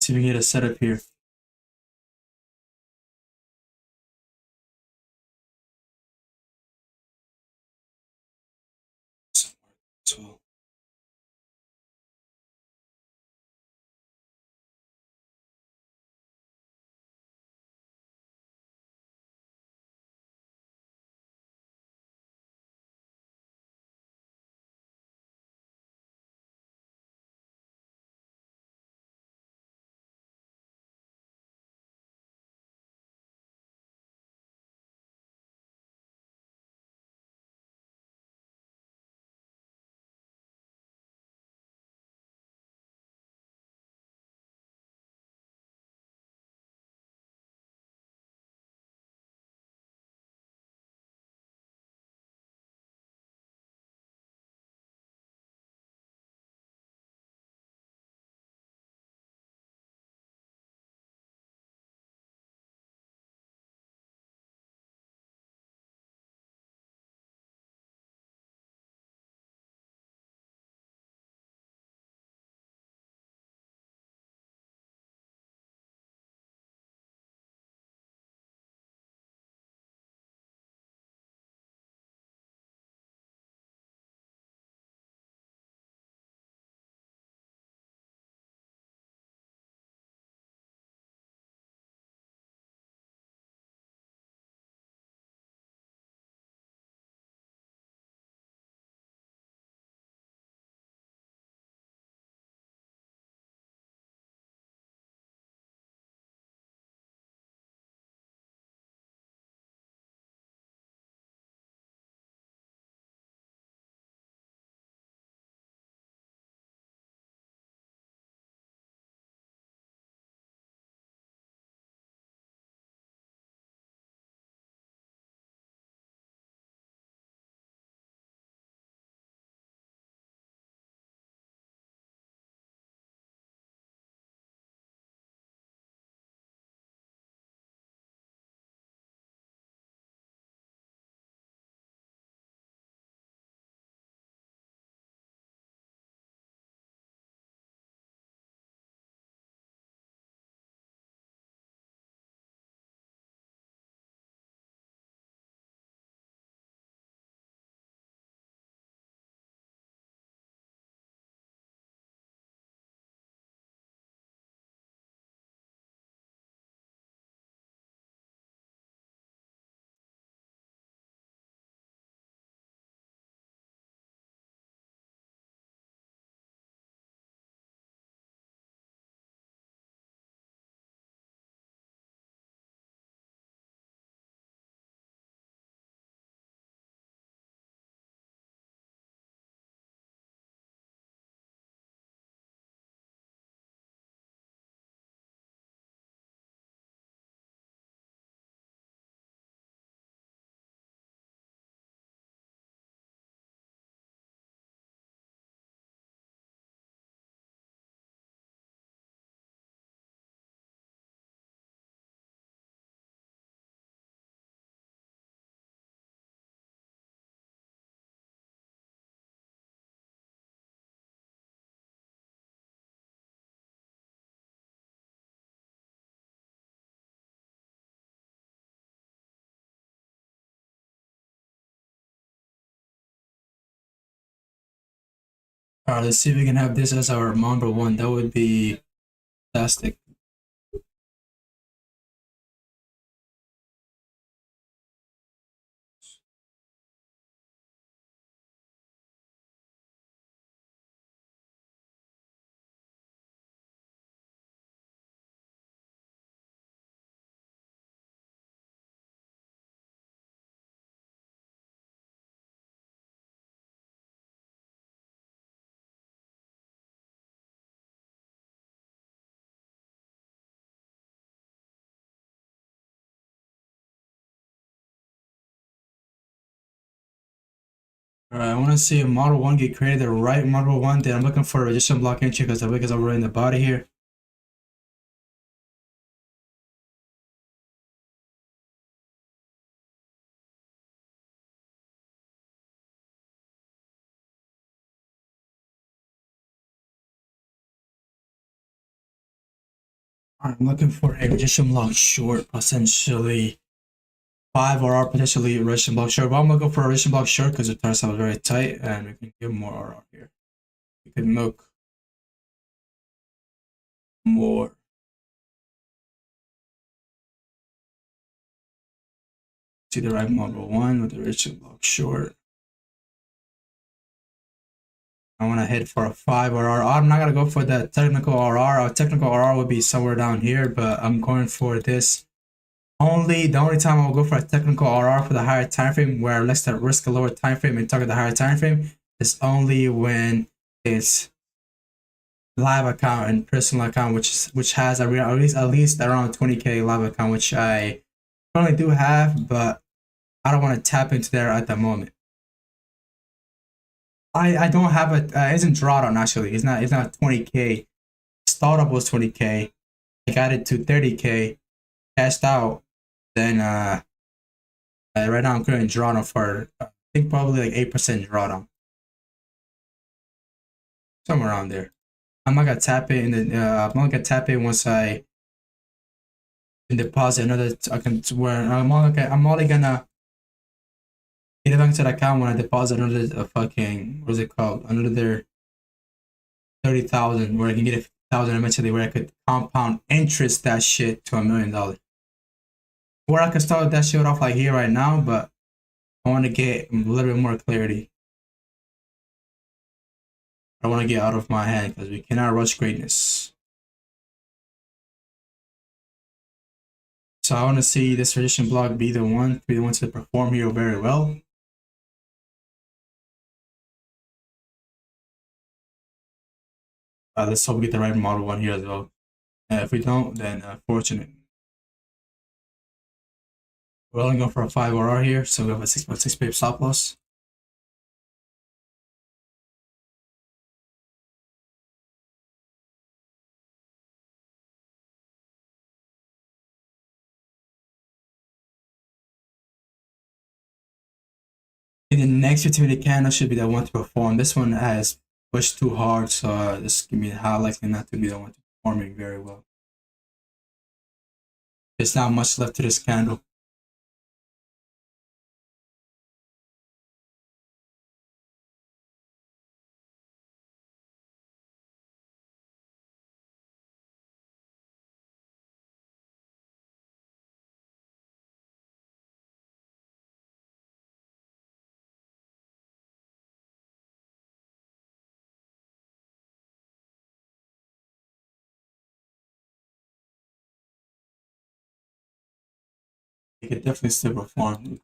See if we can get a setup here. So. All right, let's see if we can have this as our number one. That would be fantastic. All right, I want to see a model one get created, the right model one. Then I'm looking for a resistance block entry because the wick is over in the body here. I'm looking for a resistance block short, essentially 5 RR, potentially resistance block short. But I'm looking for a resistance block short because the tires are very tight and we can get more RR here. We can milk more. See the right model one with the resistance block short. I want to hit for a 5 RR. I'm not going to go for the technical RR. Our technical RR would be somewhere down here, but I'm going for this. The only time I'll go for a technical RR for the higher time frame, where let's risk a lower time frame and target the higher time frame, is only when it's live account and personal account, which has at least around 20k live account, which I currently do have, but I don't want to tap into there at the moment. I don't have it. Isn't drawdown actually. It's not 20k. Startup was 20k. I got it to 30k. Cashed out. Then right now I'm currently drawdown for I think probably like 8% drawdown. Somewhere around there. I'm not gonna tap it in the. I'm not gonna tap it once I can deposit another. I can where I'm only gonna get it back to the account when I deposit another fucking what is it called? Another 30,000, where I can get 1,000 eventually, where I could compound interest that shit to $1 million. Or I could start that shit off like here right now, but I want to get a little bit more clarity. I want to get out of my hand because we cannot rush greatness. So I want to see this resistance block be the one to perform here very well. Let's hope we get the right model one here as well. If we don't, then fortunate. We're only going for a 5 RR here, so we have a 6.6 pip stop loss. And the next 15-minute candle should be the one to perform. This one has pushed too hard, so this give me high likely not to be the one to performing very well. There's not much left to this candle. It could definitely still perform.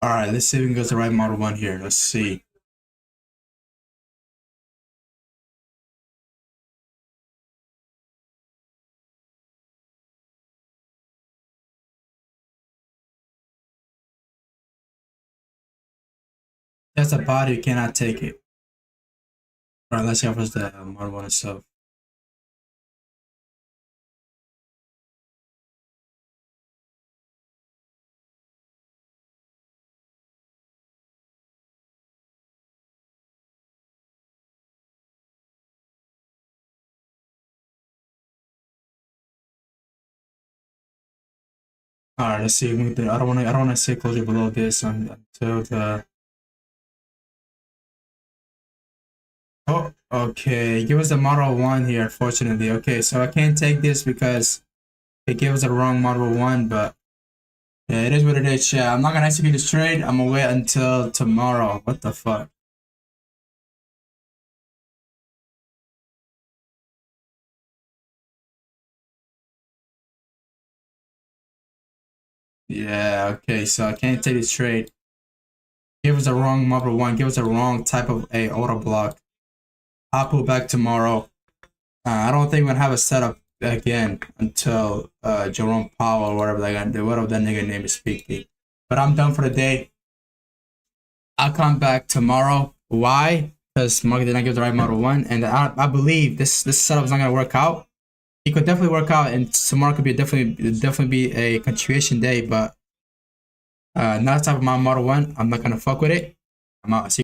All right, let's see if we can go to the right model one here. Let's see. That's a body, you cannot take it. All right, let's see how much the model one itself. All right, let's see. I don't want to say closure below this until the. Oh, okay. Give us the model 1 here, unfortunately. Okay, so I can't take this because it gave us the wrong model 1, but yeah, it is what it is. Yeah, I'm not gonna execute this trade. I'm gonna wait until tomorrow. What the fuck? Yeah, okay, so I can't take this trade. Give us the wrong model 1. Give us the wrong type of a auto block. I'll pull back tomorrow. I don't think we're gonna have a setup again until Jerome Powell or whatever they're gonna do, whatever that nigga name is speaking. But I'm done for the day. I'll come back tomorrow. Why? Because market did not give the right model 1, and I believe this setup is not gonna work out. It could definitely work out, and tomorrow could be definitely be a continuation day. But not type of my model 1. I'm not gonna fuck with it. I'm out. See